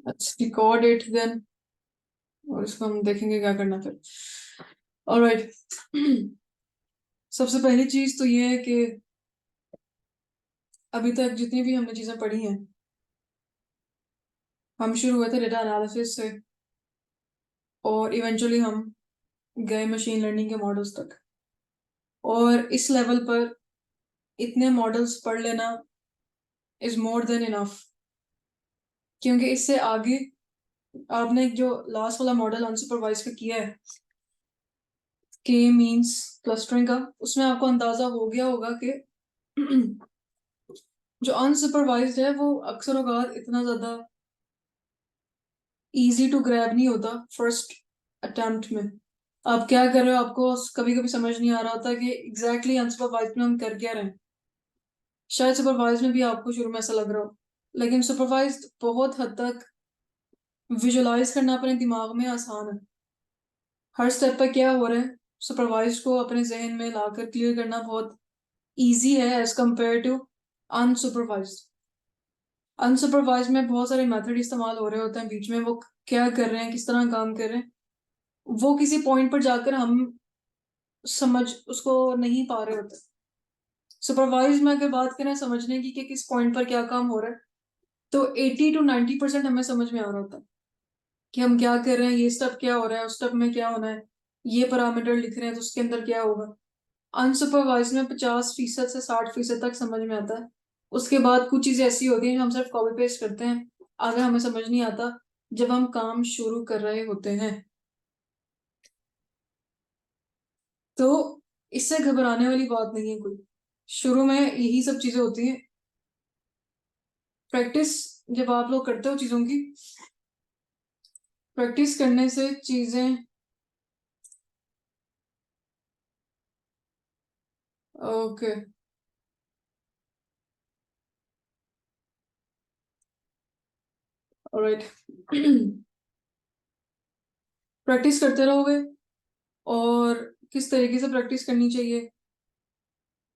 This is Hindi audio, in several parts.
Let's record it then, और इसको हम देखेंगे क्या करना फिर। ऑलराइट सबसे पहली चीज तो ये है कि अभी तक जितनी भी हमने चीजें पढ़ी हैं, हम शुरू हुए थे डेटा एनालिसिस से और इवेंचुअली हम गए मशीन लर्निंग के मॉडल्स तक। और इस लेवल पर इतने मॉडल्स पढ़ लेना इज मोर देन इनफ, क्योंकि इससे आगे आपने जो लास्ट वाला मॉडल अनसुपरवाइज का किया है, के मींस क्लस्टरिंग का, उसमें आपको अंदाजा हो गया होगा कि जो अनसुपरवाइज्ड है वो अक्सर औकात इतना ज्यादा इजी टू ग्रैब नहीं होता फर्स्ट अटेम्प्ट में। आप क्या कर रहे हो आपको कभी कभी समझ नहीं आ रहा होता कि एग्जैक्टली अनसुपरवाइज में हम कर क्या रहे हैं। शायद सुपरवाइज में भी आपको शुरू में ऐसा लग रहा हो, लेकिन सुपरवाइज बहुत हद तक विजुलाइज करना अपने दिमाग में आसान है। हर स्टेप पर क्या हो रहा है सुपरवाइज को अपने जहन में लाकर क्लियर करना बहुत ईजी है as compare to unsupervised. Unsupervised में बहुत सारे मेथड इस्तेमाल हो रहे होते हैं बीच में, वो क्या कर रहे हैं, किस तरह काम कर रहे हैं, वो किसी पॉइंट पर जाकर हम समझ उसको नहीं पा रहे होते। सुपरवाइज में अगर बात करें समझने की कि किस पॉइंट पर क्या काम हो रहा है, तो 80 to 90% हमें समझ में आ रहा होता है कि हम क्या कर रहे हैं, ये स्टेप क्या हो रहा है, उस स्टेप में क्या होना है, ये पैरामीटर लिख रहे हैं तो उसके अंदर क्या होगा। अनसुपरवाइज में 50% से 60% तक समझ में आता है। उसके बाद कुछ चीजें ऐसी होती हैं जो हम सिर्फ कॉपी पेस्ट करते हैं, आगे हमें समझ नहीं आता जब हम काम शुरू कर रहे होते हैं। तो इससे घबराने वाली बात नहीं है कोई, शुरू में यही सब चीजें होती हैं। प्रैक्टिस जब आप लोग करते हो चीजों की, प्रैक्टिस करने से चीजें ओके ऑलराइट प्रैक्टिस करते रहोगे, और किस तरीके से प्रैक्टिस करनी चाहिए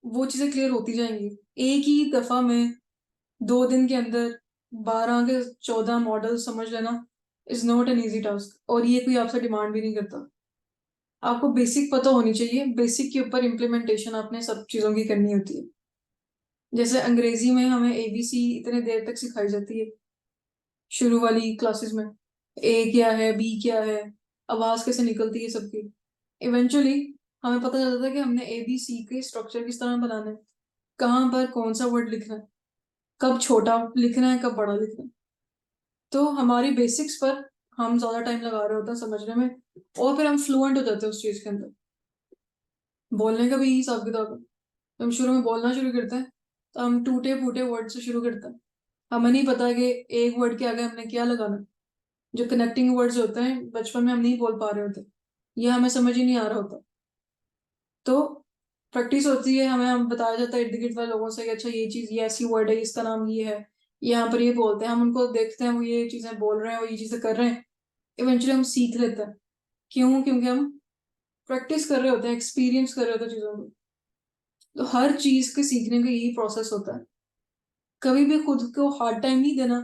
वो चीजें क्लियर होती जाएंगी। एक ही दफा में 2 दिन के अंदर 12 के 14 मॉडल समझ लेना is not an easy task, और ये कोई आपसे डिमांड भी नहीं करता। आपको बेसिक पता होनी चाहिए, बेसिक के ऊपर इम्प्लीमेंटेशन आपने सब चीजों की करनी होती है। जैसे अंग्रेजी में हमें एबीसी इतने देर तक सिखाई जाती है शुरू वाली क्लासेस में, ए क्या है, बी क्या है, आवाज कैसे निकलती है सबकी। इवेंचुअली हमें पता चलता है कि हमने ए बी सी के स्ट्रक्चर किस तरह बनाना है, कहाँ पर कौन सा वर्ड लिखना है, कब छोटा लिखना है, कब बड़ा लिखना है। तो हमारी बेसिक्स पर हम ज्यादा टाइम लगा रहे होते हैं समझने में, और फिर हम फ्लुएंट हो जाते हैं उस चीज के अंदर। बोलने का भी यही हिसाब किताब है। तो हम शुरू में बोलना शुरू करते हैं तो हम टूटे फूटे वर्ड से शुरू करते हैं, हमें नहीं पता कि एक वर्ड के आगे हमने क्या लगाना। जो कनेक्टिंग वर्ड्स होते हैं बचपन में हम नहीं बोल पा रहे होते, ये हमें समझ ही नहीं आ रहा होता। तो प्रैक्टिस होती है, हमें हम बताया जाता है इर्द गिर्द वाले लोगों से कि अच्छा ये चीज ये ऐसी वर्ड है, इसका नाम ये है, यहाँ पर ये बोलते हैं, हम उनको देखते हैं वो ये चीजें बोल रहे हैं, वो ये चीजें कर रहे हैं। इवेंचुअली हम सीख लेते हैं। क्यों? क्योंकि हम प्रैक्टिस कर रहे होते हैं, एक्सपीरियंस कर रहे होते हैं चीजों को। तो हर चीज के सीखने का यही प्रोसेस होता है। कभी भी खुद को हार्ड टाइम नहीं देना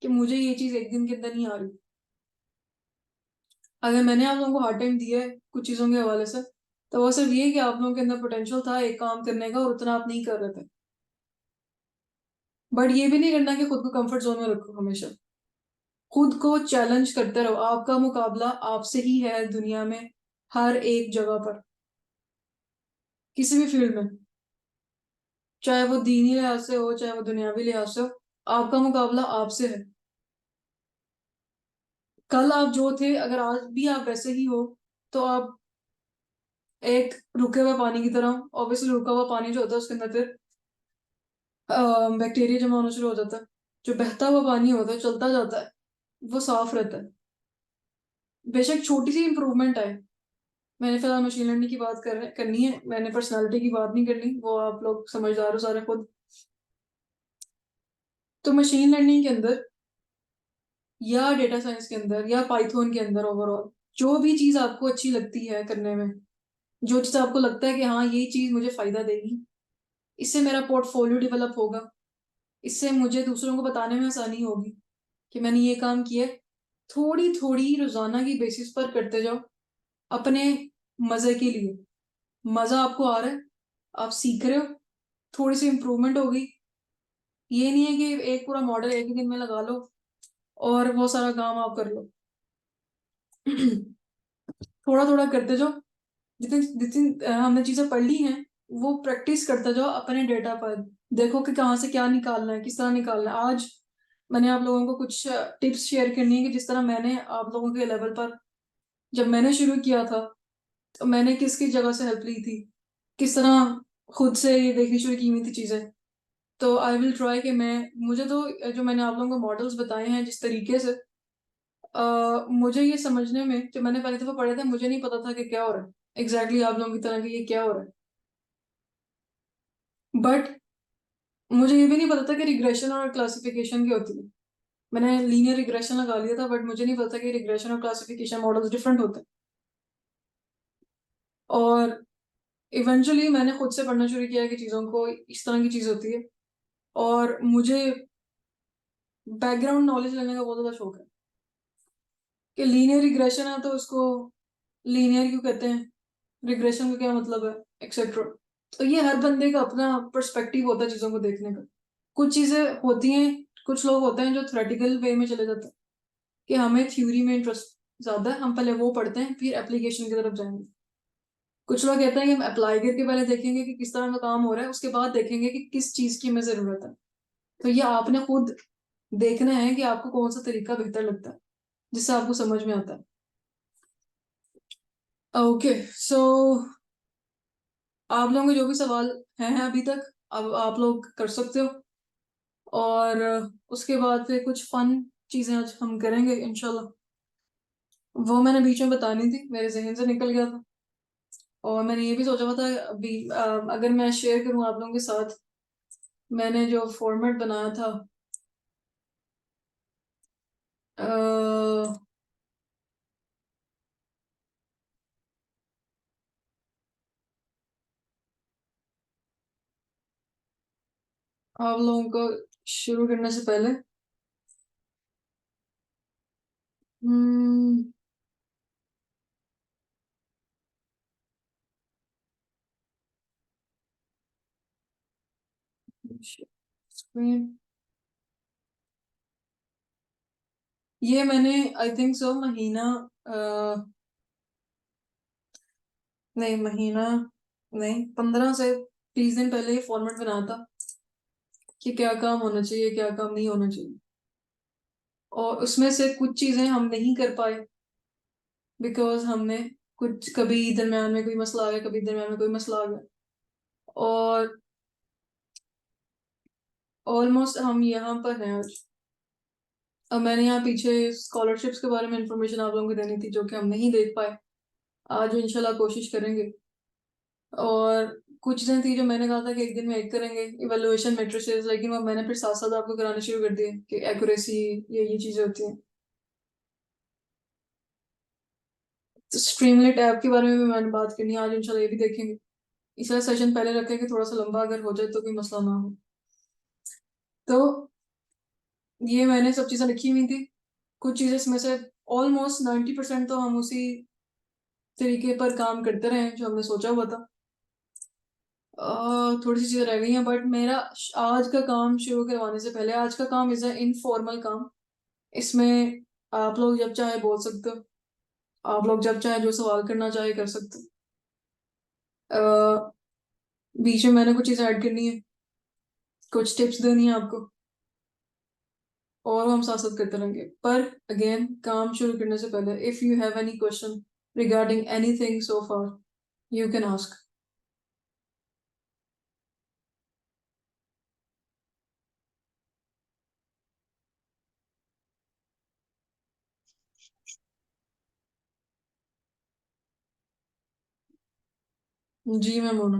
कि मुझे ये चीज एक दिन के अंदर नहीं आ रही। अगर मैंने आप लोगों को हार्ड टाइम दिया है कुछ चीजों के हवाले से, तो वो सिर्फ ये कि आप लोगों के अंदर पोटेंशियल था एक काम करने का और उतना आप नहीं कर रहे थे। बट ये भी नहीं करना कि खुद को कंफर्ट जोन में रखो, हमेशा खुद को चैलेंज करते रहो। आपका मुकाबला आपसे ही है दुनिया में, हर एक जगह पर, किसी भी फील्ड में, चाहे वो दीनी लिहाज से हो चाहे वो दुनियावी लिहाज से हो, आपका मुकाबला आपसे है। कल आप जो थे अगर आज भी आप वैसे ही हो, तो आप एक रुके हुए पानी की तरह। ऑब्वियसली रुका हुआ पानी जो होता है उसके अंदर फिर बैक्टीरिया जमा होना शुरू हो जाता है। जो बहता हुआ पानी होता है चलता जाता है, वो साफ रहता है। बेशक छोटी सी इंप्रूवमेंट आए। मैंने फिलहाल मशीन लर्निंग की बात करनी है, मैंने पर्सनालिटी की बात नहीं करनी, वो आप लोग समझदार हो सारे खुद। तो मशीन लर्निंग के अंदर या डेटा साइंस के अंदर या पाइथन के अंदर ओवरऑल जो भी चीज आपको अच्छी लगती है करने में, जो चीज आपको लगता है कि हाँ ये चीज मुझे फायदा देगी, इससे मेरा पोर्टफोलियो डेवलप होगा, इससे मुझे दूसरों को बताने में आसानी होगी कि मैंने ये काम किया है, थोड़ी थोड़ी रोजाना की बेसिस पर करते जाओ अपने मजे के लिए। मजा आपको आ रहा है, आप सीख रहे हो, थोड़ी सी इंप्रूवमेंट हो गई। ये नहीं है कि एक पूरा मॉडल एक ही दिन में लगा लो और वो सारा काम आप कर लो। थोड़ा थोड़ा करते जाओ। जितनी जितनी हमने चीजें पढ़ ली हैं वो प्रैक्टिस करते जाओ अपने डेटा पर। देखो कि कहाँ से क्या निकालना है, किस तरह निकालना है। आज मैंने आप लोगों को कुछ टिप्स शेयर करनी है कि जिस तरह मैंने आप लोगों के लेवल पर जब मैंने शुरू किया था तो मैंने किस किस जगह से हेल्प ली थी, किस तरह खुद से ये देखनी शुरू की हुई थी चीजें। तो आई विल ट्राई कि मैं, मुझे तो जो मैंने आप लोगों को मॉडल्स बताए हैं जिस तरीके से, मुझे ये समझने में, जब मैंने पहली दफा पढ़े थे मुझे नहीं पता था कि क्या हो रहा है एग्जैक्टली आप लोगों की तरह कि ये क्या हो रहा है। बट मुझे ये भी नहीं पता था कि रिग्रेशन और क्लासिफिकेशन क्या होती है। मैंने लीनियर रिग्रेशन लगा लिया था, बट मुझे नहीं पता कि रिग्रेशन और क्लासिफिकेशन मॉडल्स डिफरेंट होते हैं। और इवेंचुअली मैंने खुद से पढ़ना शुरू किया कि चीज़ों को इस तरह की चीज़ होती है। और मुझे बैकग्राउंड नॉलेज लेने का बहुत ज़्यादा शौक है कि लीनियर रिग्रेशन है तो उसको लीनियर क्यों कहते हैं, रिग्रेशन का क्या मतलब है, एक्सेट्रा। तो ये हर बंदे का अपना पर्सपेक्टिव होता है चीज़ों को देखने का। कुछ चीज़ें होती हैं, कुछ लोग होते हैं जो थ्योरेटिकल वे में चले जाते हैं कि हमें थ्योरी में इंटरेस्ट ज़्यादा है, हम पहले वो पढ़ते हैं फिर एप्लीकेशन की तरफ जाएंगे। कुछ लोग कहते हैं कि हम अप्लाई करके पहले देखेंगे कि किस तरह का काम हो रहा है, उसके बाद देखेंगे कि किस चीज़ की हमें ज़रूरत है। तो ये आपने खुद देखना है कि आपको कौन सा तरीका बेहतर लगता है जिससे आपको समझ में आता है। ओके, सो आप लोगों के जो भी सवाल हैं अभी तक, अब आप लोग कर सकते हो। और उसके बाद फिर कुछ फन चीज़ें आज हम करेंगे इंशाल्लाह। वो मैंने बीच में बतानी थी, मेरे जहन से निकल गया था। और मैंने ये भी सोचा हुआ था अभी, अगर मैं शेयर करूँ आप लोगों के साथ, मैंने जो फॉर्मेट बनाया था, अ, आप लोगों को शुरू करने से पहले, हम्म, स्क्रीन, ये मैंने आई थिंक सो महीना, नहीं महीना नहीं, 15 से 30 दिन पहले ये फॉर्मेट बनाया था कि क्या काम होना चाहिए क्या काम नहीं होना चाहिए। और उसमें से कुछ चीजें हम नहीं कर पाए बिकॉज हमने कुछ, कभी दरम्यान में कोई मसला आ गया, कभी दरम्यान में कोई मसला आ गया। और ऑलमोस्ट हम यहाँ पर हैं आज। अब मैंने यहाँ पीछे स्कॉलरशिप्स के बारे में इंफॉर्मेशन आप लोगों को देनी थी जो कि हम नहीं देख पाए, आज इंशाल्लाह कोशिश करेंगे। और कुछ चीजें थी जो मैंने कहा था कि एक दिन में एक करेंगे, इवेलुएशन मैट्रिसेस, लेकिन वो मैंने फिर साथ साथ आपको कराने शुरू कर दिए कि एक्यूरेसी, ये चीजें होती हैं। तो स्ट्रीमलेट ऐप के बारे में भी मैंने बात करनी है आज इंशाल्लाह, ये भी देखेंगे। इसलिए सेशन पहले रखें कि थोड़ा सा लंबा अगर हो जाए तो कोई मसला ना हो। तो ये मैंने सब चीज़ें लिखी हुई थी। कुछ चीज़ें इसमें से ऑलमोस्ट 90% तो हम उसी तरीके पर काम करते रहे हैं जो हमने सोचा हुआ था। थोड़ी सी चीज़ें रह गई हैं, बट मेरा आज का काम शुरू करवाने से पहले, आज का काम इज़ अ इनफॉर्मल काम। इसमें आप लोग जब चाहे बोल सकते हो, आप लोग जब चाहे जो सवाल करना चाहे कर सकते हो। बीच में मैंने कुछ चीज़ें ऐड करनी है, कुछ टिप्स देनी है आपको, और वो हम साथ साथ करते रहेंगे। पर अगेन, काम शुरू करने से पहले, if you have any question regarding anything so far, you can ask. जी मैं मोना।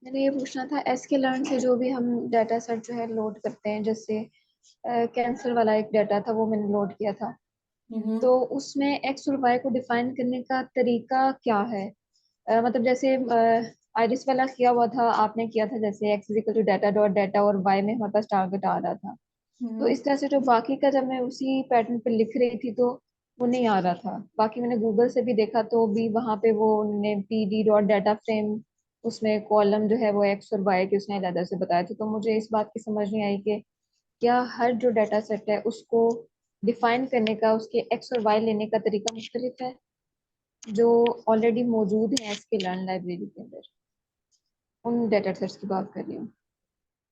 मैंने ये पूछना था, एसके लर्न से जो भी हम डाटा सेट जो है लोड करते हैं, जैसे कैंसर वाला एक डाटा था वो मैंने लोड किया था, हम्म। तो उसमें एक्स और वाई को डिफाइन करने का तरीका क्या है? मतलब जैसे आइरिस वाला किया हुआ था, आपने किया था जैसे X equal to data dot data और वाई में हमारे पास टारगेट आ रहा था। तो हम्म। इस तरह से जो बाकी का जब मैं उसी पैटर्न पे लिख रही थी तो वो नहीं आ रहा था। बाकी मैंने गूगल से भी देखा तो भी वहां पे वो उन्होंने P D dot data frame, उसमें कॉलम जो है वो एक्स और वाई के उसने अलग से बताया था। तो मुझे इस बात की समझ नहीं आई कि क्या हर जो डाटा सेट है उसको डिफाइन करने का, उसके एक्स और वाई लेने का तरीका मुख्तलिफ है जो ऑलरेडी मौजूद है एसके लर्न लाइब्रेरी के अंदर। उन डाटा सेट्स की बात कर रही हूँ।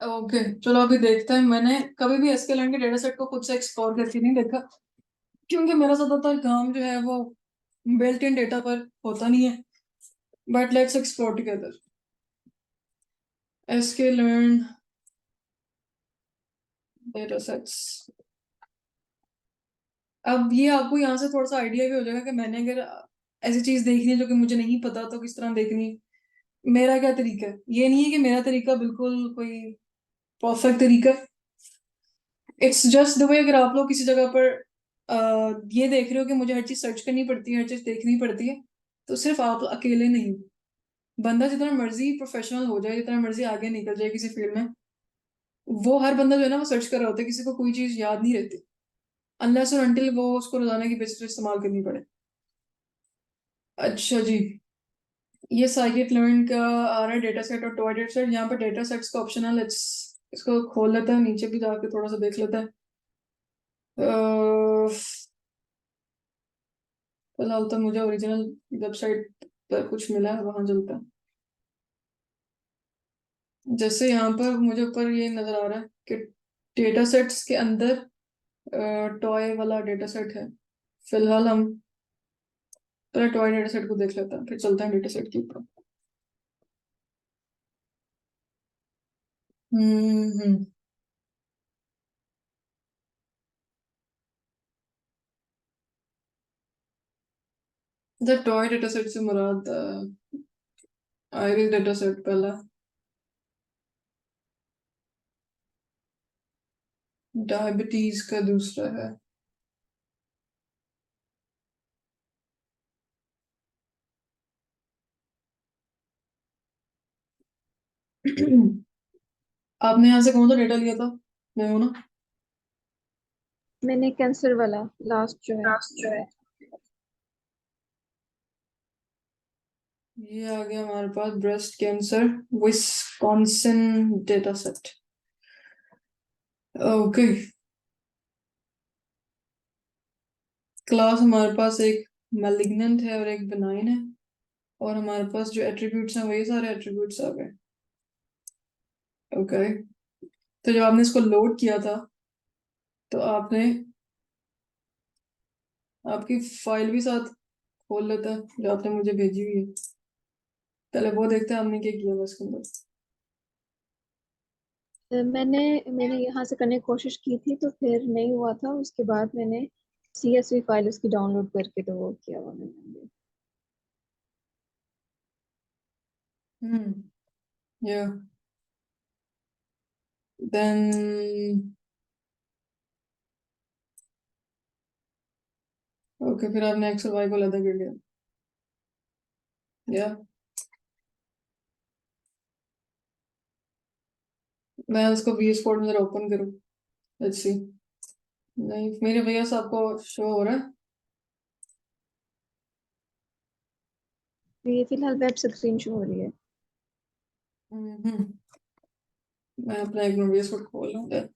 ओके, चलो अभी देखते हैं। मैंने कभी भी एसक्यूएल के डेटा सेट को खुद से एक्सप्लोर करके नहीं देखा, क्योंकि मेरा ज्यादातर काम जो है वो बिल्ट इन डेटा पर होता नहीं है। But let's explore together SQL data sets. अब ये आपको यहाँ से थोड़ा सा आइडिया भी हो जाएगा कि मैंने अगर ऐसी चीज देखनी है जो कि मुझे नहीं पता तो किस तरह देखनी है। मेरा क्या तरीका है, ये नहीं है कि मेरा तरीका बिल्कुल कोई परफेक्ट तरीका है। It's just the way. अगर आप लोग किसी जगह पर ये देख रहे हो कि मुझे हर चीज सर्च करनी पड़ती है, हर चीज देखनी पड़ती है, तो सिर्फ आप अकेले नहीं हो। बंदा जितना मर्जी प्रोफेशनल हो जाए, जितना मर्जी आगे निकल जाए किसी फील्ड में, वो हर बंदा जो है ना वो सर्च कर रहा होता है। किसी को कोई चीज याद नहीं रहती अनलेस और अनटिल वो उसको रोजाना की बेसिस पे इस्तेमाल करनी पड़े। अच्छा जी, ये साइकिट लर्न का आ रहा है डेटा सेट और टॉय डेटा सेट। यहाँ पर डेटा सेट्स का ऑप्शन है। लेट्स इसको खोल लेते हैं, नीचे भी जाके थोड़ा सा देख लेते हैं। फिलहाल तो मुझे ओरिजिनल वेबसाइट पर कुछ मिला है, वहां चलता है। जैसे यहाँ पर मुझे ऊपर ये नजर आ रहा है कि डेटा सेट्स के अंदर टॉय वाला डेटा सेट है। फिलहाल हम पहले टॉय डेटा सेट को देख लेते हैं, फिर चलते हैं डेटा सेट के ऊपर। हम्म। द टॉय डेटा सेट से मुराद आइरिस डेटा सेट पहला, डायबिटीज का दूसरा है। आपने यहाँ से कौन सा डेटा लिया था? मैं हूं ना। मैंने कैंसर वाला लास्ट जो है लास्ट जो लिया है, था। ये आ गया हमारे पास breast cancer Wisconsin data set. Okay, class हमारे पास एक मैलिग्नेंट है और एक बेनाइन है, और हमारे पास जो एट्रीब्यूट्स हैं वही सारे एट्रीब्यूट्स आ गए। ओके, तो जब आपने इसको लोड किया था तो आपने आपकी फाइल भी साथ खोल लेता है जो आपने मुझे भेजी हुई है। पहले वो देखते हैं हमने क्या किया बस के अंदर। मैंने मैंने यहाँ से करने की कोशिश की थी तो फिर नहीं हुआ था। उसके बाद मैंने CSV फाइल उसकी डाउनलोड करके तो वो किया हुआ मैंने। हम्म, या देन ओके, फिर आपने एक्स और वाई को अलग कर लिया। या मैं उसको VS कोड में जरा ओपन करूँ। Let's see. नहीं, मेरे भैया साहब को शो हो रहा है। तो ये फिलहाल वेब स्क्रीन शो हो रही है। हम्म, मैं अपना एक मिनट VS कोड खोल लूंगा।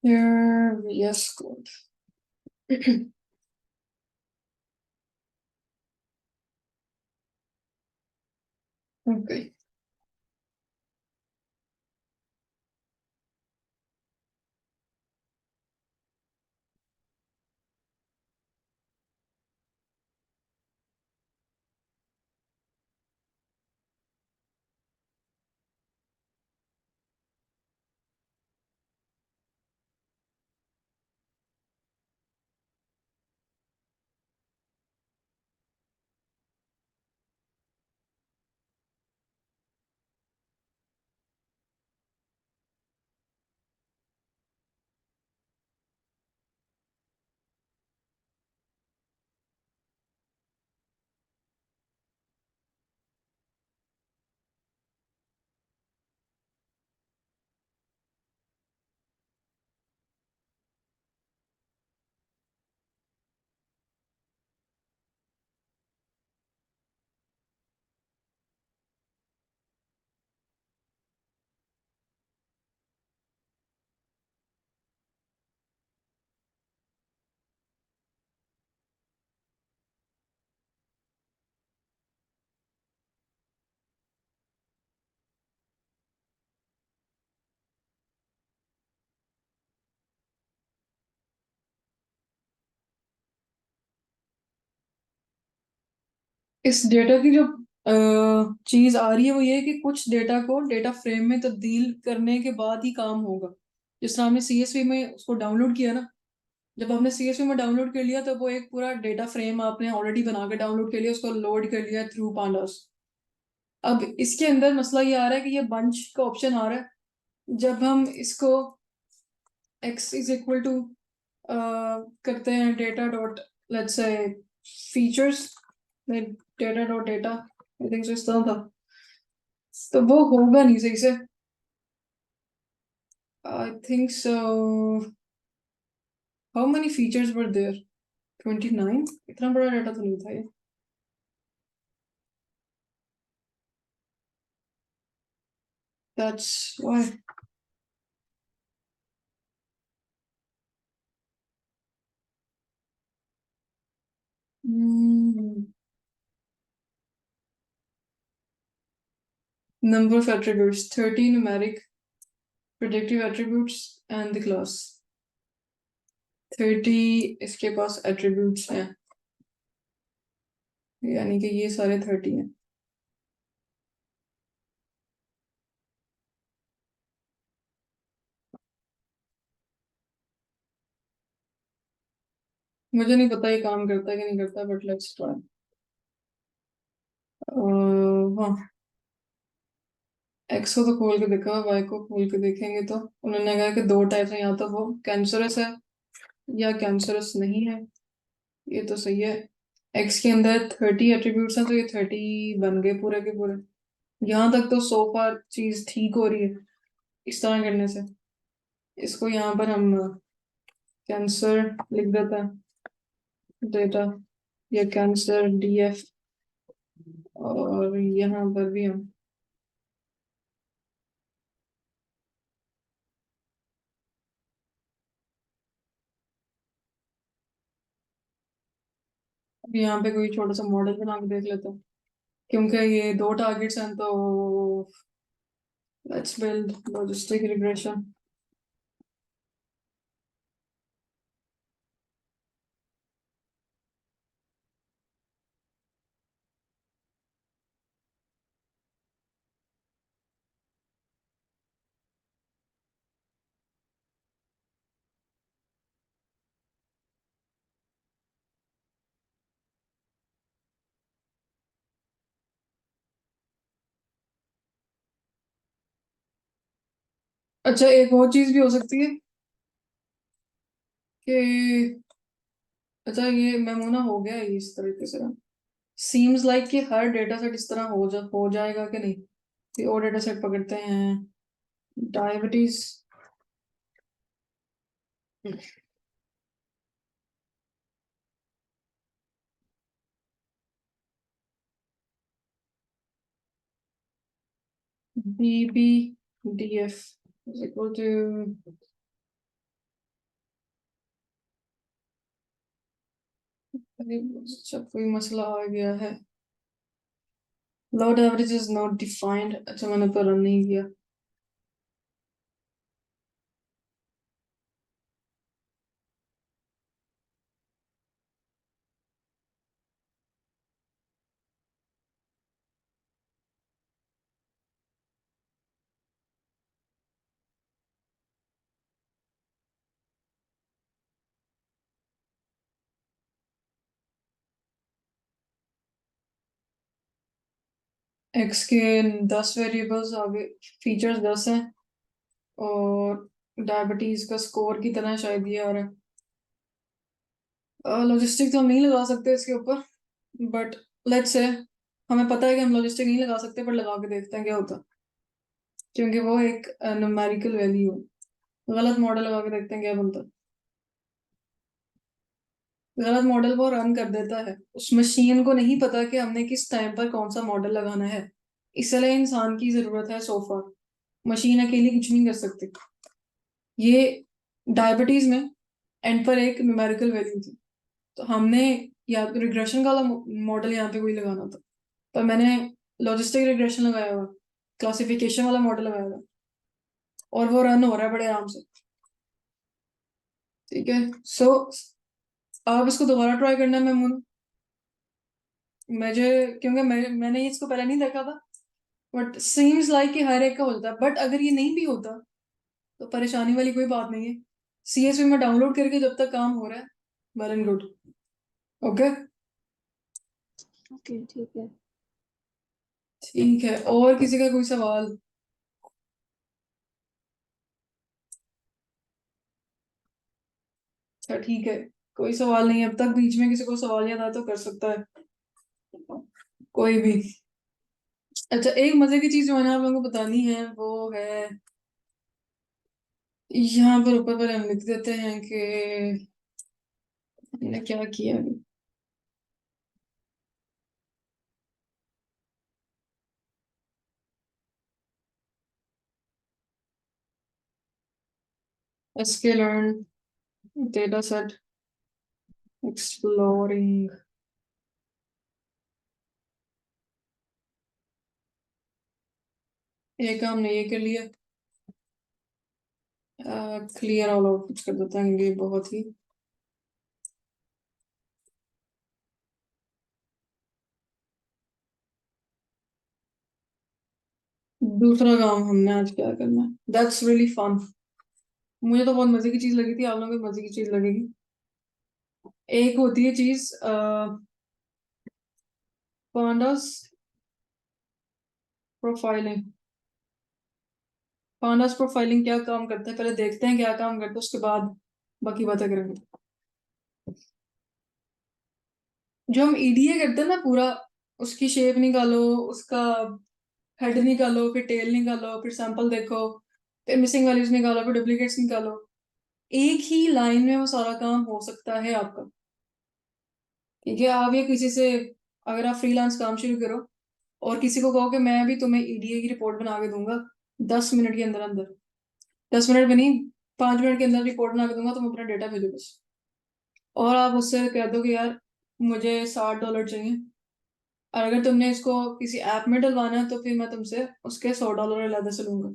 Here, VS Code. Okay. इस डेटा की जो चीज आ रही है वो ये है कि कुछ डेटा को डेटा फ्रेम में तब्दील करने के बाद ही काम होगा। जिस तरह हमने सीएसवी में उसको डाउनलोड किया ना, जब आपने सीएसवी में डाउनलोड कर लिया तो वो एक पूरा डेटा फ्रेम आपने ऑलरेडी बना के डाउनलोड कर लिया, उसको लोड कर लिया थ्रू पांडास। अब इसके अंदर मसला ये आ रहा है कि ये बंच का ऑप्शन आ रहा है। जब हम इसको x इज इक्वल टू करते हैं डेटा डॉट लेट्स से features, data dot data, I think इस तरह था, तो वो होगा नहीं सही से। I think so. How many features were there? 29। इतना बड़ा डाटा तो नहीं था ये। That's why. Number of attributes 30 numeric predictive attributes and the class 30 इसके पास attributes हैं, यानी कि ये सारे 30 हैं। मुझे नहीं पता ये काम करता है कि नहीं करता, बट लेट्स ट्राई। हाँ, एक्स को तो खोल के देखा, वाई को खोल के देखेंगे तो उन्होंने कहा कि दो टाइप्स हैं, या तो वो कैंसरस है या कैंसरस नहीं है। ये तो सही है। एक्स के अंदर 30 एट्रीब्यूट्स हैं तो ये 30 बन गए पूरे के पूरे। यहाँ तक तो सो फार चीज ठीक हो रही है इस तरह करने से। इसको यहाँ पर हम कैंसर लिख देते हैं डेटा, या कैंसर डीएफ, और यहाँ पर भी हम अब यहाँ पे कोई छोटा सा मॉडल बना के देख लेते हैं, क्योंकि ये दो टारगेट्स हैं तो लेट्स बिल्ड लॉजिस्टिक रिग्रेशन। अच्छा, एक और चीज भी हो सकती है कि अच्छा ये मेमोना हो गया है इस तरीके से। सीम्स लाइक कि हर डेटा सेट इस तरह हो जाएगा कि नहीं। ये और डेटा सेट पकड़ते हैं, diabetes. BBDF is equal to, अच्छा कोई मसला आ गया है। Load average is not defined. अच्छा मैंने तो रन नहीं किया। एक्स के 10 वेरिएबल्स आगे, फीचर्स 10 हैं, और डायबिटीज का स्कोर की तरह शायद ये आ रहा है। लॉजिस्टिक तो हम नहीं लगा सकते इसके ऊपर, बट लेट्स से हमें पता है कि हम लॉजिस्टिक नहीं लगा सकते, पर लगा के देखते हैं क्या होता है, क्योंकि वो एक न्यूमेरिकल वैल्यू है। गलत मॉडल लगा के देखते हैं क्या बनता है। गलत मॉडल वो रन कर देता है, उस मशीन को नहीं पता कि हमने किस टाइम पर कौन सा मॉडल लगाना है। इसलिए इंसान की जरूरत है सोफा। मशीन अकेली कुछ नहीं कर सकती। ये डायबिटीज में एंड पर एक न्यूमेरिकल वैल्यू थी, तो हमने या तो रिग्रेशन का मॉडल यहाँ पे कोई लगाना था, पर मैंने लॉजिस्टिक रिग्रेशन लगाया हुआ, क्लासिफिकेशन वाला मॉडल लगाया हुआ, और वो रन हो रहा है बड़े आराम से। ठीक है, सो आप इसको दोबारा ट्राई करना है मैं मुझे, क्योंकि मैंने इसको पहले नहीं देखा था, बट सीम्स लाइक कि हर एक का होता है। बट अगर ये नहीं भी होता तो परेशानी वाली कोई बात नहीं है। CSV में डाउनलोड करके जब तक काम हो रहा है, well and good. Okay. Okay ठीक है। ठीक है, और किसी का कोई सवाल? अच्छा ठीक है, कोई सवाल नहीं है अब तक। बीच में किसी को सवाल याद आया तो कर सकता है कोई भी। अच्छा, एक मजे की चीज जो मैंने आप लोगों को बतानी है वो है, यहाँ पर ऊपर पर हम लिख देते हैं कि हमने क्या किया अभी। sklearn data set exploring। ये काम हमने ये कर लिया। क्लियर ऑल आउटपुट कर देते हैं ये बहुत ही। दूसरा काम हमने आज क्या करना है, दैट्स रियली फन। मुझे तो बहुत मजे की चीज लगी थी, आप लोगों को मजे की चीज लगेगी। एक होती है चीज पांडास प्रोफाइलिंग। पांडास प्रोफाइलिंग क्या काम करता है, पहले देखते हैं क्या काम करता है, उसके बाद बाकी बातें करेंगे। जो हम ईडीए करते हैं ना पूरा, उसकी शेप निकालो, उसका हेड निकालो, फिर टेल निकालो, फिर सैंपल देखो, फिर मिसिंग वैल्यूज निकालो, फिर डुप्लीकेट्स निकालो। एक ही लाइन में वो सारा काम हो सकता है आपका। ठीक है, आप ये किसी से, अगर आप फ्रीलांस काम शुरू करो और किसी को कहो कि मैं भी तुम्हें ईडीए की रिपोर्ट बना के दूंगा 10 मिनट के अंदर अंदर, 10 मिनट में नहीं, 5 मिनट के अंदर रिपोर्ट बना के दूंगा, तुम अपना डेटा भेजो बस। और आप उससे कह दो कि यार मुझे $60 चाहिए, और अगर तुमने इसको किसी ऐप में डलवाना है तो फिर मैं तुमसे उसके $100 अलग से लूंगा।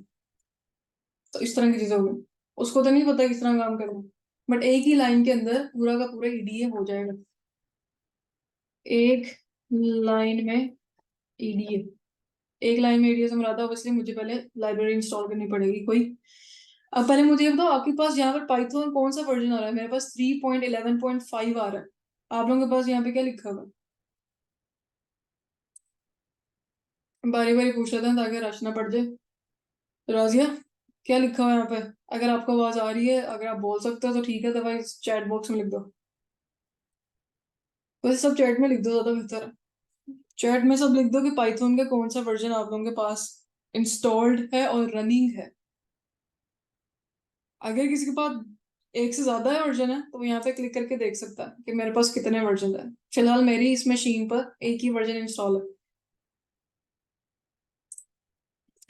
तो इस तरह की चीजें होगी। उसको तो नहीं पता किस तरह काम करना, बट एक ही लाइन के अंदर पूरा का पूरा ईडीए हो जाएगा। एक लाइन में ईडीए, एक लाइन में ईडीए से मुराद है ऑब्वियसली मुझे पहले लाइब्रेरी इंस्टॉल करनी पड़ेगी कोई। अब पहले मुझे ये बताओ, आपके पास यहाँ पर पाइथन कौन सा वर्जन आ रहा है? मेरे पास 3.11.5 आ रहा है। आप लोगों के पास यहाँ पे क्या लिखा हुआ है? बारी बारी पूछ लेते हैं ताकि रश ना पड़ जाए। राजिया, क्या लिखा हुआ है यहाँ पे? अगर आपको आवाज आ रही है, अगर आप बोल सकते हो तो ठीक है, अदरवाइज चैट बॉक्स में लिख दो। वैसे सब चैट में लिख दो, ज्यादा बेहतर है। चैट में सब लिख दो कि पाइथन का कौन सा वर्जन आप लोगों के पास इंस्टॉल्ड है और रनिंग है। अगर किसी के पास एक से ज्यादा है वर्जन है तो वो यहाँ पे क्लिक करके देख सकता है कि मेरे पास कितने वर्जन है। फिलहाल मेरी इस मशीन पर एक ही वर्जन इंस्टॉल है,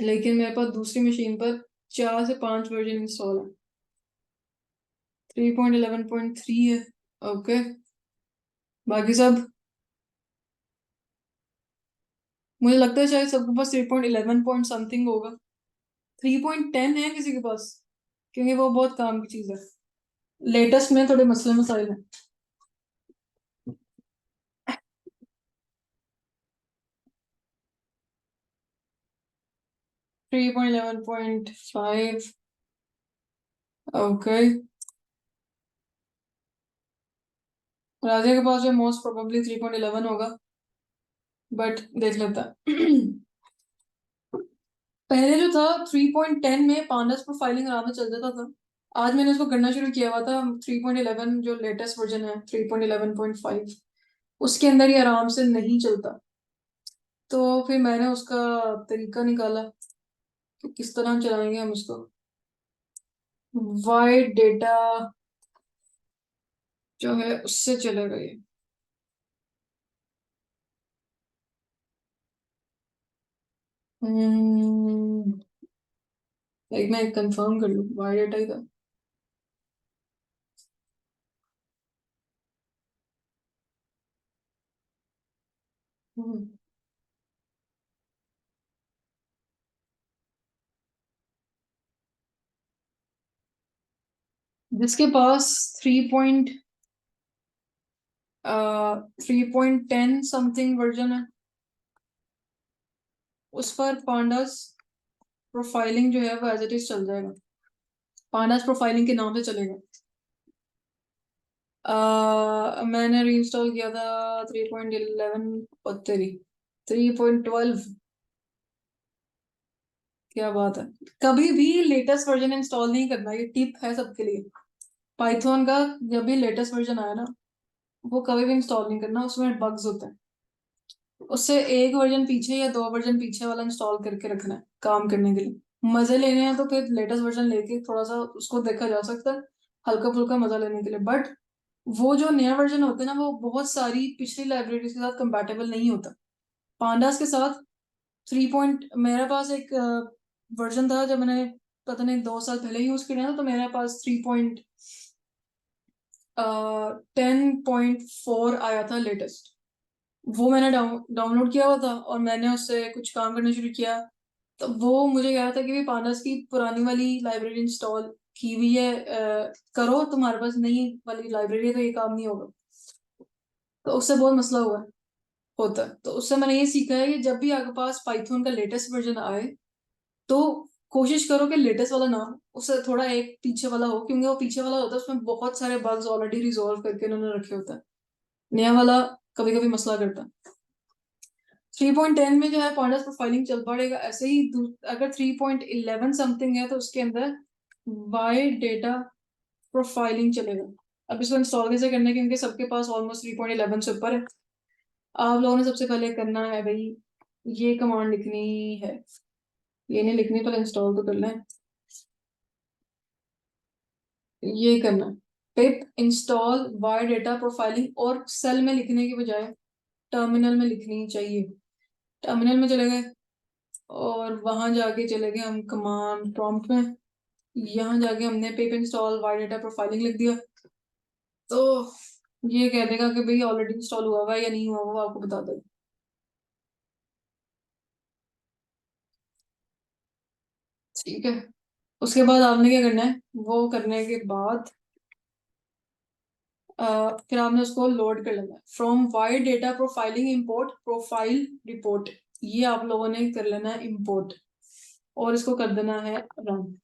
लेकिन मेरे पास दूसरी मशीन पर 4 से 5 वर्जन इंस्टॉल है। 3.11.3 है। ओके, बाकी सब मुझे लगता है शायद सबके पास 3.11 पॉइंट समथिंग होगा। 3.10 है किसी के पास, क्योंकि वो बहुत काम की चीज है। लेटेस्ट में थोड़े मसले मसाइल हैं। 3.11.5। ओके, राजा के पास जो मोस्ट प्रोबेबली 3.11 होगा, बट देख लेता है। पहले जो था 3.10 में पांडास प्रोफाइलिंग आराम से चल जाता था। आज मैंने उसको करना शुरू किया हुआ था। 3.11 जो लेटेस्ट वर्जन है, 3.11.5, उसके अंदर ही आराम से नहीं चलता। तो फिर मैंने उसका तरीका निकाला कि किस तरह चलाएंगे हम इसको। वाइड डेटा जो है उससे चलेगा ये। हम्म, एक मैं कंफर्म कर लूँ, वाइड डेटा ही था। हम्म, जिसके पास 3. 3.10 समथिंग वर्जन है, उस पर पांडास प्रोफाइलिंग जो है वो एज इट इज चल जाएगा, पांडास प्रोफाइलिंग के नाम से चलेगा। मैंने रीइंस्टॉल किया था 3.11 और तेरी 3.12। क्या बात है। कभी भी लेटेस्ट वर्जन इंस्टॉल नहीं करना, ये टिप है सबके लिए। पाइथन का जब भी लेटेस्ट वर्जन आया ना, वो कभी भी इंस्टॉल नहीं करना, उसमें बग्स होते हैं। उससे एक वर्जन पीछे या 2 वर्जन पीछे वाला इंस्टॉल करके रखना है काम करने के लिए। मजे लेने हैं तो फिर लेटेस्ट वर्जन लेके थोड़ा सा उसको देखा जा सकता है, हल्का फुल्का मजा लेने के लिए। बट वो जो नया वर्जन होता है ना, वो बहुत सारी पिछली लाइब्रेरीज के साथ कंपैटिबल नहीं होता। पांडास के साथ 3 मेरे पास एक वर्जन था जब मैंने पता नहीं 2 साल पहले यूज किया था, तो मेरे पास 10.4 आया था लेटेस्ट। वो मैंने डाउनलोड किया हुआ था और मैंने उससे कुछ काम करना शुरू किया। तो वो मुझे कह रहा था कि भी पांडास की पुरानी वाली लाइब्रेरी इंस्टॉल की हुई है, करो, तुम्हारे पास नई वाली लाइब्रेरी है तो ये काम नहीं होगा। तो उससे बहुत मसला हुआ है, होता है। तो उससे मैंने ये सीखा है कि जब भी आपके पास पाइथन का लेटेस्ट वर्जन आए तो कोशिश करो कि लेटेस्ट वाला ना हो, उससे थोड़ा एक पीछे वाला हो, क्योंकि वो पीछे वाला होता है उसमें बहुत सारे बग्स ऑलरेडी रिजॉल्व करके उन्होंने रखे होते हैं। नया वाला कभी कभी मसला करता है। 3.10 में जो है पॉइंटर्स प्रोफाइलिंग चल पड़ेगा ऐसे ही। अगर 3.11 समथिंग है तो उसके अंदर वाई डेटा प्रोफाइलिंग चलेगा। अब इसको इंस्टॉल कैसे करना है, क्योंकि सबके पास ऑलमोस्ट 3.11 से ऊपर है। आप लोगों ने सबसे पहले करना है भाई, ये कमांड लिखनी है, ये नहीं लिखनी, पहले इंस्टॉल तो कर लें। ये करना है pip install Y data profiling, और सेल में लिखने की बजाय टर्मिनल में लिखनी चाहिए। टर्मिनल में चले गए और वहां जाके चले गए हम कमांड प्रॉम्प्ट में, यहाँ जाके हमने pip install Y data profiling लिख दिया। तो ये कह देगा कि भाई ऑलरेडी इंस्टॉल हुआ हुआ है या नहीं हुआ हुआ, वो आपको बता देगा। ठीक है। उसके बाद आपने क्या करना है, वो करने के बाद फिर आपने उसको लोड कर लेना है from Y data profiling import profile report. ये आप लोगों ने कर लेना है इंपोर्ट, और इसको कर देना है रन।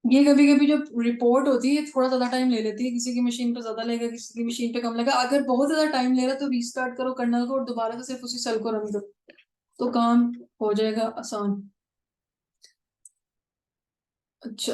ये कभी कभी जो रिपोर्ट होती है थोड़ा ज्यादा टाइम ले लेती है, किसी की मशीन पे ज्यादा लेगा, किसी की मशीन पे कम लेगा। अगर बहुत ज्यादा टाइम ले रहा है तो रीस्टार्ट करो कर्नल को और दोबारा से सिर्फ उसी सेल को रन करो, तो काम हो जाएगा आसान। अच्छा,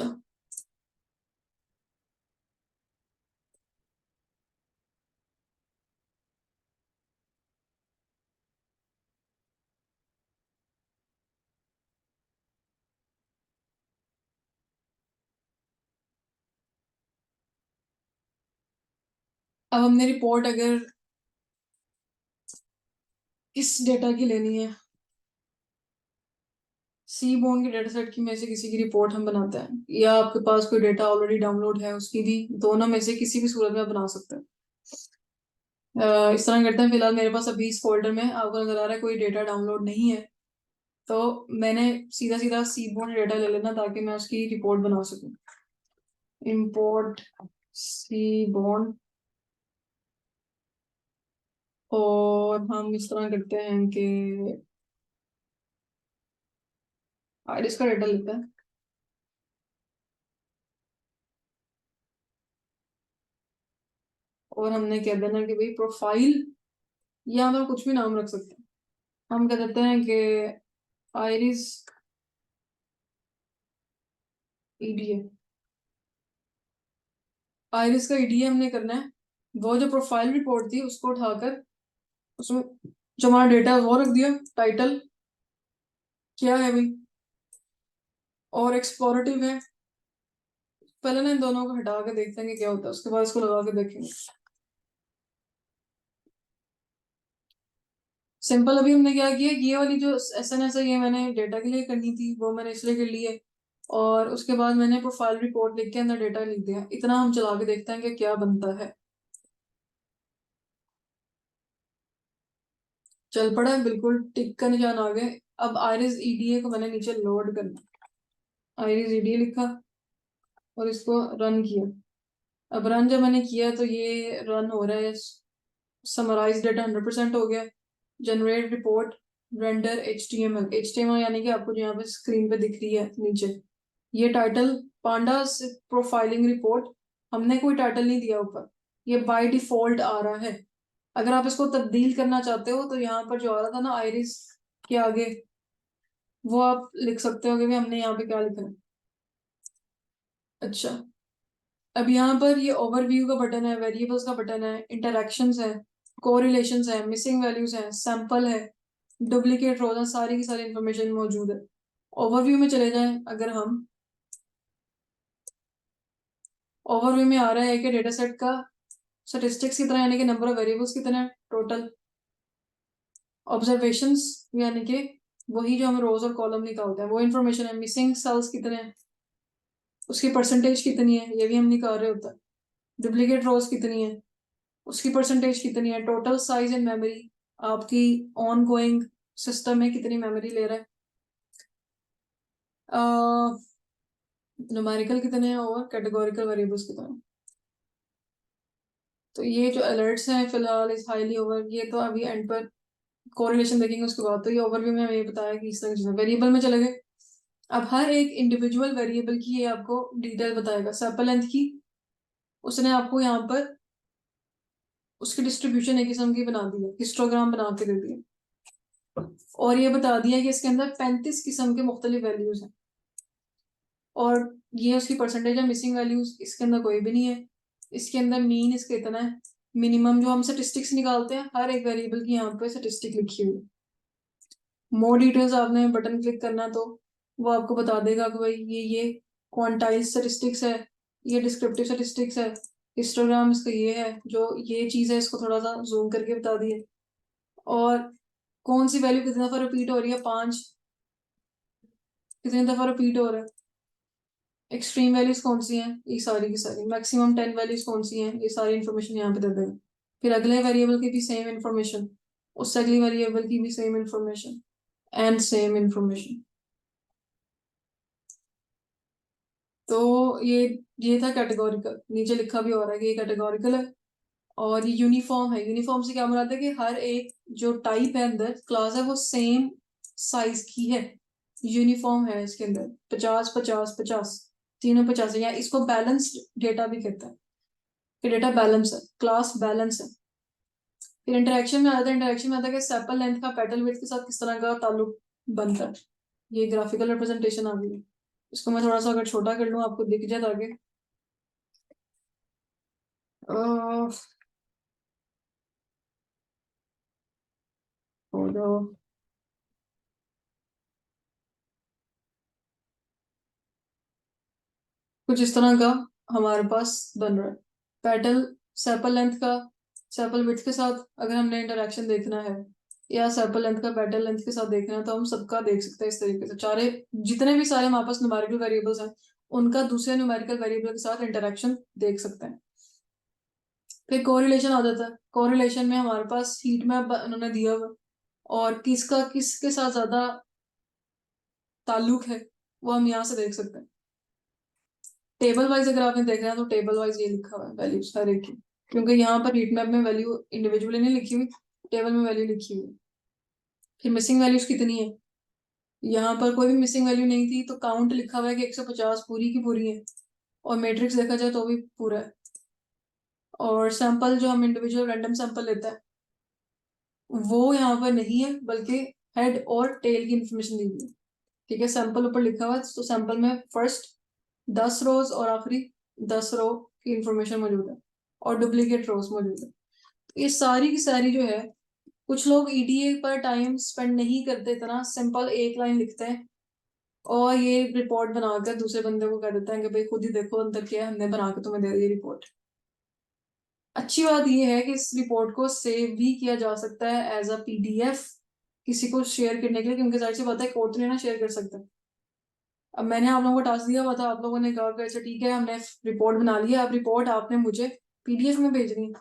अब हमने रिपोर्ट अगर किस डेटा की लेनी है, सी बोर्न के डेटा सेट की में से किसी की रिपोर्ट हम बनाते हैं, या आपके पास कोई डेटा ऑलरेडी डाउनलोड है उसकी भी, दोनों में से किसी भी सूरत में आप बना सकते हैं। इस तरह करते हैं, फिलहाल मेरे पास अभी इस फोल्डर में आपको नजर आ रहा है कोई डेटा डाउनलोड नहीं है, तो मैंने सीधा सीधा सी बोर्न डेटा ले लेना ताकि मैं उसकी रिपोर्ट बना सकूं। इंपोर्ट सी बोर्न, और हम इस तरह करते हैं कि आइरिस का डेटा लेते हैं, और हमने कह देना कि भाई प्रोफाइल, या हम कुछ भी नाम रख सकते हैं। हम कह देते हैं कि आइरिस ईडीए। आइरिस का ईडीए हमने करना है, वो जो प्रोफाइल रिपोर्ट थी उसको उठाकर उसमें जो हमारा डेटा है वो रख दिया। टाइटल क्या है भाई, और एक्सप्लोरेटिव है। पहले ना इन दोनों को हटा के देखते हैं कि क्या होता है, उसके बाद इसको लगा के देखेंगे। सिंपल अभी हमने क्या किया, ये वाली जो एसएनएस है ये मैंने डेटा के लिए करनी थी, वो मैंने इसलिए कर ली है। और उसके बाद मैंने प्रोफाइल रिपोर्ट लिख के अंदर डेटा लिख दिया। इतना हम चला के देखते हैं कि क्या बनता है। चल पड़ा है, बिल्कुल टिक का निशान आ गए। अब आइरिस ईडीए को मैंने नीचे लोड करना। आइरिस ईडीए लिखा, और इसको रन किया। अब रन जब मैंने किया तो ये रन हो रहा है, समराइज डेटा 100% हो गया। Generate report render H T M L यानी कि आपको जो यहाँ पे स्क्रीन पे दिख रही है नीचे, ये टाइटल पांडा प्रोफाइलिंग रिपोर्ट, हमने कोई टाइटल नहीं दिया ऊपर, ये बाय डिफॉल्ट आ रहा है। अगर आप इसको तब्दील करना चाहते हो तो यहाँ पर जो आ रहा था ना आइरिस के आगे, वो आप लिख सकते हो कि भाई हमने यहाँ पे क्या लिखना है। अच्छा, अब यहाँ पर ये ओवरव्यू का बटन है, वेरिएबल्स का बटन है, इंटरैक्शंस है, कोरिलेशंस है, मिसिंग वैल्यूज है, सैंपल है, डुप्लीकेट रोज है, सारी की सारी इंफॉर्मेशन मौजूद है। ओवरव्यू में चले जाएं अगर हम, ओवरव्यू में आ रहा है कि डेटा सेट का स्टेटिस्टिक्स कितना है, यानी कि नंबर ऑफ वेरिएबल्स कितने हैं टोटल, ऑब्जर्वेशंस यानी कि वही जो हम रोज और कॉलम निकालते हैं वो इन्फॉर्मेशन है, मिसिंग सेल्स कितने हैं, उसकी परसेंटेज कितनी है ये भी हम निकाल रहे होता है, डुप्लीकेट रोज कितनी है उसकी परसेंटेज कितनी है, टोटल साइज एंड मेमोरी आपकी ऑन गोइंग सिस्टम में कितनी मेमोरी ले रहा है, न्यूमेरिकल कितने हैं और कैटेगोरिकल वेरिएबल्स कितने हैं। तो ये जो अलर्ट्स हैं फिलहाल इस हाईली ओवर, ये तो अभी एंड पर कोरिलेशन देखेंगे उसके बाद। तो ये ओवरव्यू में हमें ये बताया कि इस तरह चीजें, वेरिएबल में चले गए। अब हर एक इंडिविजुअल वेरिएबल की ये आपको डिटेल बताएगा। सैंपल लेंथ की उसने आपको यहाँ पर उसकी डिस्ट्रीब्यूशन एक किस्म की बना दी है, हिस्टोग्राम बना के दे दिया, और ये बता दिया कि इसके अंदर 35 किस्म के मुख्तलिफ वैल्यूज हैं, और ये उसकी परसेंटेज है। मिसिंग वैल्यूज इसके अंदर कोई भी नहीं है, इसके अंदर मीन इसका इतना है, मिनिमम जो हम स्टेटिस्टिक्स निकालते हैं हर एक वेरिएबल की यहाँ पे स्टेटिस्टिक लिखी हुई है। मोर डिटेल्स आपने बटन क्लिक करना तो वो आपको बता देगा कि भाई ये क्वांटाइल स्टेटिस्टिक्स है, ये डिस्क्रिप्टिव स्टेटिस्टिक्स है, हिस्टोग्राम इसका ये है, जो ये चीज़ है इसको थोड़ा सा जूम करके बता दिए, और कौन सी वैल्यू कितनी दफा रिपीट हो रही है, 5 कितनी दफा रिपीट हो रहा है, एक्सट्रीम वैल्यूज कौन सी हैं, ये सारी की सारी, मैक्सिमम 10 वैल्यूज कौन सी हैं, ये सारी इन्फॉर्मेशन यहाँ पे दे देगा। फिर अगले वेरिएबल की भी सेम इन्फॉर्मेशन, उससे अगली वेरिएबल की भी same information and same information. तो ये था कैटेगोरिकल, नीचे लिखा भी हो रहा है कि ये कैटेगोरिकल है। और ये यूनिफॉर्म है, यूनिफॉर्म से क्या मुराद है कि हर एक जो टाइप है अंदर क्लास है वो सेम साइज की है, यूनिफॉर्म है इसके अंदर, 50 50 50, तीनों 50 है, या इसको बैलेंस डेटा भी कहता है कि डेटा बैलेंस है, क्लास बैलेंस है। फिर इंटरेक्शन में आता है, इंटरेक्शन में आता है कि सेपल लेंथ का पेटल विड्थ के साथ किस तरह का ताल्लुक बनता है। ये ग्राफिकल रिप्रेजेंटेशन आ गई है, इसको मैं थोड़ा सा अगर छोटा कर लूँ आपको दिख जाए आगे। और कुछ इस तरह का हमारे पास बन रहा है पेटल, सेपल लेंथ का सेपल विड्थ के साथ अगर हमने इंटरेक्शन देखना है, या सेपल लेंथ का पेटल लेंथ के साथ देखना है, तो हम सबका देख सकते हैं इस तरीके से, चारे जितने भी सारे हमारे पास न्यूमेरिकल वेरिएबल्स हैं उनका दूसरे न्यूमेरिकल वेरिएबल के साथ इंटरेक्शन देख सकते हैं। फिर कोरिलेशन आ जाता है, कोरिलेशन में हमारे पास हीट मैप उन्होंने दिया हुआ, और किसका किसके साथ ज्यादा ताल्लुक है वो हम यहाँ से देख सकते हैं। टेबल वाइज अगर आपने देखना है तो टेबल वाइज ये लिखा हुआ है वैल्यूज हर एक की, क्योंकि यहाँ पर हीट मैप में वैल्यू इंडिविजुअली नहीं लिखी हुई, टेबल में वैल्यू लिखी हुई। फिर मिसिंग वैल्यूज कितनी है, यहाँ पर कोई भी मिसिंग वैल्यू नहीं थी तो काउंट लिखा हुआ है कि 150 पूरी की पूरी है, और मैट्रिक्स देखा जाए तो भी पूरा है। और सैंपल जो हम इंडिविजुअल रैंडम सैंपल लेते हैं वो यहाँ पर नहीं है, बल्कि हेड और टेल की इंफॉर्मेशन दी हुई है। ठीक है, सैंपल ऊपर लिखा हुआ है तो सैंपल में फर्स्ट 10 रोज और आखिरी 10 रो की इंफॉर्मेशन मौजूद है, और डुप्लीकेट रोज मौजूद है। तो ये सारी की सारी जो है, कुछ लोग ईडीए पर टाइम स्पेंड नहीं करते, इतना सिंपल एक लाइन लिखते हैं और ये रिपोर्ट बनाकर दूसरे बंदे को कह देते हैं कि भाई खुद ही देखो अंदर क्या है, हमने बना के तुम्हें दे दी रिपोर्ट। अच्छी बात यह है कि इस रिपोर्ट को सेव भी किया जा सकता है एज अ पीडीएफ किसी को शेयर करने के लिए, क्योंकि जाहिर सी बात है कोर्ट नहीं ना शेयर कर सकता। अब मैंने आप लोगों को टास्क दिया हुआ था, आप लोगों ने कहा कि अच्छा ठीक है हमने रिपोर्ट बना लिया, अब रिपोर्ट आपने मुझे पीडीएफ में भेजनी है,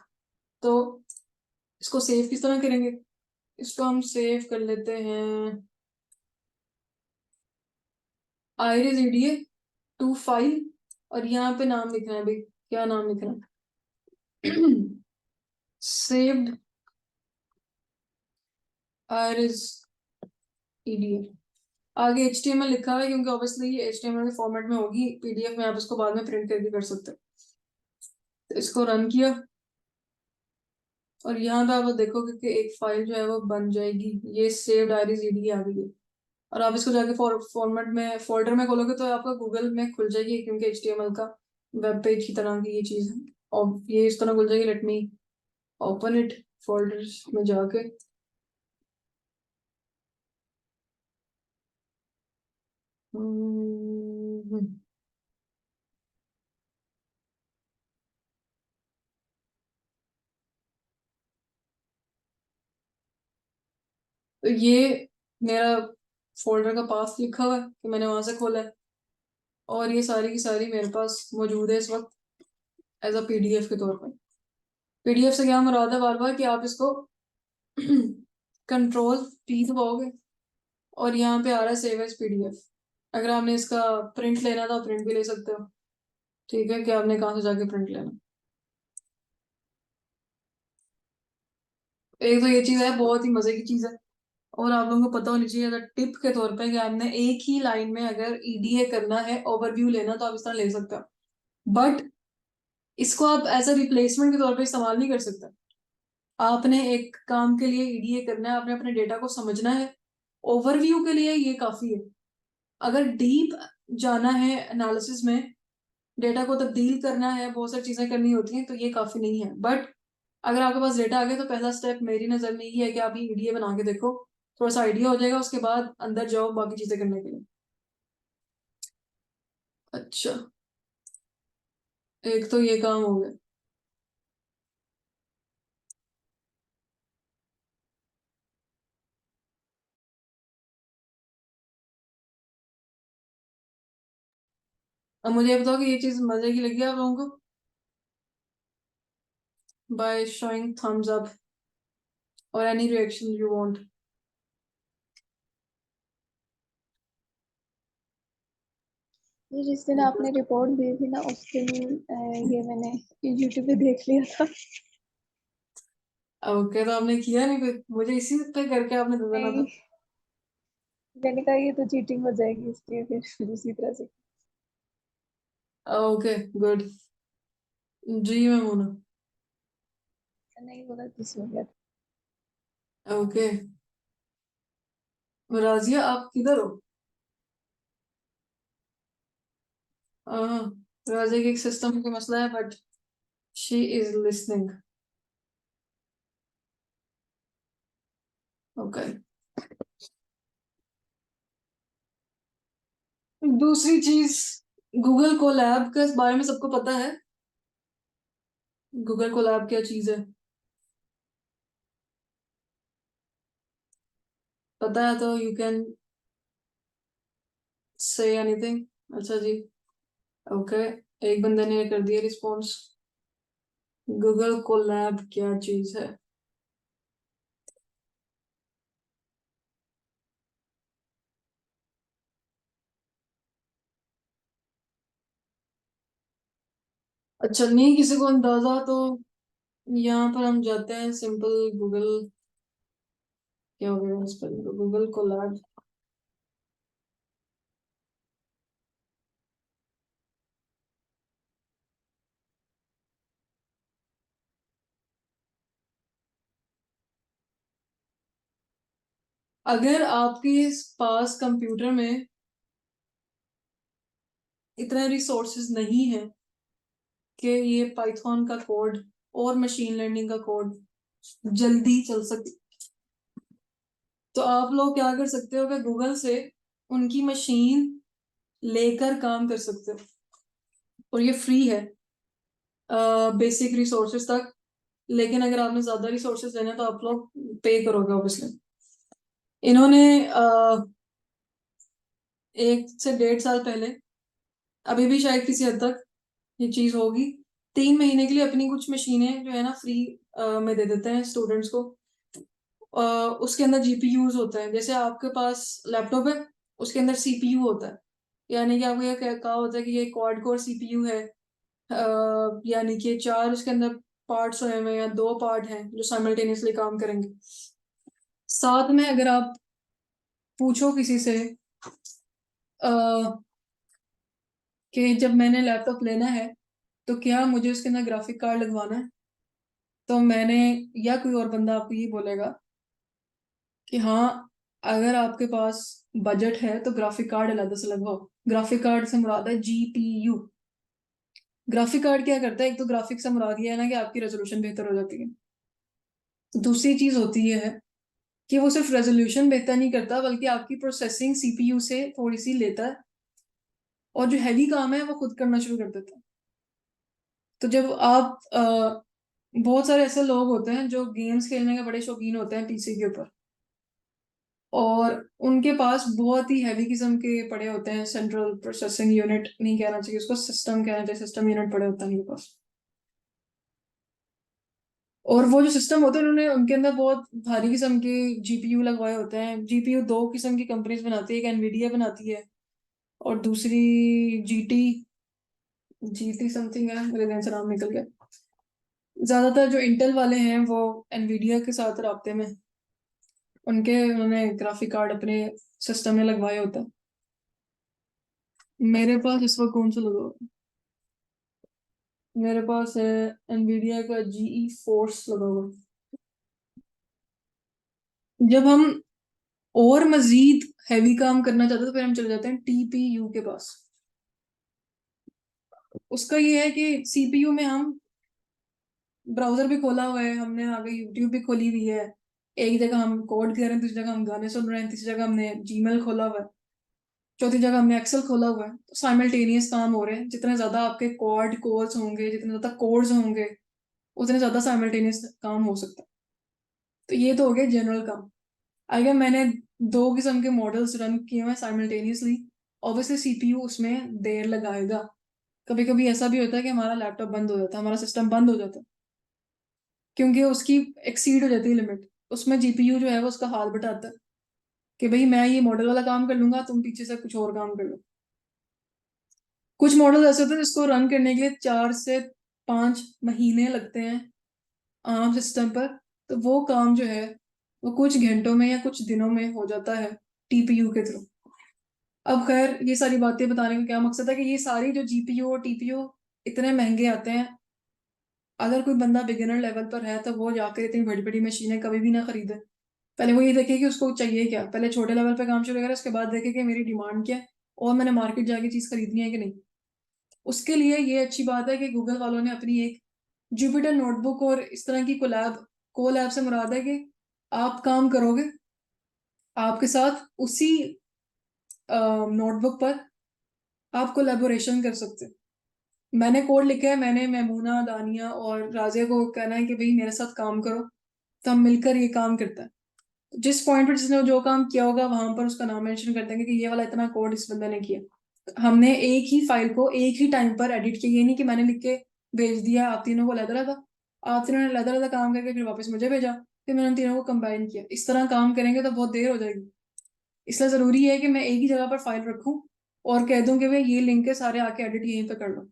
तो इसको सेव किस तरह करेंगे। इसको हम सेव कर लेते हैं आईरिस ईडीए टू फाइल, और यहाँ पे नाम लिखना है भाई, क्या नाम लिखना है? Saved iris PDF. आगे HTML लिखा है क्योंकि ऑब्वियसली ये HTML के फॉर्मेट में होगी, PDF में आप इसको बाद में प्रिंट करके कर सकते हो। तो इसको रन किया और यहाँ पे आप देखोगे कि एक फाइल जो है वो बन जाएगी, ये सेव्ड आइरिस ईडी आ गई है। और आप इसको जाके फॉर्मेट में फोल्डर में खोलोगे तो आपका गूगल में खुल जाएगी, क्योंकि HTML का वेब पेज की तरह की ये चीज है और ये इस तरह खुल जाएगी। Late me open it folders में जाके। हम्म, तो ये मेरा फोल्डर का पाथ लिखा हुआ है कि मैंने वहां से खोला है, और ये सारी की सारी मेरे पास मौजूद है इस वक्त एज अ PDF के तौर पर। PDF से क्या मुराद है, बार बार कि आप इसको Ctrl+P दबाओगे और यहाँ पे आ रहा है सेव एज PDF। अगर आपने इसका प्रिंट लेना था प्रिंट भी ले सकते हो। ठीक है, कि आपने कहाँ से जाके प्रिंट लेना। एक तो ये चीज है, बहुत ही मजे की चीज है, और आप लोगों को पता होनी चाहिए अगर टिप के तौर पे कि आपने एक ही लाइन में अगर EDA करना है, ओवरव्यू लेना, तो आप इस तरह ले सकते हो। बट इसको आप एज अ रिप्लेसमेंट के तौर पे इस्तेमाल नहीं कर सकते। आपने एक काम के लिए EDA करना है, आपने अपने डेटा को समझना है, ओवरव्यू के लिए ये काफी है। अगर डीप जाना है एनालिसिस में, डेटा को तब्दील करना है, बहुत सारी चीजें करनी होती हैं, तो ये काफी नहीं है। बट अगर आपके पास डेटा आ गया तो पहला स्टेप मेरी नजर में ये है कि आप ये EDA बना के देखो, थोड़ा सा आइडिया हो जाएगा, उसके बाद अंदर जाओ बाकी चीजें करने के लिए। अच्छा, एक तो ये काम हो गया। अब मुझे ये बताओ कि ये चीज मजे की लगी आप लोगों को? बाय शोइंग थम्स अप और एनी रिएक्शन यू वांट। ये जिस दिन आपने रिपोर्ट दी थी ना उस दिन ये मैंने यूट्यूब पे देख लिया था। ओके, तो आपने किया नहीं फिर? मुझे इसी पे करके आपने दे देना नहीं, था। मैंने कहा ये तो चीटिंग हो जाएगी, इसलिए फिर दूसरी तरह से। Okay, good. जी मैं मोना। नहीं, वो गलती से हो गया था। ओके, राजिया आप किधर हो? हाँ, राजिया के एक सिस्टम का मसला है, but she is listening. Okay, दूसरी चीज, गूगल कोलैब के बारे में सबको पता है? गूगल कोलैब क्या चीज है? पता है तो यू कैन से एनीथिंग। अच्छा जी, ओके, एक बंदे ने कर दिया रिस्पॉन्स। गूगल कोलैब क्या चीज है? अच्छा, नहीं किसी को अंदाजा तो यहाँ पर हम जाते हैं सिंपल गूगल, क्या हो गया इस पर, गूगल कोलैब। अगर आपके पास कंप्यूटर में इतने रिसोर्सेज नहीं है कि ये पाइथन का कोड और मशीन लर्निंग का कोड जल्दी चल सके, तो आप लोग क्या कर सकते हो कि गूगल से उनकी मशीन लेकर काम कर सकते हो, और ये फ्री है बेसिक रिसोर्सेज तक। लेकिन अगर आपने ज्यादा रिसोर्सेज लेने तो आप लोग पे करोगे ऑब्वियसली। इन्होंने 1 से 1.5 साल पहले, अभी भी शायद किसी हद तक ये चीज होगी, 3 महीने के लिए अपनी कुछ मशीनें जो है ना फ्री में दे देते हैं स्टूडेंट्स को। उसके अंदर GPUs होते हैं, जैसे आपके पास लैपटॉप है, उसके अंदर CPU होता है। यानी कि आपको यह कहा होता है कि ये क्वाड कोर सीपीयू है, यानी कि 4 उसके अंदर पार्ट्स होए हुए हैं या 2 पार्ट हैं जो साइमल्टेनियसली काम करेंगे। साथ में अगर आप पूछो किसी से कि जब मैंने लैपटॉप लेना है तो क्या मुझे उसके अंदर ग्राफिक कार्ड लगवाना है, तो मैंने या कोई और बंदा आपको ये बोलेगा कि हाँ, अगर आपके पास बजट है तो ग्राफिक कार्ड अलग से लगवाओ। ग्राफिक कार्ड से मुराद है जीपीयू। ग्राफिक कार्ड क्या करता है, एक तो ग्राफिक से मुराद ये है ना कि आपकी रेजोल्यूशन बेहतर हो जाती है। तो दूसरी चीज होती है कि वो सिर्फ रेजोल्यूशन बेहतर नहीं करता बल्कि आपकी प्रोसेसिंग सीपीयू से थोड़ी सी लेता है, और जो हैवी काम है वो खुद करना शुरू कर देता है। तो जब आप बहुत सारे ऐसे लोग होते हैं जो गेम्स खेलने के बड़े शौकीन होते हैं पीसी के ऊपर, और उनके पास बहुत ही हैवी किस्म के पड़े होते हैं, सेंट्रल प्रोसेसिंग यूनिट नहीं कहना चाहिए उसको, सिस्टम कहना चाहिए, सिस्टम यूनिट पड़े होते हैं उनके पास। और वो जो सिस्टम होते हैं उन्होंने उनके अंदर बहुत भारी किस्म के जीपीयू लगवाए होते हैं। जीपीयू दो किस्म की कंपनीज बनाती है, एक एनवीडिया बनाती है और दूसरी जीटी, जीटी समथिंग है, मेरे ध्यान से नाम निकल गया। ज्यादातर जो इंटेल वाले हैं वो एनवीडिया के साथ राब्ते में, उनके उन्होंने ग्राफिक कार्ड अपने सिस्टम में लगवाए होते हैं। मेरे पास इस वक्त कौन सा लगा हुआ है? मेरे पास है एनवीडिया का जीई फोर्स लगा हुआ है। जब हम और मजीद हैवी काम करना चाहते हैं तो फिर हम चले जाते हैं टीपीयू के पास। उसका ये है कि सीपीयू में हम ब्राउजर भी खोला हुआ है, हमने आगे यूट्यूब भी खोली हुई है, एक जगह हम कोड कर रहे हैं, दूसरी जगह हम गाने सुन रहे हैं, तीसरी जगह हमने जीमेल खोला हुआ है, चौथी जगह हमने एक्सेल खोला हुआ है। तो साइमल्टेनियस काम हो रहे हैं। जितने ज्यादा आपके क्वाड कोर्स होंगे, जितने ज्यादा कोड्स होंगे, उतने ज्यादा साइमल्टेनियस काम हो सकता है। तो ये तो हो गया जनरल काम। अगर मैंने दो किस्म के मॉडल्स रन किए हुए साइमल्टेनियसली, ऑब्वियसली सीपीयू उसमें देर लगाएगा। कभी कभी ऐसा भी होता है कि हमारा लैपटॉप बंद हो जाता है, हमारा सिस्टम बंद हो जाता है, क्योंकि उसकी एक्सीड हो जाती है लिमिट। उसमें जीपीयू जो है वो उसका हाल बटाता है कि भाई मैं ये मॉडल वाला काम कर लूंगा, तुम पीछे से कुछ और काम कर लो। कुछ मॉडल ऐसे होते हैं जिसको रन करने के लिए 4 से 5 महीने लगते हैं आम सिस्टम पर। तो वो काम जो है वो कुछ घंटों में या कुछ दिनों में हो जाता है टीपीयू के थ्रू। अब खैर ये सारी बातें बताने का क्या मकसद है कि ये सारी जो जीपीयू और टीपीयू इतने महंगे आते हैं, अगर कोई बंदा बिगिनर लेवल पर है तो वो जाकर इतनी बड़ी बड़ी मशीनें कभी भी ना खरीदे। पहले वो ये देखे कि उसको चाहिए क्या, पहले छोटे लेवल पे काम शुरू करें, उसके बाद देखे कि मेरी डिमांड क्या है और मैंने मार्केट जाके चीज खरीदनी है कि नहीं। उसके लिए ये अच्छी बात है कि गूगल वालों ने अपनी एक जुपिटर नोटबुक और इस तरह की कोलैब से मुराद है कि आप काम करोगे, आपके साथ उसी नोटबुक पर आप कोलैबोरेशन कर सकते हैं। मैंने कोड लिखा है, मैंने मैमूना, दानिया और राजिया को कहना है कि भाई मेरे साथ काम करो, तो हम मिलकर ये काम करते हैं। तो जिस पॉइंट पर जिसने जो काम किया होगा वहां पर उसका नाम मेंशन कर देंगे कि ये वाला इतना कोड इस बंदे ने किया। तो हमने एक ही फाइल को एक ही टाइम पर एडिट किया, ये नहीं कि मैंने लिख के भेज दिया, आप तीनों को अलग अलग, आप तीनों ने अलग अलग काम करके फिर वापस मुझे भेजा, फिर मैंने उन तीनों को कंबाइन किया। इस तरह काम करेंगे तो बहुत देर हो जाएगी। इसलिए जरूरी है कि मैं एक ही जगह पर फाइल रखूं और कह दूं कि भाई ये लिंक है, सारे आके एडिट यहीं पे कर लो।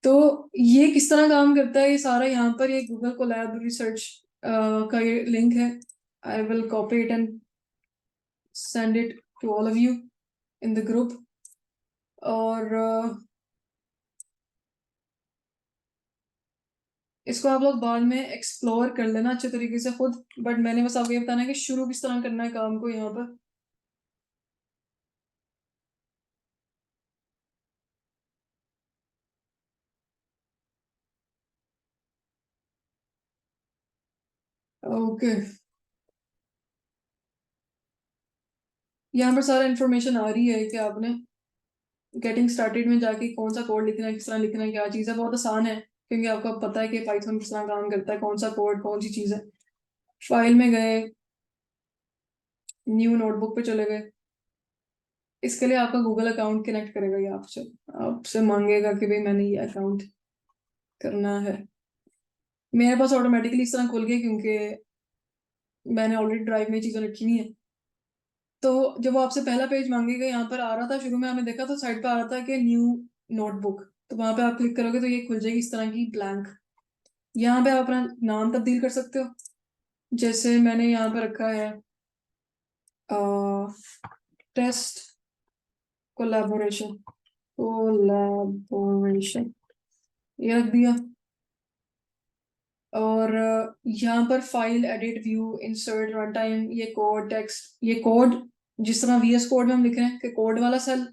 तो ये किस तरह काम करता है ये सारा, यहाँ पर ये गूगल कोलैब रिसर्च का ये लिंक है। I will copy it and send it to all of you in the group. और इसको आप लोग बाद में एक्सप्लोर कर लेना अच्छे तरीके से खुद, बट मैंने बस आपको ये बताना है कि शुरू किस तरह करना है काम को यहाँ पर। ओके, यहाँ पर सारा इन्फॉर्मेशन आ रही है कि आपने गेटिंग स्टार्टेड में जाके कौन सा कोड लिखना है, किस तरह लिखना है, क्या चीज़ है। बहुत आसान है क्योंकि आपको पता है कि पाइथन किस तरह काम करता है, कौन सा कोड कौन सी चीज़ है। फाइल में गए, न्यू नोटबुक पे चले गए। इसके लिए आपका गूगल अकाउंट कनेक्ट करेगा ये आपसे, आपसे मांगेगा कि भाई मैंने ये अकाउंट करना है। मेरे पास ऑटोमेटिकली इस तरह खुल गया क्योंकि मैंने ऑलरेडी ड्राइव में चीज़ें रखी हुई है। तो जब वो आपसे पहला पेज मांगेगा, यहाँ पर आ रहा था शुरू में आपने देखा तो साइड पे आ रहा था कि न्यू नोटबुक, तो वहां पे आप क्लिक करोगे तो ये खुल जाएगी इस तरह की ब्लैंक। यहाँ पे आप अपना नाम तब्दील कर सकते हो, जैसे मैंने यहाँ पे रखा है टेस्ट कोलैबोरेशन, कोलैबोरेशन ये रख दिया। और यहाँ पर file edit view insert run time, ये कोड टेक्स्ट, ये कोड जिस तरह वीएस कोड में हम लिख रहे हैं कि कोड वाला सेल,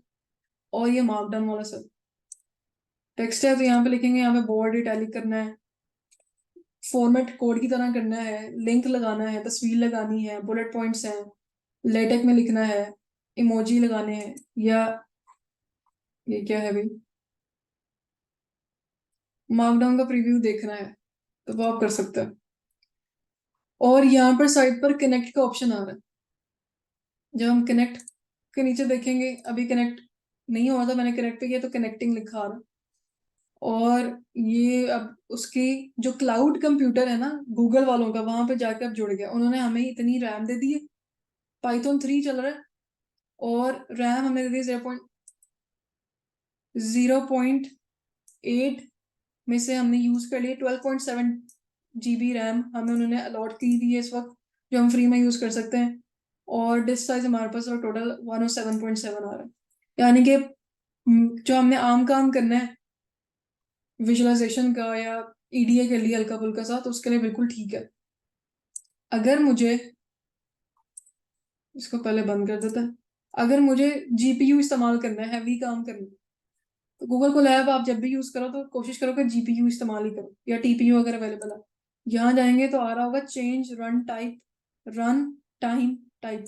और ये मार्कडाउन वाला सेल। टेक्स्ट है तो यहाँ पे लिखेंगे, यहाँ पे बोर्ड इटैलिक करना है, फॉर्मेट कोड की तरह करना है, लिंक लगाना है, तस्वीर लगानी है, बुलेट पॉइंट्स हैं, लेटेक में लिखना है, इमोजी लगाने हैं, या ये क्या है भाई, मार्कडाउन का प्रीव्यू देखना है, तो वो आप कर सकते हैं। और यहाँ पर साइड पर कनेक्ट का ऑप्शन आ रहा है। जब हम कनेक्ट के नीचे देखेंगे, अभी कनेक्ट नहीं हुआ था, मैंने कनेक्ट पे किया तो कनेक्टिंग लिखा आ रहा है। और ये अब उसकी जो क्लाउड कंप्यूटर है ना गूगल वालों का, वहां पे जाके अब जुड़ गया, उन्होंने हमें इतनी रैम दे दी है, पाइथन 3 चल रहा है, और रैम हमें दे दी 0.8 में से हमने यूज कर लिया 12.7 GB रैम हमें उन्होंने अलॉट की दी है इस वक्त, जो हम फ्री में यूज कर सकते हैं। और डिस्क साइज हमारे पास टोटल 107.7 आ रहा है, यानी कि जो हमने आम काम करना है विजुअलाइजेशन का या ईडीए के लिए हल्का फुल्का सा, तो उसके लिए बिल्कुल ठीक है। अगर मुझे इसको पहले बंद कर देता है, अगर मुझे जीपीयू इस्तेमाल करना है, हैवी काम करना है, तो गूगल को लैब आप जब भी यूज करो तो कोशिश करो कि जीपीयू इस्तेमाल ही करो, या टीपीयू अगर अवेलेबल है। यहाँ जाएंगे तो आ रहा होगा change run type, run time type,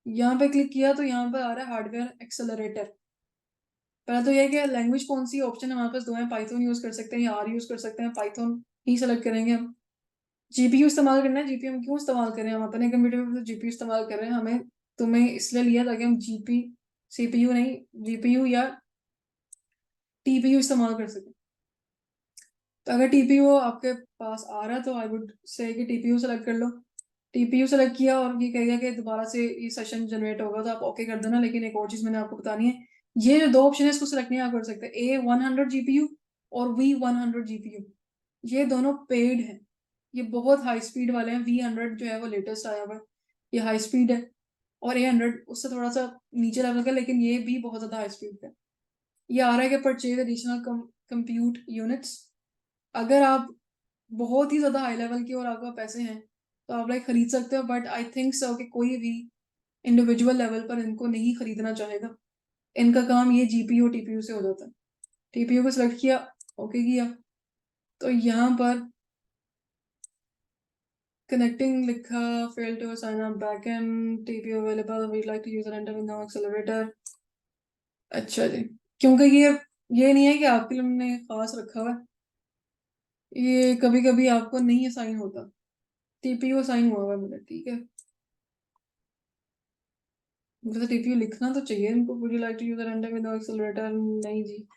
यहाँ पे क्लिक किया तो यहाँ पे आ रहा है हार्डवेयर एक्सेलरेटर। पहले तो यह है कि लैंग्वेज कौन सी ऑप्शन है हमारे पास, दो है, पाइथन यूज कर सकते हैं या आर यूज कर सकते हैं, पाइथन ही सेलेक्ट करेंगे हम। जीपीयू इस्तेमाल करना है, जीपीयू हम क्यों इस्तेमाल कर रहे हैं, हम अपने कंप्यूटर में तो जीपीयू इस्तेमाल कर रहे हैं, हमें तुम्हें इसलिए लिया ताकि हम सीपीयू नहीं, जीपीयू या टीपीयू इस्तेमाल कर सकें। तो अगर टीपीयू आपके पास आ रहा है तो आई वुड से कि टीपीयू सेलेक्ट कर लो। टीपीयू सेलेक्ट किया और ये कहेगा कि दोबारा से ये सेशन जनरेट होगा, तो आप ओके कर देना। लेकिन एक और चीज मैंने आपको बतानी है, ये जो दो ऑप्शन है इसको सेलेक्ट नहीं आप कर सकते, A100 GPU और V100 GPU, ये दोनों पेड है। ये बहुत हाई स्पीड वाले हैं, V100 जो है वो लेटेस्ट आया हुआ है, ये हाई स्पीड है, और A100 उससे थोड़ा सा नीचे लेवल का, लेकिन ये भी बहुत ज्यादा हाई स्पीड है। ये आ रहा है कि परचेज एडिशनल कंप्यूट यूनिट्स, अगर आप बहुत ही ज्यादा हाई लेवल की और आपके पास पैसे हैं तो आप लाइक खरीद सकते हो, बट आई थिंक सो कि कोई भी इंडिविजुअल लेवल पर इनको नहीं खरीदना चाहेगा। इनका काम ये जीपीयू टीपीयू से हो जाता है। टीपीयू को सिलेक्ट किया, ओके किया, तो यहाँ पर कनेक्टिंग लिखा, fail to sign up backend, TPU available, we like to use enter with no accelerator. अच्छा जी, क्योंकि ये नहीं है कि आपके लिए हमने खास रखा हुआ है, ये कभी कभी आपको नहीं असाइन होता। टीपीयू असाइन हुआ हुआ है मुझे, ठीक है। वैसे टीपीयू लिखना तो चाहिए इनको, would you like to use enter with no accelerator, नहीं जी।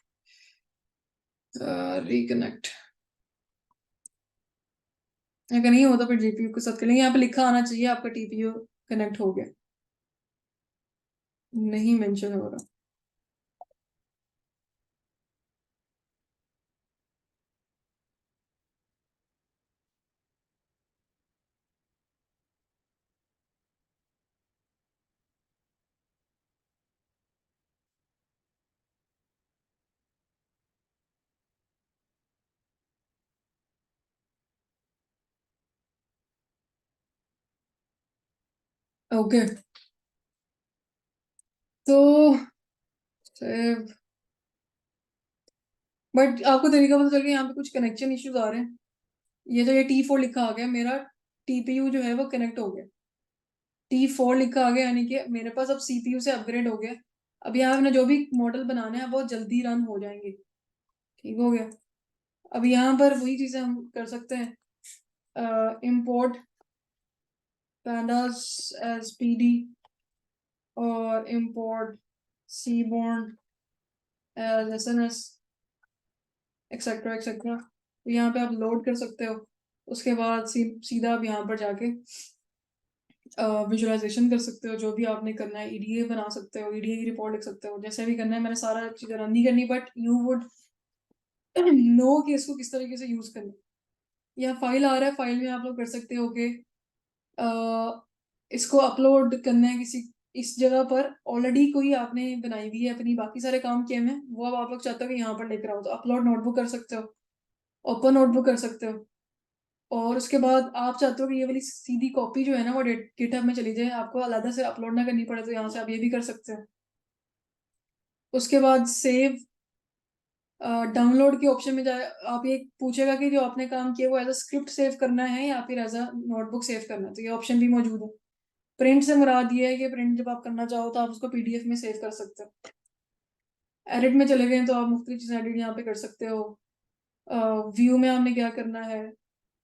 रिकनेक्ट, अगर नहीं होता फिर जीपीयू के साथ करेंगे। यहाँ पे लिखा आना चाहिए आपका टीपीयू कनेक्ट हो गया, नहीं मेंशन हो रहा। ओके, तो सेव, बट आपको तरीका पता चल गया, यहाँ पे कुछ कनेक्शन इश्यूज आ रहे हैं। ये जो ये T4 लिखा आ गया, मेरा टीपीयू जो है वो कनेक्ट हो गया, T4 लिखा आ गया, यानी कि मेरे पास अब सीपीयू से अपग्रेड हो गया। अब यहाँ मैंने जो भी मॉडल बनाने हैं बहुत जल्दी रन हो जाएंगे, ठीक हो गया। अब यहाँ पर वही चीजें हम कर सकते हैं, import pandas as pd, और import seaborn as sns, etcetera etcetera. तो यहाँ पे आप लोड कर सकते हो, उसके बाद सीधा आप यहाँ पर जाके विजुअलाइजेशन कर सकते हो, जो भी आपने करना है, ईडीए बना सकते हो, ईडीए की रिपोर्ट लिख सकते हो, जैसे भी करना है। मैंने सारा चीज़ें रन नहीं करनी, बट यू वुड नो कि इसको किस तरीके से यूज़ करना है। या फाइल आ रहा है, फाइल में आप लोग कर सकते हो कि इसको अपलोड करना है किसी इस जगह पर, ऑलरेडी कोई आपने बनाई हुई है अपनी, बाकी सारे काम किए हैं वो, अब आप लोग चाहते हो कि यहाँ पर लेकर आओ, तो अपलोड नोटबुक कर सकते हो, ओपन नोटबुक कर सकते हो। और उसके बाद आप चाहते हो कि ये वाली सीधी कॉपी जो है ना वो गिटहब में चली जाए, आपको अलग से अपलोड ना करनी पड़े, तो यहाँ से आप ये भी कर सकते हो। उसके बाद सेव डाउनलोड के ऑप्शन में जाए, आप ये पूछेगा कि जो आपने काम किया वो एज अ स्क्रिप्ट सेव करना है या फिर एज अ नोटबुक सेव करना है, तो ये ऑप्शन भी मौजूद है। प्रिंट से मुराद ये है कि प्रिंट जब आप करना चाहो तो आप उसको पीडीएफ में सेव कर सकते हो। एडिट में चले गए तो आप मुख्तलिफ चीज़ें एडिट यहाँ पे कर सकते हो। व्यू में आपने क्या करना है,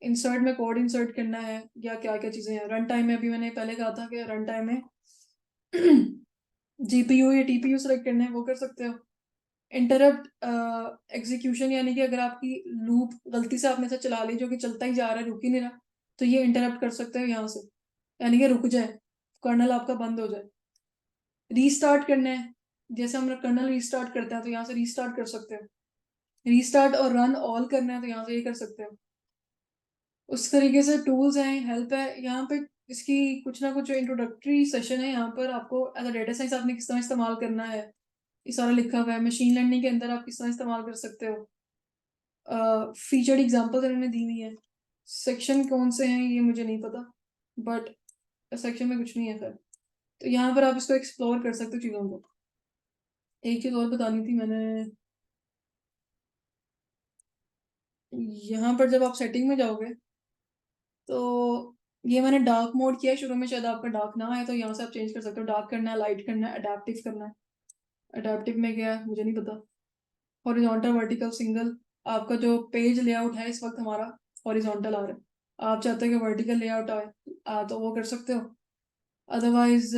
इंसर्ट में कोड इंसर्ट करना है, या क्या क्या चीज़ें हैं। रन टाइम में अभी मैंने पहले कहा था कि रन टाइम में जीपीयू या टीपीयू सेलेक्ट करना है, वो कर सकते हो। इंटरप्ट एग्जीक्यूशन, यानी कि अगर आपकी लूप गलती से आपने से चला ली जो कि चलता ही जा रहा है, रुक ही नहीं रहा, तो ये इंटरप्ट कर सकते हो यहाँ से, यानी कि रुक जाए, कर्नल आपका बंद हो जाए। रीस्टार्ट करना है, जैसे हम कर्नल रीस्टार्ट करते हैं तो यहाँ से रीस्टार्ट कर सकते हो। रीस्टार्ट और रन ऑल करना है तो यहाँ से ये कर सकते हो। उस तरीके से टूल्स हैं, हेल्प है यहाँ पे। इसकी कुछ ना कुछ इंट्रोडक्टरी सेशन है यहाँ पर, आपको एज अ डेटा साइंस आपने किस तरह इस्तेमाल करना है ये सारा लिखा हुआ है। मशीन लर्निंग के अंदर आप किस तरह इस्तेमाल कर सकते हो, फीचर्ड एग्जांपल्स इन्होंने दी हुई है। सेक्शन कौन से हैं ये मुझे नहीं पता, बट सेक्शन में कुछ नहीं है। फिर तो यहाँ पर आप इसको एक्सप्लोर कर सकते हो चीज़ों को। एक चीज़ और बतानी थी मैंने, यहाँ पर जब आप सेटिंग में जाओगे तो ये मैंने डार्क मोड किया है शुरू में, शायद आपका डार्क ना आए, तो यहाँ से आप चेंज कर सकते हो, डार्क करना है, लाइट करना है, अडेप्टिव करना है। अडेप्टिव में क्या है मुझे नहीं पता। Horizontal, vertical, single. आपका जो पेज लेआउट है इस वक्त हमारा हॉरिजॉन्टल आ रहा है, आप चाहते हो कि वर्टिकल लेआउट आए तो वो कर सकते हो। अदरवाइज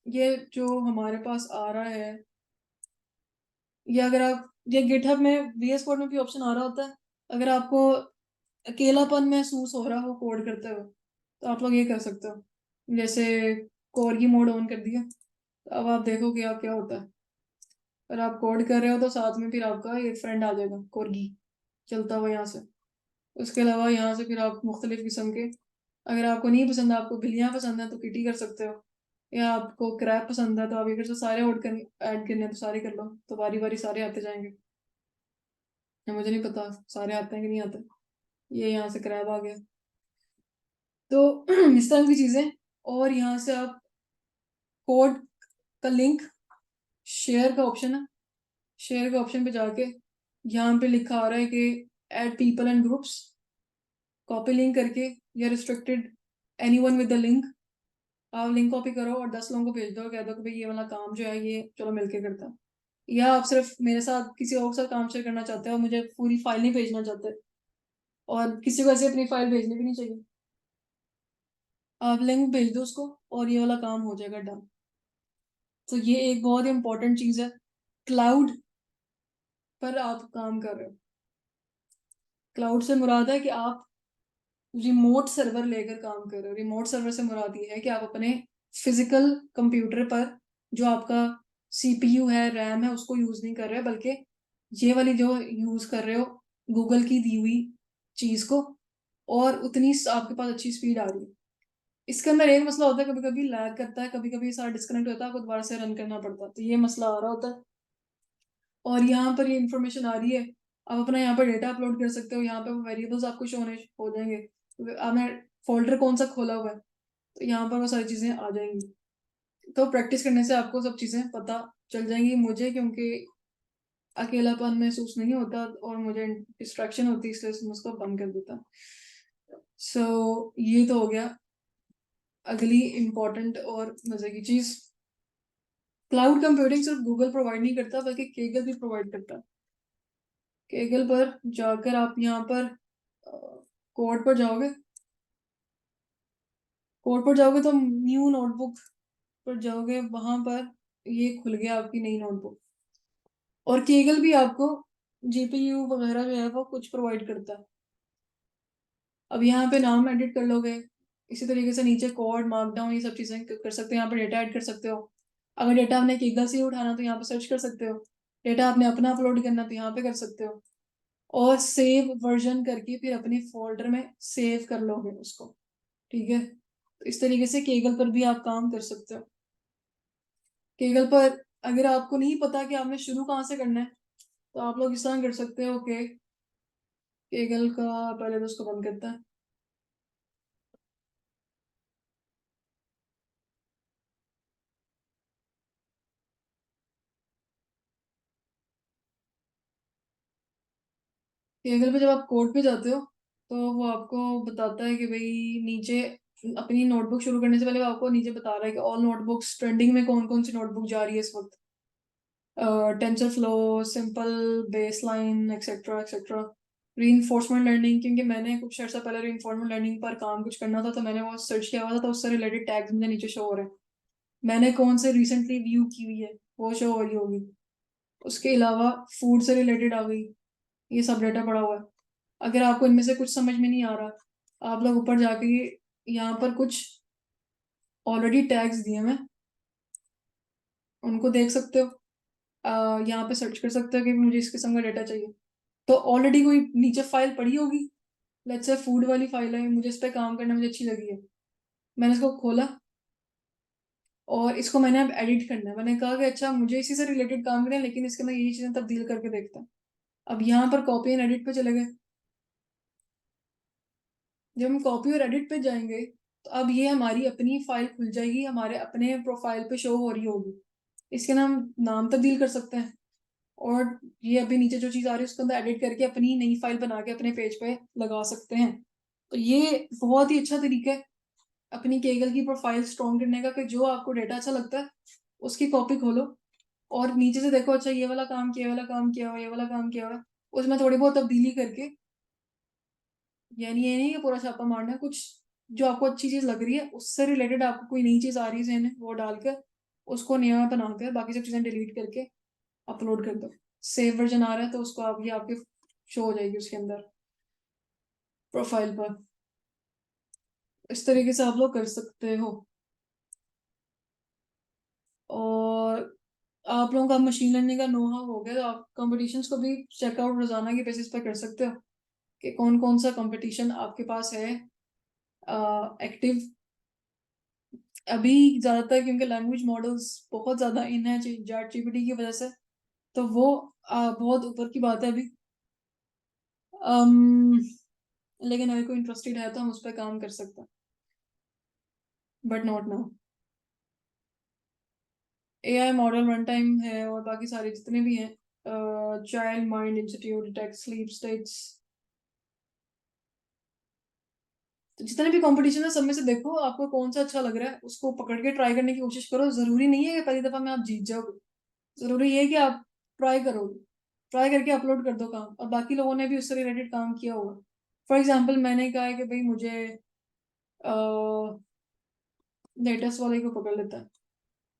ये जो हमारे पास आ रहा है, ये अगर आप ये गिटहब में VS कोड में भी ऑप्शन आ रहा होता है, अगर आपको अकेलापन महसूस हो रहा हो कोड करते हुए तो आप लोग ये कर सकते हो। जैसे कोरगी मोड ऑन कर दिया, तो अब आप देखो कि आप क्या होता है। अगर आप कोड कर रहे हो तो साथ में फिर आपका एक फ्रेंड आ जाएगा कोरगी चलता हुआ यहाँ से। उसके अलावा यहाँ से फिर आप मुख्तलिफ किस्म के, अगर आपको नहीं पसंद, आपको बिल्लियाँ पसंद है तो किटी कर सकते हो, या आपको क्रैप पसंद है तो आप अगर से सारे ऐड करने हैं तो सारे कर लो, तो बारी बारी सारे आते जाएंगे। या मुझे नहीं पता सारे आते हैं कि नहीं आते। ये यहाँ से क्रैप आ गया, तो इस तरह की चीज़ें। और यहाँ से आप कोड का लिंक, शेयर का ऑप्शन है, शेयर के ऑप्शन पे जाके यहाँ पे लिखा आ रहा है कि add people and groups, copy link करके, या restricted anyone with the link. आप लिंक कॉपी करो और 10 लोगों को भेज दो, कह दो कि भाई ये वाला काम जो है ये चलो मिलके करता है। या आप सिर्फ मेरे साथ किसी और के साथ काम शेयर करना चाहते हो, मुझे पूरी फाइल नहीं भेजना चाहते, और किसी को ऐसे अपनी फाइल भेजनी भी नहीं चाहिए, आप लिंक भेज दो उसको और ये वाला काम हो जाएगा डन। तो ये एक बहुत ही इंपॉर्टेंट चीज़ है, क्लाउड पर आप काम कर रहे हो। क्लाउड से मुराद है कि आप रिमोट सर्वर लेकर काम कर रहे हो। रिमोट सर्वर से मुराद ये है कि आप अपने फिजिकल कंप्यूटर पर जो आपका सीपीयू है, रैम है, उसको यूज नहीं कर रहे, बल्कि ये वाली जो यूज कर रहे हो गूगल की दी हुई चीज को, और उतनी आपके पास अच्छी स्पीड आ रही है। इसके अंदर एक मसला होता है, कभी कभी लैग करता है, कभी कभी सारा डिस्कनेक्ट होता है, आपको दोबारा से रन करना पड़ता है, तो ये मसला आ रहा होता है। और यहाँ पर ये इन्फॉर्मेशन आ रही है, आप अपना यहाँ पर डेटा अपलोड कर सकते हो, यहाँ पे वेरिएबल्स आपको शो होने हो जाएंगे, आपने फोल्डर कौन सा खोला हुआ है तो यहाँ पर वो सारी चीज़ें आ जाएंगी। तो प्रैक्टिस करने से आपको सब चीज़ें पता चल जाएंगी। मुझे क्योंकि अकेलापन महसूस नहीं होता और मुझे डिस्ट्रैक्शन होती है, इसलिए मैं उसको बंद कर देता। सो ये तो हो गया। अगली इम्पोर्टेंट और मज़े की चीज़, क्लाउड कंप्यूटिंग सिर्फ गूगल प्रोवाइड नहीं करता बल्कि केगल भी प्रोवाइड करता है। केगल पर जाकर आप यहाँ पर कोड पर जाओगे, कोड पर जाओगे तो न्यू नोटबुक पर जाओगे, वहां पर ये खुल गया आपकी नई नोटबुक। और केगल भी आपको जीपीयू वगैरह जो है वो कुछ प्रोवाइड करता है। अब यहाँ पे नाम एडिट कर लोगे, इसी तरीके से नीचे कोड मार्कडाउन ये सब चीज़ें कर सकते हो, यहाँ पे डेटा ऐड कर सकते हो। अगर डेटा आपने गीगल से ही उठाना तो यहाँ पे सर्च कर सकते हो, डेटा आपने अपना अपलोड करना तो यहाँ पे कर सकते हो, और सेव वर्जन करके फिर अपने फोल्डर में सेव कर लोगे उसको। ठीक है, तो इस तरीके से केगल पर भी आप काम कर सकते हो। केगल पर अगर आपको नहीं पता कि आपने शुरू कहाँ से करना है तो आप लोग इस तरह कर सकते हो कि केगल का पहले तो उसको बंद करता है। केगल पे जब आप कोड पे जाते हो तो वो आपको बताता है कि भाई नीचे अपनी नोटबुक शुरू करने से पहले वो आपको नीचे बता रहा है कि ऑल नोटबुक्स ट्रेंडिंग में कौन कौन सी नोटबुक जा रही है इस वक्त। Tensor flow, simple, baseline, etcetera etcetera. Reinforcement learning, क्योंकि मैंने कुछ अर्सा पहले रीइंफोर्समेंट लर्निंग पर काम कुछ करना था तो मैंने वो सर्च किया हुआ था, तो उससे रिलेटेड टैग्स मुझे नीचे शो हो रहे हैं। मैंने कौन से रिसेंटली व्यू की हुई है वो शो हो रही होगी। उसके अलावा फूड से रिलेटेड आ गई, ये सब डाटा पड़ा हुआ है। अगर आपको इनमें से कुछ समझ में नहीं आ रहा, आप लोग ऊपर जाके यहाँ पर कुछ ऑलरेडी टैग्स दिए हैं, उनको देख सकते हो। यहाँ पे सर्च कर सकते हो कि मुझे इस किस्म का डाटा चाहिए, तो ऑलरेडी कोई नीचे फाइल पड़ी होगी। लेट्स से फूड वाली फाइल है, मुझे इस पर काम करना मुझे अच्छी लगी है, मैंने इसको खोला और इसको मैंने अब एडिट करना है। मैंने कहा कि अच्छा मुझे इसी से रिलेटेड काम करना है लेकिन इसके अंदर यही चीज़ें तब्दील करके देखता हूँ। अब यहाँ पर कॉपी एंड एडिट पे चले गए। जब हम कॉपी और एडिट पे जाएंगे तो अब ये हमारी अपनी फाइल खुल जाएगी, हमारे अपने प्रोफाइल पे शो हो रही होगी। इसके नाम तब्दील कर सकते हैं, और ये अभी नीचे जो चीज़ आ रही है उसके अंदर एडिट करके अपनी नई फाइल बना के अपने पेज पे लगा सकते हैं। तो ये बहुत ही अच्छा तरीका है अपनी केगल की प्रोफाइल स्ट्रॉन्ग करने का, कि जो आपको डेटा अच्छा लगता है उसकी कॉपी खोलो और नीचे से देखो अच्छा ये वाला काम किया, ये वाला काम किया हुआ, ये वाला काम किया हुआ, उसमें थोड़ी बहुत तब्दीली करके, यानी ये नहीं कि पूरा छापा मारना है, कुछ जो आपको अच्छी चीज लग रही है उससे रिलेटेड आपको कोई नई चीज आ रही है जहन में वो डालकर उसको नया बनाकर बाकी सब चीजें डिलीट करके अपलोड कर दो। सेव वर्जन आ रहा है तो उसको आप ये आपके शो हो जाएगी उसके अंदर प्रोफाइल पर। इस तरीके से आप लोग कर सकते हो। और आप लोगों का मशीन लर्निंग का नो हाउ हो गया तो आप कंपटीशंस को भी चेकआउट रोजाना के बेसिस पे कर सकते हो कि कौन कौन सा कंपटीशन आपके पास है एक्टिव अभी। ज्यादातर क्योंकि लैंग्वेज मॉडल्स बहुत ज्यादा इन है चैट जीपीटी की वजह से, तो वो बहुत ऊपर की बात है अभी। अम, लेकिन अगर कोई इंटरेस्टेड है तो हम उस पर काम कर सकते हैं, but not now. AI model run time है और बाकी सारे जितने भी हैं, child mind institute, detect sleep states, तो जितने भी कंपटीशन है सब में से देखो आपको कौन सा अच्छा लग रहा है उसको पकड़ के ट्राई करने की कोशिश करो। जरूरी नहीं है कि पहली दफा में आप जीत जाओगे, जरूरी ये है कि आप ट्राई करोगे, ट्राई करके अपलोड कर दो काम, और बाकी लोगों ने भी उससे रिलेटेड काम किया होगा। फॉर एग्जाम्पल मैंने कहा है कि भाई मुझे लेटेस्ट वाले को पकड़ लेता है,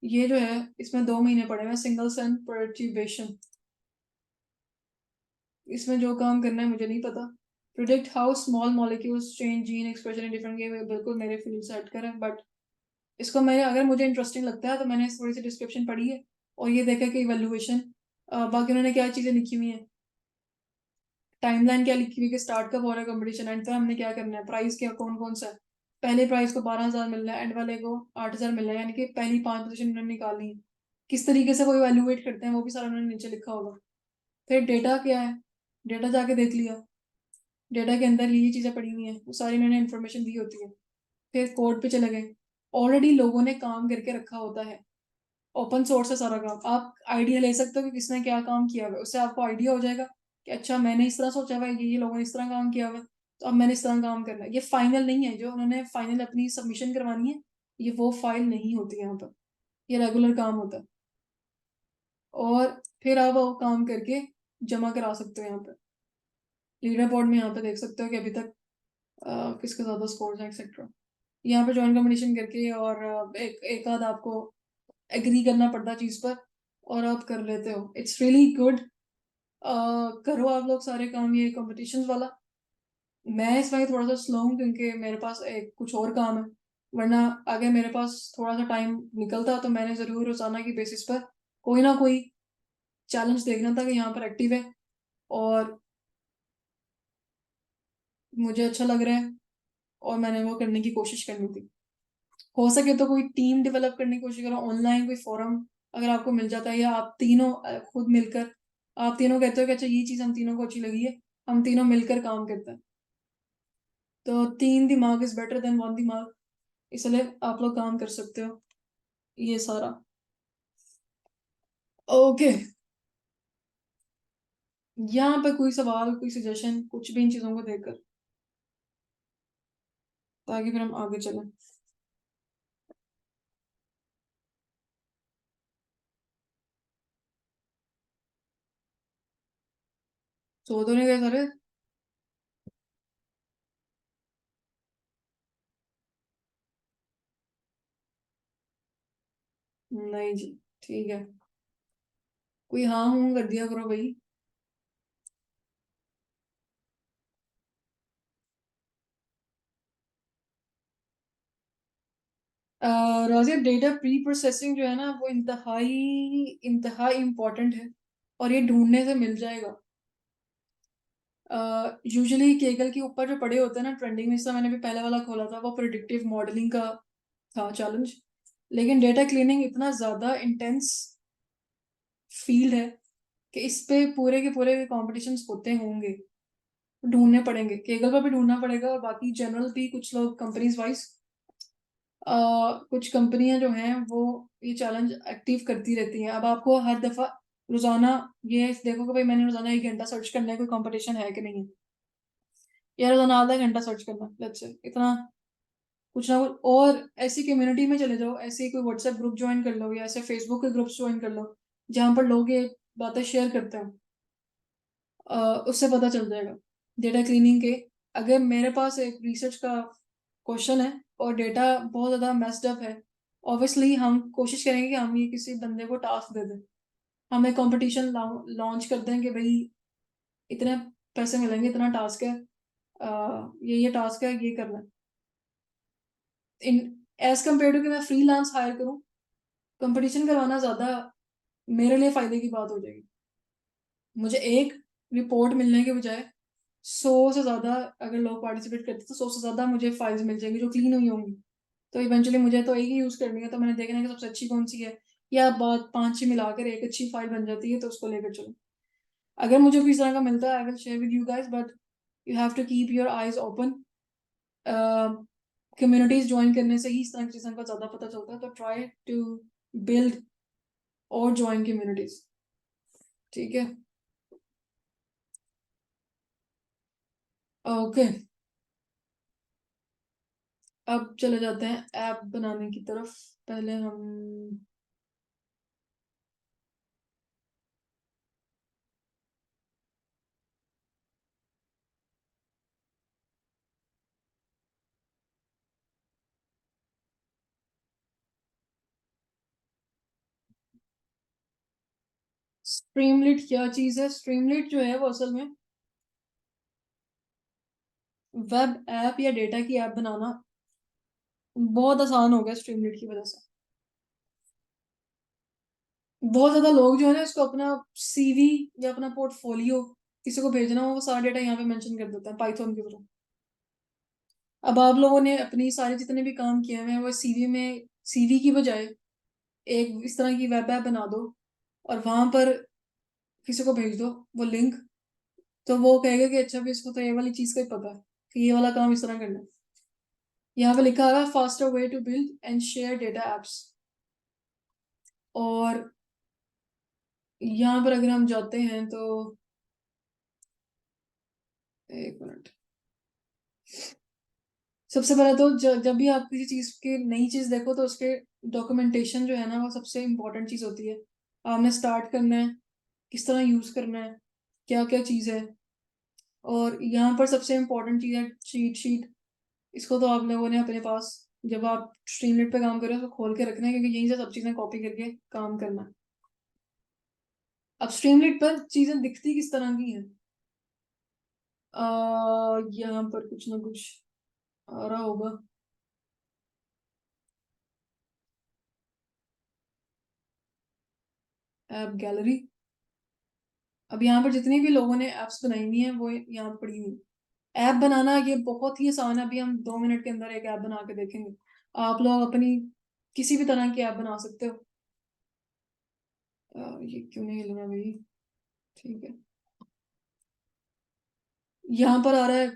ये जो है इसमें 2 महीने पड़े हुए सिंगल सेल परट्यूबेशन। इसमें जो काम करना है मुझे नहीं पता। Predict how small molecules change gene expression in different, ये बिल्कुल मेरे फील्ड से हटकर है, बट इसको मैं अगर मुझे इंटरेस्टिंग लगता है तो मैंने थोड़ी सी डिस्क्रिप्शन पढ़ी है और ये देखा कि इवेल्युएशन बाकी उन्होंने क्या चीज़ें लिखी हुई हैं, टाइमलाइन क्या लिखी हुई है कि स्टार्ट कब हो रहा है कंपटीशन, एंड पे हमने क्या करना है, प्राइस क्या कौन कौन सा है। पहले प्राइस को 12,000 मिल रहा है, एंड वाले को 8,000 मिल रहा है, यानी कि पहली 5 पोजीशन उन्होंने निकालनी है। किस तरीके से वो इवेल्युएट करते हैं वो भी सारा उन्होंने नीचे लिखा होगा। फिर डेटा क्या है, डेटा जाके देख लिया, डेटा के अंदर ये चीज़ें पड़ी हुई हैं वो सारी इन्होंने इन्फॉर्मेशन दी होती है। फिर कोड पे चले गए, ऑलरेडी लोगों ने काम करके रखा होता है, ओपन सोर्स है सारा काम। आप आइडिया ले सकते हो कि किसने क्या काम किया हुआ है, उससे आपको आइडिया हो जाएगा कि अच्छा मैंने इस तरह सोचा हुआ है, ये लोगों ने इस तरह काम किया हुआ है, तो अब मैंने इस तरह काम करना है। ये फाइनल नहीं है, जो उन्होंने फाइनल अपनी सबमिशन करवानी है ये वो फाइल नहीं होती यहाँ पर, ये रेगुलर काम होता है। और फिर आप वो काम करके जमा करा सकते हो यहाँ पे, लीडर बोर्ड में यहाँ पे देख सकते हो कि अभी तक किसके ज्यादा स्कोर है एक्सेट्रा। यहाँ पे ज्वाइन कंपटीशन करके और एक एक आध आपको एग्री करना पड़ता चीज पर और आप कर लेते हो। It's really good. करो आप लोग सारे काम ये कंपटीशन वाला, मैं इस वक्त थोड़ा सा स्लो हूँ क्योंकि मेरे पास एक कुछ और काम है, वरना अगर मेरे पास थोड़ा सा टाइम निकलता तो मैंने ज़रूर रोज़ाना की बेसिस पर कोई ना कोई चैलेंज देखना था कि यहाँ पर एक्टिव है और मुझे अच्छा लग रहा है और मैंने वो करने की कोशिश करनी थी। हो सके तो कोई टीम डेवलप करने की कोशिश करो, ऑनलाइन कोई फोरम अगर आपको मिल जाता है, या आप तीनों खुद मिलकर आप तीनों कहते हो कि अच्छा ये चीज़ हम तीनों को अच्छी लगी है, हम तीनों मिलकर काम करते हैं, तो 3 दिमाग इज बेटर देन 1 दिमाग, इसलिए आप लोग काम कर सकते हो ये सारा। ओके, यहाँ पे कोई सवाल कोई सजेशन कुछ भी इन चीज़ों को देखकर, ताकि फिर हम आगे चलें। सो तो नहीं गए सारे? नहीं जी, ठीक है, कोई हाँ हूँ कर दिया करो भाई। राजिया, डेटा प्री प्रोसेसिंग जो है ना वो इंतहाई इंतहाई इम्पोर्टेंट है और ये ढूंढने से मिल जाएगा। यूजुअली केगल के ऊपर जो पड़े होते हैं ना ट्रेंडिंग में, इसका मैंने भी पहले वाला खोला था, वो प्रिडिक्टिव मॉडलिंग का था चैलेंज। लेकिन डेटा क्लीनिंग इतना ज़्यादा इंटेंस फील्ड है कि इस पे पूरे के पूरे कॉम्पिटिशन्स होते होंगे, ढूंढने पड़ेंगे, केगल पर भी ढूंढना पड़ेगा और बाकी जनरल भी कुछ लोग कंपनीज वाइज कुछ कंपनियां जो हैं वो ये चैलेंज एक्टिव करती रहती हैं। अब आपको हर दफा रोजाना ये देखो कि भाई मैंने रोजाना 1 घंटा सर्च करना है, कोई कंपटीशन है कि नहीं है, या रोजाना आधा घंटा सर्च करना, लेट्स से इतना कुछ ना कुछ। और ऐसी कम्युनिटी में चले जाओ, ऐसे कोई व्हाट्सएप ग्रुप ज्वाइन कर लो या ऐसे फेसबुक के ग्रुप्स ज्वाइन कर लो जहाँ पर लोग ये बातें शेयर करते हैं, उससे पता चल जाएगा डेटा क्लीनिंग के। अगर मेरे पास एक रिसर्च का क्वेश्चन है और डेटा बहुत ज़्यादा मेस्ड अप है, ऑब्वियसली हम कोशिश करेंगे कि हम ये किसी बंदे को टास्क दे दें, हम एक कंपटीशन लॉन्च कर दें कि भाई इतने पैसे मिलेंगे, इतना टास्क है, ये टास्क है, ये करना है। इन एज कम्पेयर टू कि मैं फ्रीलांस हायर करूँ, कंपटीशन करवाना ज़्यादा मेरे लिए फ़ायदे की बात हो जाएगी। मुझे एक रिपोर्ट मिलने के बजाय 100 से ज़्यादा अगर लोग पार्टिसिपेट करते तो 100 से ज़्यादा मुझे फाइल्स मिल जाएंगी जो क्लीन हुई होंगी। तो इवेंचुअली मुझे तो एक ही यूज़ करनी है, तो मैंने देखना है कि सबसे अच्छी कौन सी है, या बात 5-6 मिलाकर एक अच्छी फाइल बन जाती है तो उसको लेकर चलो। अगर मुझे कोई इस तरह का मिलता है I will share with you guys, but you have to keep your eyes open. Communities join करने से ही इस तरह की चीज़ों का ज़्यादा पता चलता है, तो ट्राई टू बिल्ड और ज्वाइन कम्युनिटीज, ठीक है? ओके, अब चले जाते हैं ऐप बनाने की तरफ। पहले हम स्ट्रीमलिट क्या चीज़ है? स्ट्रीमलिट जो है वो असल में वेब ऐप या डेटा की ऐप बनाना बहुत आसान हो गया स्ट्रीमलिट की वजह से। बहुत ज्यादा लोग जो है ना इसको अपना सीवी या अपना पोर्टफोलियो किसी को भेजना हो, वो सारा डेटा यहाँ पे मेंशन कर देता है पाइथन के थ्रू। अब आप लोगों ने अपनी सारे जितने भी काम किए हुए हैं वो सीवी में, सीवी की बजाय एक इस तरह की वेब ऐप बना दो और वहां पर किसी को भेज दो वो लिंक, तो वो कहेगा कि अच्छा भी इसको तो ये वाली चीज का ही पता है कि ये वाला काम इस तरह करना है। यहाँ पे लिखा है faster way to build and share data apps, और यहाँ पर अगर हम जाते हैं तो एक मिनट, सबसे पहले तो जब भी आप किसी चीज की नई चीज देखो तो उसके डॉक्यूमेंटेशन जो है ना वो सबसे इम्पोर्टेंट चीज होती है। आपने स्टार्ट करना है, किस तरह यूज करना है, क्या क्या चीज है, और यहाँ पर सबसे इम्पोर्टेंट चीज है चीट शीट। इसको तो आप लोगों ने अपने पास जब आप स्ट्रीमलेट पे काम कर रहे हो तो खोल के रखना है, क्योंकि यहीं से सब चीजें कॉपी करके काम करना है। अब स्ट्रीमलेट पर चीजें दिखती किस तरह की हैं? यहाँ पर कुछ ना कुछ आ रहा होगा। App gallery. अब यहाँ पर जितनी भी लोगों ने एप्स बनाई हुई हैं वो यहाँ पर पड़ी हुई। ऐप बनाना ये बहुत ही आसान है। अभी हम 2 मिनट के अंदर एक ऐप बना के देखेंगे। आप लोग अपनी किसी भी तरह की ऐप बना सकते हो। ये क्यों नहीं हिल रहा भाई? ठीक है। यहाँ पर आ रहा है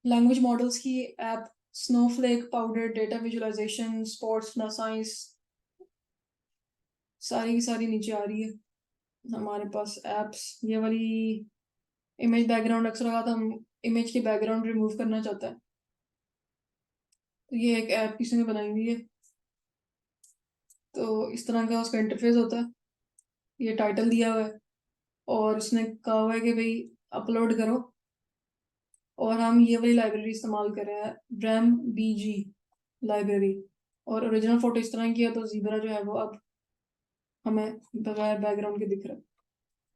लैंग्वेज मॉडल्स की app. Snowflake, powder, data visualisation, sports, science, सारी की सारी नीचे आ रही है हमारे पास एप्स। ये वाली इमेज बैकग्राउंड अक्सर लगा था, हम इमेज के बैकग्राउंड रिमूव करना चाहता है तो ये एक ऐप किसी ने बनाई हुई है। तो इस तरह का उसका इंटरफेस होता है। ये टाइटल दिया हुआ है और उसने कहा हुआ है कि भाई अपलोड करो। और हम ये वाली लाइब्रेरी इस्तेमाल कर रहे हैं, ब्रैम बीजी लाइब्रेरी। और ओरिजिनल फोटो इस तरह की है तो जीब्रा जो है वो अब हमें बगैर बैकग्राउंड के दिख रहा है।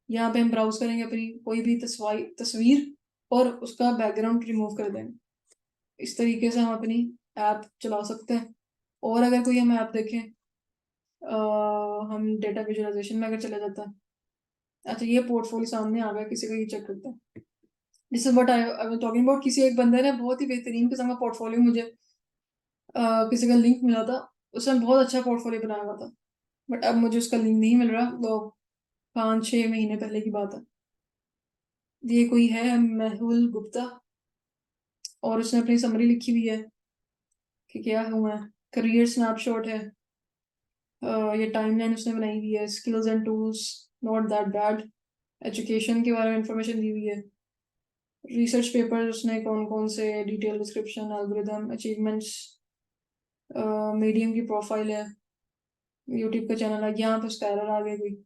यहाँ पे हम ब्राउज करेंगे अपनी कोई भी तस्वीर और उसका बैकग्राउंड रिमूव कर देंगे। इस तरीके से हम अपनी ऐप चला सकते हैं। और अगर कोई हम ऐप देखें, हम डेटा विजुअलाइजेशन में अगर चले जाता है। अच्छा, ये पोर्टफोलियो सामने आ गया, किसी को ये चेक करते हैं। This is what I talking about. किसी एक बंदे ने बहुत ही बेहतरीन किस्म का पोर्टफोलियो मुझे किसी का लिंक मिला था। उसने बहुत अच्छा पोर्टफोलियो बनाया हुआ था। बट अब मुझे उसका लिंक नहीं मिल रहा। वो 5-6 महीने पहले की बात है। ये कोई है मेहुल गुप्ता और उसने अपनी समरी लिखी हुई है कि क्या हुआ है। करियर स्नैपशॉट है। ये टाइमलाइन उसने बनाई हुई है। Skills and tools, not that bad. Education के बारे में इंफॉर्मेशन दी हुई है। रिसर्च पेपर उसने कौन कौन से, detail description, algorithm, achievements, medium की प्रोफाइल है, यूट्यूब का चैनल है। यहाँ पर उसका एरर आ गया कोई।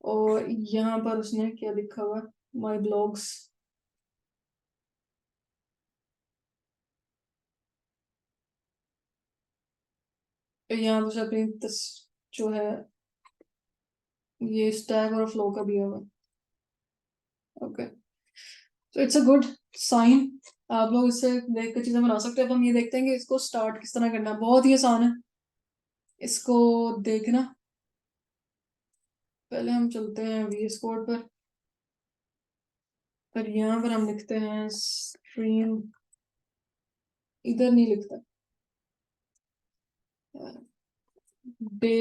और यहाँ पर उसने क्या लिखा हुआ, माई ब्लॉग्स। यहाँ पर उसे अपनी जो है ये स्टैक और फ्लो का दिया हुआ। ओके, तो इट्स अ गुड साइन। आप लोग इससे देख कर चीजें बना सकते हैं। अब हम ये देखते हैं कि इसको स्टार्ट किस तरह करना है। बहुत ही आसान है इसको देखना। पहले हम चलते हैं VS कोड पर यहाँ पर हम लिखते हैं स्ट्रीम। इधर नहीं लिखता डे।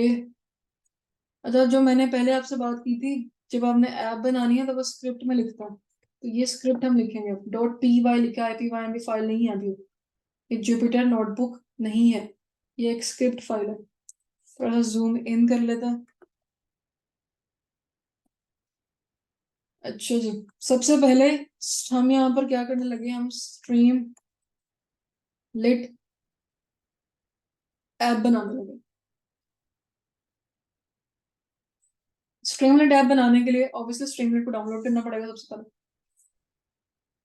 अच्छा, जो मैंने पहले आपसे बात की थी, जब आपने ऐप बनानी है तो वो स्क्रिप्ट में लिखता है। तो ये स्क्रिप्ट हम लिखेंगे। .py लिखा है, py फाइल नहीं है अभी। ये जुपिटर नोटबुक नहीं है, ये एक स्क्रिप्ट फाइल है। थोड़ा सा जूम इन कर लेता है। अच्छा जी, सबसे पहले हम यहाँ पर क्या करने लगे, हम स्ट्रीम लिट ऐप बनाने लगे। स्ट्रीमलिट ऐप बनाने के लिए ऑब्वियसली स्ट्रीमलिट को डाउनलोड करना पड़ेगा सबसे पहले।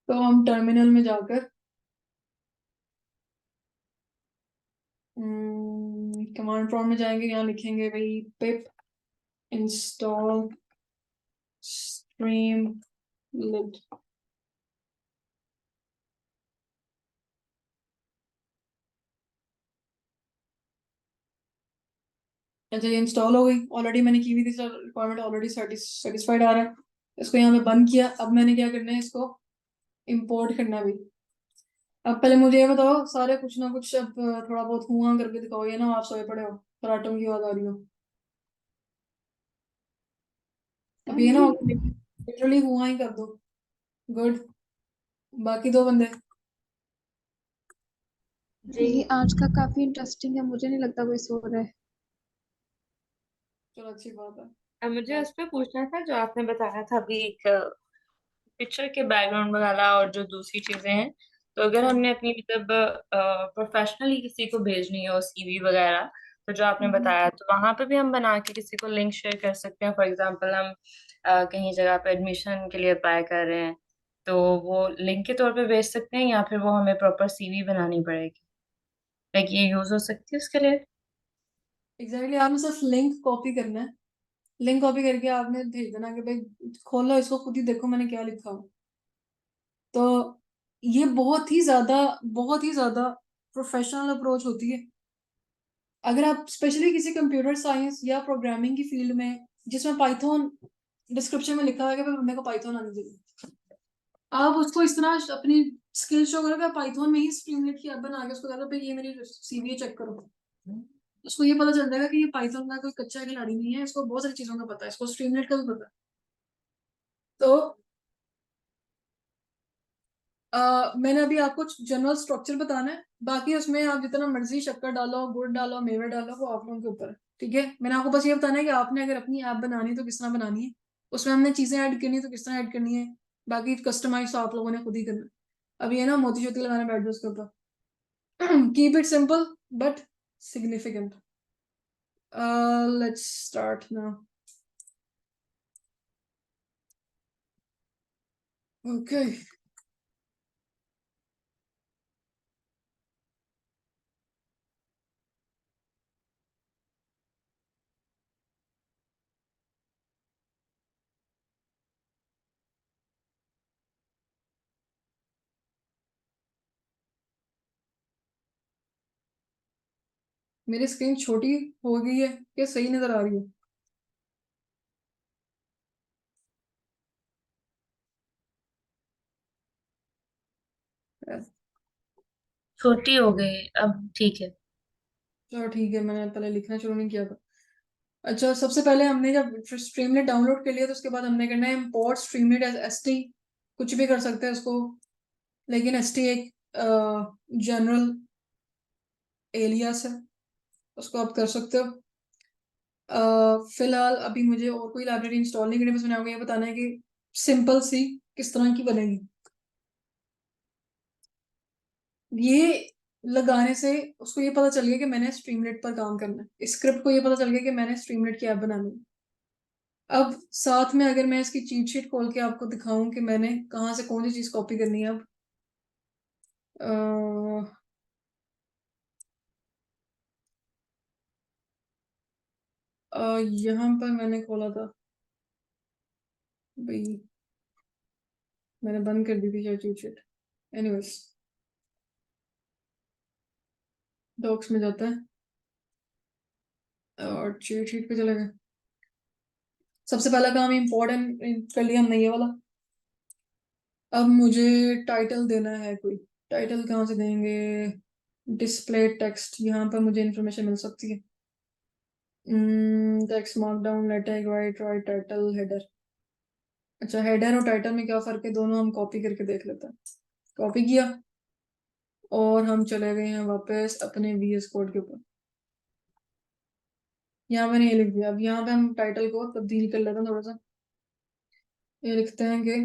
तो हम टर्मिनल में जाकर कमांड प्रॉम्प्ट में जाएंगे। यहाँ लिखेंगे भाई पिप इंस्टॉल स्ट्रीमलिट। अच्छा, ये इंस्टॉल हो गई। ऑलरेडी मैंने की हुई थी, रिक्वायरमेंट ऑलरेडी सेटिस्फाइड आ रहा है। इसको यहाँ पे बंद किया। अब मैंने क्या करना है, इसको इंपोर्ट करना है भाई। अब पहले मुझे ये बताओ सारे, कुछ ना कुछ अब थोड़ा बहुत हुआ करके दिखाओ। ये ना आप सोए पड़े हो, पराठों की आवाज आ रही हो। अब हाँ ये ना जी। लिटरली हुआ ही कर दो। गुड। बाकी दो बंदे। जी, आज का काफी इंटरेस्टिंग है, मुझे नहीं लगता कोई सो रहा है। चलो, अच्छी बात है। अब मुझे बात उस पे पूछना था जो आपने बताया था अभी, एक पिक्चर के बैकग्राउंड वगैरह और जो दूसरी चीजें हैं। तो अगर हम्म, हमने अपनी मतलब प्रोफेशनली किसी को भेजनी हो CV वगैरह, तो जो आपने हम्म। बताया तो वहां पे भी हम बना के किसी को लिंक शेयर कर सकते हैं। फॉर एग्जांपल हम कहीं जगह पे एडमिशन के लिए अप्लाई कर रहे हैं, तो वो लिंक के तौर पे भेज सकते हैं, या फिर वो हमें प्रॉपर CV बनानी पड़ेगी? लाइक ये यूज हो सकती है उसके लिए? एग्जैक्टली, आपने सिर्फ लिंक कॉपी करना है। लिंक कॉपी करके आपने भेज देना कि भाई खोलो इसको, खुद ही देखो मैंने क्या लिखा हो। तो ये बहुत ही ज्यादा प्रोफेशनल अप्रोच होती है। अगर आप स्पेशली किसी कंप्यूटर साइंस या प्रोग्रामिंग की फील्ड में, जिसमें पाइथन डिस्क्रिप्शन में लिखा है कि बंदे को पाइथन आनी चाहिए, आप उसको इस तरह अपनी स्किल शो करोगे, पाइथन में ही स्ट्रीमलेट की ऐप बना के उसको कहते भाई ये मेरी सीवी चेक करो, उसको ये पता चल जाएगा कि ये पाइथन का कोई कच्चा खिलाड़ी नहीं है, इसको बहुत सारी चीजों का पता है, इसको स्ट्रीमलेट का भी पता है। तो मैंने अभी आपको जनरल स्ट्रक्चर बताना है, बाकी उसमें आप जितना मर्जी शक्कर डालो, गुड़ डालो, मेवे डालो, वो आप लोगों के ऊपर है। ठीक है, मैंने आपको बस ये बताना है कि आपने अगर अपनी ऐप बनानी है तो किस तरह बनानी है, उसमें हमने चीजें ऐड करनी है तो किस तरह ऐड करनी है, बाकी कस्टमाइज तो आप लोगों ने खुद ही करना है। अब ये ना मोती शोती लगाने बैठ जाओ उसके ऊपर। Keep it simple but significant. Let's start now. Okay, मेरी स्क्रीन छोटी हो गई है क्या, सही नजर आ रही है? छोटी हो गई, अब ठीक है। चलो ठीक है, मैंने पहले लिखना शुरू नहीं किया था। अच्छा, सबसे पहले हमने जब स्ट्रीमलेट डाउनलोड कर लिया तो उसके बाद हमने करना है इम्पोर्ट स्ट्रीमलेट एज एसटी। कुछ भी कर सकते हैं उसको, लेकिन एसटी एक जनरल एलियास है, उसको आप कर सकते हो। फिलहाल अभी मुझे और कोई लाइब्रेरी इंस्टॉल नहीं करनी, बस मैंने आपको ये बताना है कि सिंपल सी किस तरह की बनेगी। ये लगाने से उसको ये पता चल गया कि मैंने स्ट्रीमलेट पर काम करना है, इस स्क्रिप्ट को ये पता चल गया कि मैंने स्ट्रीमलेट की ऐप बनानी है। अब साथ में अगर मैं इसकी चीट शीट खोल के आपको दिखाऊं कि मैंने कहाँ से कौन सी चीज कॉपी करनी है। अब अ, यहाँ पर मैंने खोला था भाई, मैंने बंद कर दी थी शायद चीट शीट। एनीवेज, डॉक्स में जाता है और चीट शीट पे चले गए। सबसे पहला काम इम्पोर्टेंट कर लिया हमने ये वाला। अब मुझे टाइटल देना है कोई, टाइटल कहाँ से देंगे? डिस्प्ले टेक्स्ट, यहाँ पर मुझे इन्फॉर्मेशन मिल सकती है। Text markdown, latex, right right, title, header. अच्छा, हेडर और टाइटल में क्या फर्क है, दोनों हम कॉपी करके देख लेते हैं। कॉपी किया और हम चले गए हैं वापस अपने VS कोड के ऊपर। यहाँ मैंने ये लिख दिया। अब यहाँ पे हम टाइटल को तब्दील कर लेते हैं थोड़ा सा। ये लिखते हैं कि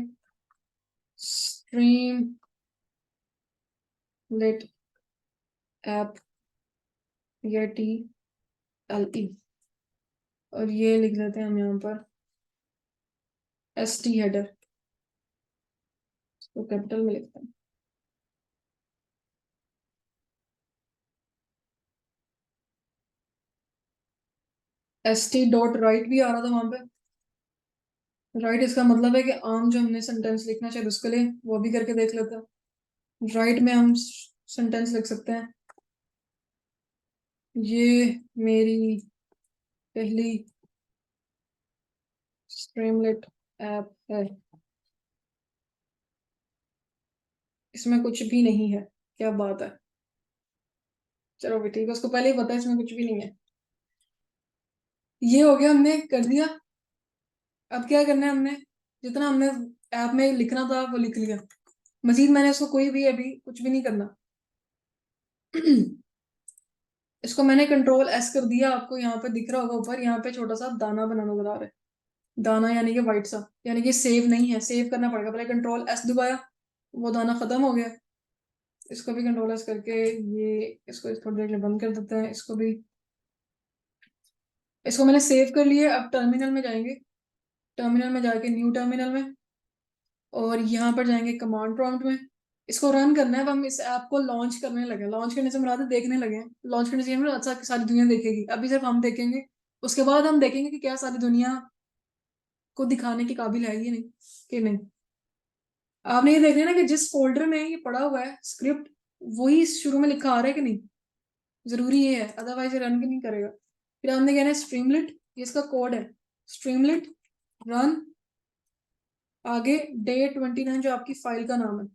स्ट्रीम लेट ऐप, TLE, और ये लिख लेते हैं हम यहाँ पर ST हेडर, तो कैपिटल में लिखते हैं। ST डॉट राइट भी आ रहा था वहां पे। राइट इसका मतलब है कि आम जो हमने सेंटेंस लिखना चाहिए उसके लिए वो भी करके देख लेते हैं। राइट में हम सेंटेंस लिख सकते हैं, ये मेरी पहली स्ट्रीमलेट ऐप है, इसमें कुछ भी नहीं है। क्या बात है, चलो भी ठीक है, उसको पहले ही पता है इसमें कुछ भी नहीं है। ये हो गया, हमने कर दिया। अब क्या करना है, हमने जितना हमने ऐप में लिखना था वो लिख लिया। मजीद मैंने इसको कोई भी अभी कुछ भी नहीं करना। इसको मैंने कंट्रोल S कर दिया, आपको यहाँ पे दिख रहा होगा ऊपर, यहाँ पे छोटा सा दाना बना नजर आ रहा है। दाना यानी कि वाइट सा, यानी कि सेव नहीं है, सेव करना पड़ेगा। पहले कंट्रोल S दबाया, वो दाना खत्म हो गया। इसको भी कंट्रोल S करके ये इसको थोड़ी देर के लिए बंद कर देते हैं। इसको भी, इसको मैंने सेव कर लिया। अब टर्मिनल में जाएंगे, टर्मिनल में जाके न्यू टर्मिनल में, और यहाँ पर जाएंगे कमांड प्रॉम्प्ट में। इसको रन करना है। अब हम इस ऐप को लॉन्च करने लगे, लॉन्च करने से मुराद है देखने लगे हैं। लॉन्च करने से ये मतलब अच्छा कि सारी दुनिया देखेगी, अभी सिर्फ हम देखेंगे, उसके बाद हम देखेंगे कि क्या सारी दुनिया को दिखाने के काबिल है ये नहीं कि नहीं। आपने ये देख लिया ना कि जिस फोल्डर में ये पड़ा हुआ है स्क्रिप्ट, वही शुरू में लिखा आ रहा है कि नहीं, जरूरी ये है, अदरवाइज ये रन भी नहीं करेगा। फिर आपने कहना है स्ट्रीमलिट, ये इसका कोड है, स्ट्रीमलिट रन, आगे day29 जो आपकी फाइल का नाम है,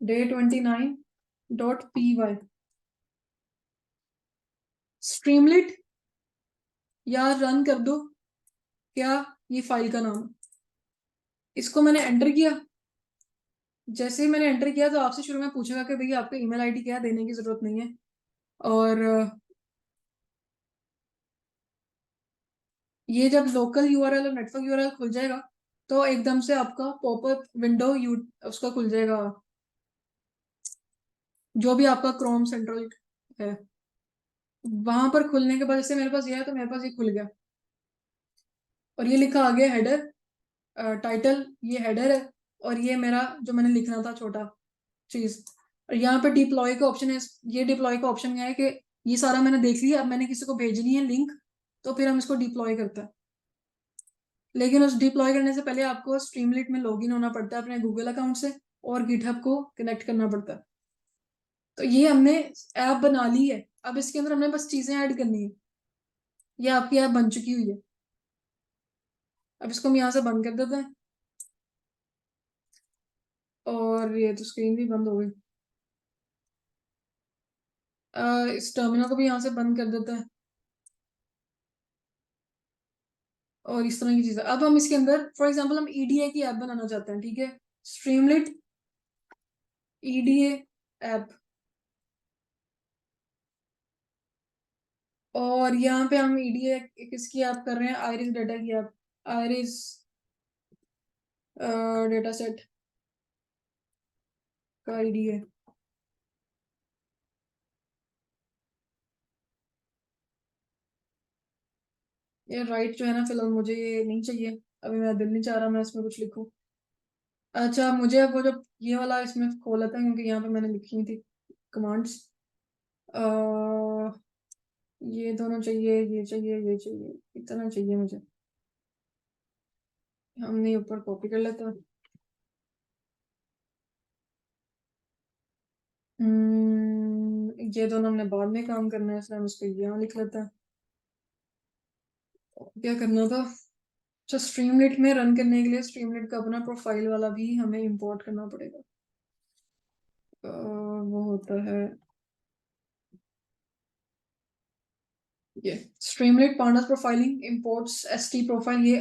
day29.py, स्ट्रीमलिट या रन कर दो, क्या ये फाइल का नाम है। इसको मैंने एंटर किया, जैसे ही मैंने एंटर किया तो आपसे शुरू में पूछेगा कि भैया आपका ईमेल आईडी क्या है, देने की जरूरत नहीं है। और ये जब लोकल यूआरएल और नेटवर्क यूआरएल खुल जाएगा तो एकदम से आपका पॉपअप विंडो उसका खुल जाएगा, जो भी आपका क्रोम सेंट्रल है, वहां पर खुलने के बाद जैसे मेरे पास ये है तो मेरे पास ये खुल गया, और ये लिखा आ गया हेडर, टाइटल ये हेडर है, और ये मेरा जो मैंने लिखना था छोटा चीज। और यहाँ पे डिप्लॉय का ऑप्शन है, ये डिप्लॉय का ऑप्शन है कि ये सारा मैंने देख लिया, अब मैंने किसी को भेजनी है लिंक, तो फिर हम इसको डिप्लॉय करते हैं। लेकिन उस डिप्लॉय करने से पहले आपको स्ट्रीमलिट में लॉगिन होना पड़ता है अपने गूगल अकाउंट से, और गिटहब को कनेक्ट करना पड़ता है। तो ये हमने ऐप बना ली है, अब इसके अंदर हमने बस चीजें ऐड करनी है। ये आपकी ऐप बन चुकी हुई है। अब इसको हम यहाँ से बंद कर देते हैं, और ये तो स्क्रीन भी बंद हो गई। इस टर्मिनल को भी यहाँ से बंद कर देते हैं, और इस तरह की चीजें। अब हम इसके अंदर फॉर एग्जांपल हम ईडीए की ऐप बनाना चाहते हैं, ठीक है, स्ट्रीमलिट ईडीए ऐप, और यहाँ पे हम ईडीए किसकी ऐप कर रहे हैं, आयरिस डेटा की ऐप, आयरिस डेटा सेट का ईडीए। ये राइट जो है ना, फिलहाल मुझे ये नहीं चाहिए, अभी मेरा दिल नहीं चाह रहा मैं इसमें कुछ लिखूं। अच्छा, मुझे अब वो जो ये वाला इसमें खोला था, क्योंकि यहाँ पे मैंने लिखी थी कमांड्स, ये दोनों चाहिए, ये चाहिए, ये चाहिए, इतना चाहिए मुझे, हमने ऊपर कॉपी कर लेता। ये दोनों हमने बाद में काम करना है, इसलिए हम इसको यहाँ लिख लेते हैं। क्या करना था, अच्छा, स्ट्रीमलिट में रन करने के लिए स्ट्रीमलिट का अपना प्रोफाइल वाला भी हमें इंपोर्ट करना पड़ेगा। वो होता है ये Streamlit pandas profiling imports ST profile. ये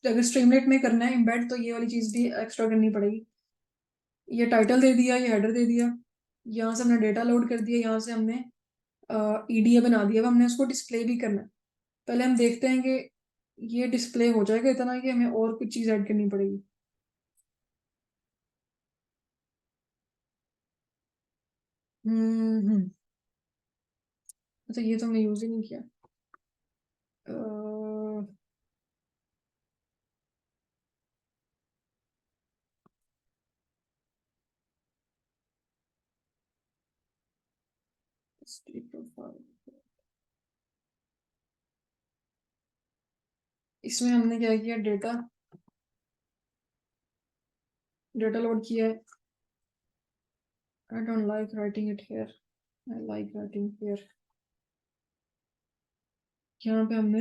अगर स्ट्रीमलिट में करना है एम्बेड तो ये वाली चीज भी एक्स्ट्रा करनी पड़ेगी। ये टाइटल दे दिया, ये हेडर दे दिया, यहाँ से हमने डेटा लोड कर दिया, यहाँ से हमने ईडीए बना दिया। अब हमने उसको डिस्प्ले भी करना है। पहले हम देखते हैं कि ये डिस्प्ले हो जाएगा इतना, कि हमें और कुछ चीज ऐड करनी पड़ेगी। हम्म। अच्छा, ये तो हमने यूज ही नहीं किया। इसमें हमने क्या किया, डेटा डेटा लोड किया है। I don't like writing it here, I like writing here. यहाँ पे हमने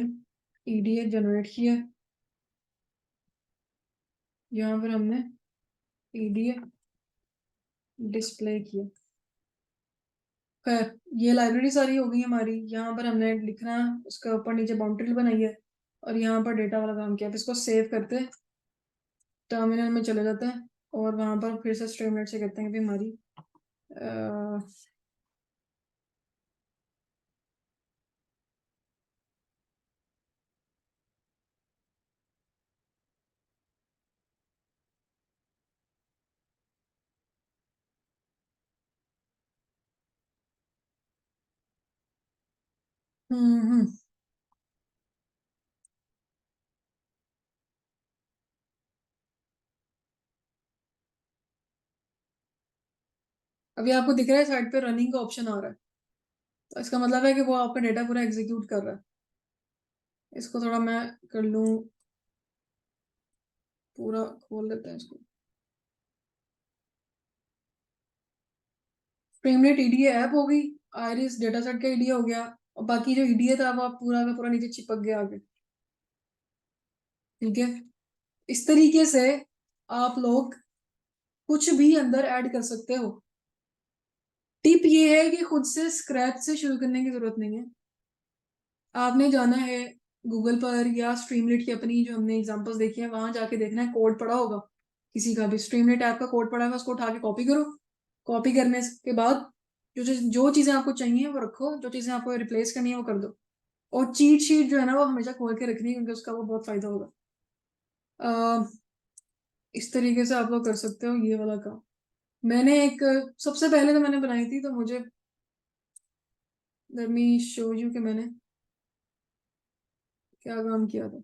ईडीए जनरेट किया है, यहाँ पर हमने ईडीए डिस्प्ले किया। खैर, ये लाइब्रेरी सारी हो गई हमारी। यहाँ पर हमने लिखना, उसका ऊपर नीचे बाउंड्री बनाई है, और यहाँ पर डेटा वाला काम किया। अब इसको सेव करते हैं, टर्मिनल में चले जाते हैं, और वहां पर फिर से स्ट्रीमलाइट से कहते हैं कि हमारी हम्म। अभी आपको दिख रहा है साइड पे रनिंग का ऑप्शन आ रहा है, तो इसका मतलब है कि वो आपका डेटा पूरा एग्जीक्यूट कर रहा है। इसको थोड़ा मैं कर लूँ, पूरा खोल लेते हैं इसको। स्ट्रीमलेट ईडीए ऐप हो गई, आयरिस डेटासेट का ईडीए हो गया, और बाकी जो ईडीए था वो आप पूरा का पूरा नीचे चिपक गया आगे। ठीक है, इस तरीके से आप लोग कुछ भी अंदर ऐड कर सकते हो। टिप ये है कि खुद से स्क्रैच से शुरू करने की जरूरत नहीं है। आपने जाना है गूगल पर या स्ट्रीमलेट की अपनी जो हमने एग्जांपल्स देखी है वहां जाके देखना है, कोड पड़ा होगा किसी का भी, स्ट्रीमलेट ऐप का कोड पड़ा है, उसको उठा के कॉपी करो। कॉपी करने के बाद जो चीजें आपको चाहिए वो रखो, जो चीजें आपको रिप्लेस करनी है वो कर दो। और चीट शीट जो है ना वो हमेशा खोल के रखनी है, क्योंकि उसका वो बहुत फायदा होगा। इस तरीके से आप लोग कर सकते हो ये वाला काम। मैंने एक सबसे पहले तो मैंने बनाई थी, तो मुझे लेट मी शो यू कि मैंने क्या काम किया था।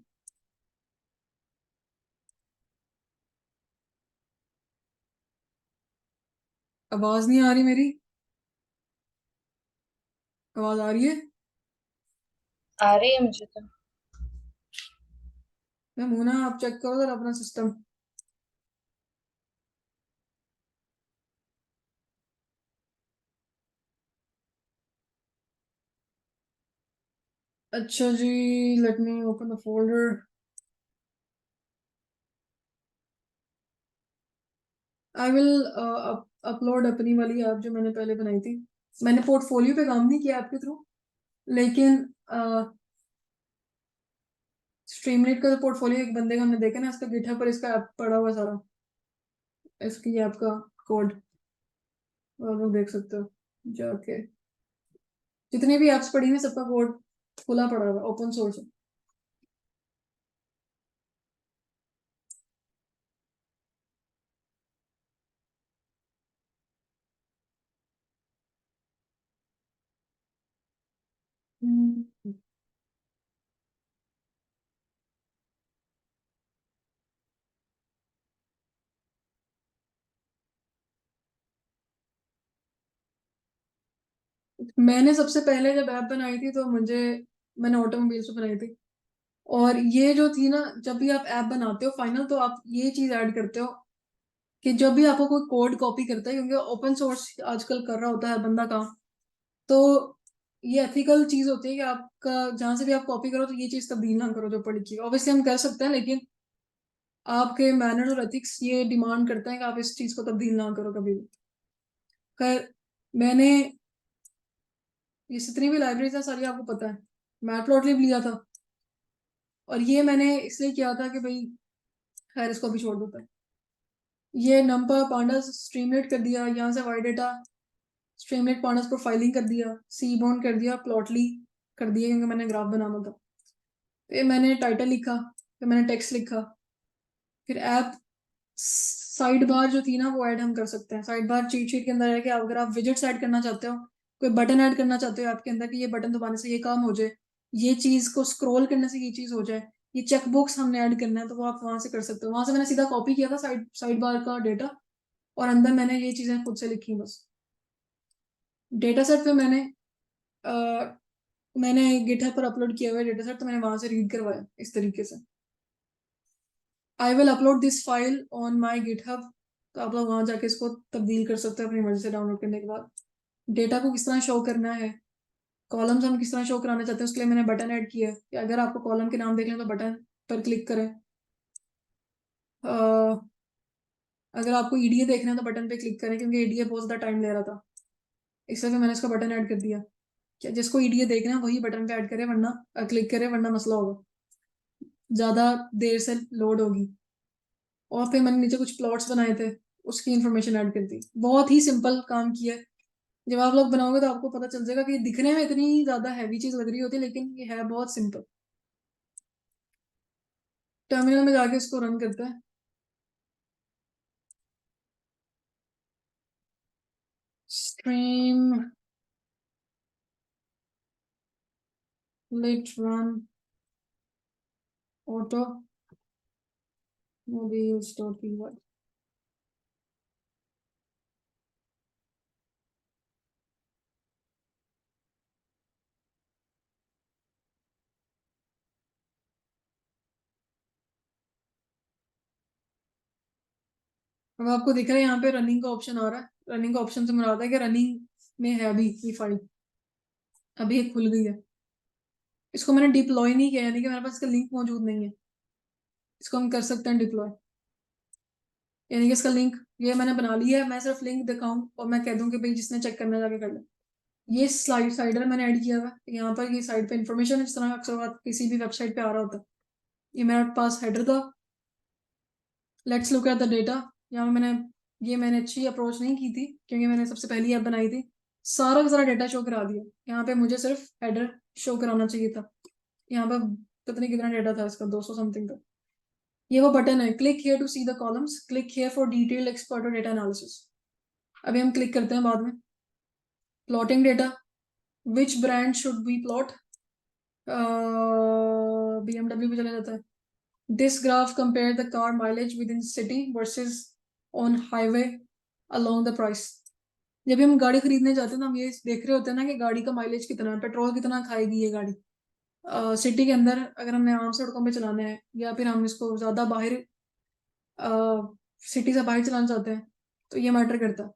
आवाज नहीं आ रही मेरी? आवाज आ रही है? आ रही है मुझे तो। मैं मुना, आप चेक करो जरा अपना सिस्टम। अच्छा जी, let me open the folder. I will upload अपनी वाली ऐप जो मैंने पहले बनाई थी। मैंने पोर्टफोलियो पे काम नहीं किया ऐप के थ्रू, लेकिन स्ट्रीमलेट का जो पोर्टफोलियो एक बंदे का हमने देखा ना, इसका गिटहब पर इसका ऐप पड़ा हुआ है सारा, इसकी ऐप का कोड आप लोग देख सकते हो जाके। जितनी भी एप्स पड़ी हैं सबका कोड खुला पड़ा हुआ, ओपन सोर्स है। हम्म, मैंने सबसे पहले जब ऐप बनाई थी तो मैंने ऑटोमोबाइल से बनाई थी। और ये जो थी ना, जब भी आप ऐप बनाते हो फाइनल, तो आप ये चीज ऐड करते हो कि जब भी आपको कोई कोड कॉपी करता है, क्योंकि ओपन सोर्स आजकल कर रहा होता है बंदा काम, तो ये एथिकल चीज होती है कि आपका जहां से भी आप कॉपी करो तो ये चीज तब्दील ना करो जो पढ़ लिखी है। ऑब्वियसली हम कर सकते हैं, लेकिन आपके मैनर्स और एथिक्स ये डिमांड करते हैं कि आप इस चीज को तब्दील ना करो कभी भी। खैर, मैंने ये जितनी भी लाइब्रेरीज है सारी आपको पता है, मैटप्लॉटलिब लिया था। और ये मैंने इसलिए किया था कि भाई, खैर इसको भी छोड़ देता है। ये नम्पा पांडास स्ट्रीमलेट कर दिया, यहाँ से Y data Streamlit pandas profiling कर दिया, सी बोन कर दिया, प्लॉटली कर दिया क्योंकि मैंने ग्राफ बनाना था। फिर मैंने टाइटल लिखा, फिर मैंने टेक्स्ट लिखा, फिर ऐप साइड बार जो थी ना वो ऐड हम कर सकते हैं। साइड बार चीट शीट के अंदर है कि अगर आप विजेट्स ऐड करना चाहते हो, कोई बटन ऐड करना चाहते हो आपके अंदर कि ये बटन दबाने से ये काम हो जाए, ये चीज को स्क्रॉल करने से ये चीज हो जाए, ये चेक बॉक्स हमने ऐड करना है, तो वो आप वहां से कर सकते हो। वहां से मैंने सीधा कॉपी किया था साइड साइड बार का डेटा, और अंदर मैंने ये चीजें खुद से लिखी बस। डेटा सेट पे मैंने गिटहब पर अपलोड किया हुआ है डेटा सेट, तो मैंने वहां से रीड करवाया इस तरीके से। आई will upload this file on my GitHub, तो आप लोग वहां जाके इसको तब्दील कर सकते हो अपनी मर्जी से डाउनलोड करने के बाद। डेटा को किस तरह शो करना है, कॉलम्स हम किस तरह शो कराना चाहते हैं, उसके लिए मैंने बटन ऐड किया है कि अगर आपको कॉलम के नाम देखना है तो बटन पर क्लिक करें। अह, अगर आपको ईडीए देखना है तो बटन पे क्लिक करें, क्योंकि ईडीए बहुत ज़्यादा टाइम ले रहा था, इसलिए फिर मैंने इसका बटन ऐड कर दिया कि जिसको ईडीए देखना है वही बटन पे ऐड करे, वरना क्लिक करे, वरना मसला होगा, ज़्यादा देर से लोड होगी। और फिर मैंने नीचे कुछ प्लॉट्स बनाए थे, उसकी इंफॉर्मेशन ऐड कर दी। बहुत ही सिंपल काम किया है। जब आप लोग बनाओगे तो आपको पता चल जाएगा कि दिखने में इतनी ज्यादा हैवी चीज लग रही होती है, लेकिन ये है बहुत सिंपल। टर्मिनल में जाके इसको रन करते हैं। Streamlit run automobiles dot P Y. अब आपको दिख रहा है यहाँ पे रनिंग का ऑप्शन आ रहा है। रनिंग का ऑप्शन से मुराद है कि रनिंग में है अभी ये फाइल, अभी ये खुल गई है। इसको मैंने डिप्लॉय नहीं किया, यानी कि मेरे पास इसका लिंक मौजूद नहीं है। इसको हम कर सकते हैं डिप्लॉय, यानी कि इसका लिंक ये मैंने बना लिया है। मैं सिर्फ लिंक दिखाऊं और मैं कह दूं कि भाई जिसने चेक करना जाके कर ले। ये साइडर मैंने ऐड किया हुआ है यहाँ पर। ये साइड पे इंफॉर्मेशन है, जिस तरह अक्सर बात किसी भी वेबसाइट पे आ रहा होता है। ये मेरे पास हेडर था। Let's look at the data. यहाँ मैंने अच्छी अप्रोच नहीं की थी, क्योंकि मैंने सबसे पहली ऐप बनाई थी। सारा का सारा डेटा शो करा दिया। यहाँ पे मुझे सिर्फ हेडर शो कराना चाहिए था। यहाँ पर पता नहीं कितना डेटा था इसका, 200 समथिंग का। ये वो बटन है, click here to see the columns, click here for detailed expert data analysis. अभी हम क्लिक करते हैं बाद में। Plotting data, which brand should be plot, BMW पे चला जाता है। This graph compare the car mileage with in city versus on highway along the price. जब भी हम गाड़ी खरीदने जाते हैं ना, हम ये देख रहे होते हैं ना कि गाड़ी का माइलेज कितना है, पेट्रोल कितना खाएगी ये गाड़ी। सिटी के अंदर अगर हमने आम सड़कों पे चलाना है, या फिर हम इसको ज़्यादा बाहर सिटी से बाहर चलाना चाहते हैं, तो ये मैटर करता है।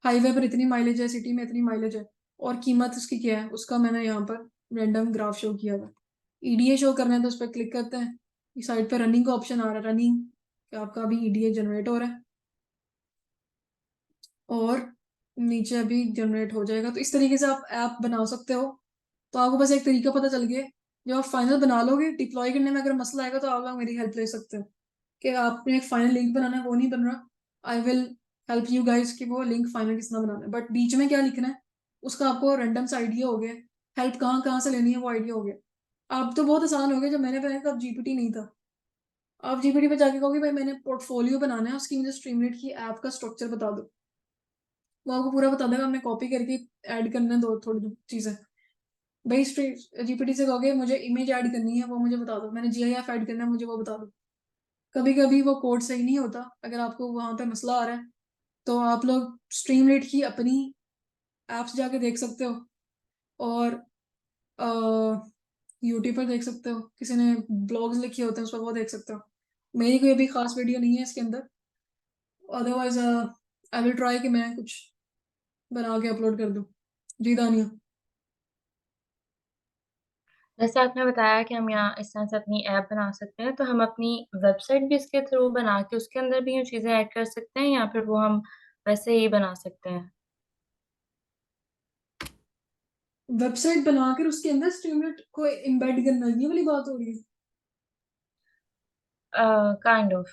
हाईवे पर इतनी माइलेज है, सिटी में इतनी माइलेज है, और कीमत उसकी क्या है, उसका मैंने यहाँ पर रैंडम ग्राफ शो किया हुआ। ईडीए शो करना है तो उस पर क्लिक करते हैं। इस साइड पर रनिंग का ऑप्शन आ रहा है, रनिंग आपका अभी ईडीए जनरेट हो रहा है, और नीचे अभी जनरेट हो जाएगा। तो इस तरीके से आप ऐप बना सकते हो। तो आपको बस एक तरीका पता चल गया। जब आप फाइनल बना लोगे, डिप्लॉय करने में अगर मसला आएगा तो आप लोग मेरी हेल्प ले सकते हो कि आपने एक फाइनल लिंक बनाना है, वो नहीं बन रहा। I will help you guys कि वो लिंक फाइनल किस तरह बनाना है। बट बीच में क्या लिखना है उसका आपको रैंडम सा आइडिया हो गया। हेल्प कहाँ कहाँ से लेनी है वो आइडिया हो गया। आप तो बहुत आसान हो गया। जब मैंने बनाया तब जीपीटी नहीं था। आप जीपीटी पे जाके कहोगे भाई मैंने पोर्टफोलियो बनाना है, उसकी मुझे स्ट्रीमलीट की ऐप का स्ट्रक्चर बता दो, वो आपको पूरा बता देगा। हमने कॉपी करके ऐड करना है दो थोड़ी चीजें। भाई जीपीटी से कहोगे मुझे इमेज ऐड करनी है, वो मुझे बता दो। मैंने जीआईएफ ऐड करना है, मुझे वो बता दो। कभी कभी वो कोड सही नहीं होता, अगर आपको वहां पे मसला आ रहा है तो आप लोग स्ट्रीमलीट की अपनी ऐप्स जाके देख सकते हो, और यूट्यूब पर देख सकते हो, किसी ने ब्लॉग्स लिखे होते हैं उस पर वो देख सकते हो। मेरी कोई अभी खास वीडियो नहीं है इसके अंदर। अदरवाइज आई विल ट्राई कि मैं कुछ बना के अपलोड कर दूँ। जी दानिया। जैसे आपने बताया कि हम यहाँ इस तरह से अपनी ऐप बना सकते हैं, तो हम अपनी वेबसाइट भी इसके थ्रू बना के उसके अंदर भी ये चीजें ऐड कर सकते हैं, या फिर वो हम वैसे ही बना सकते हैं? वेबसाइट बनाकर उसके अंदर स्ट्रीमलीट को एम्बेड करना, ये वाली बात हो रही है। Kind of.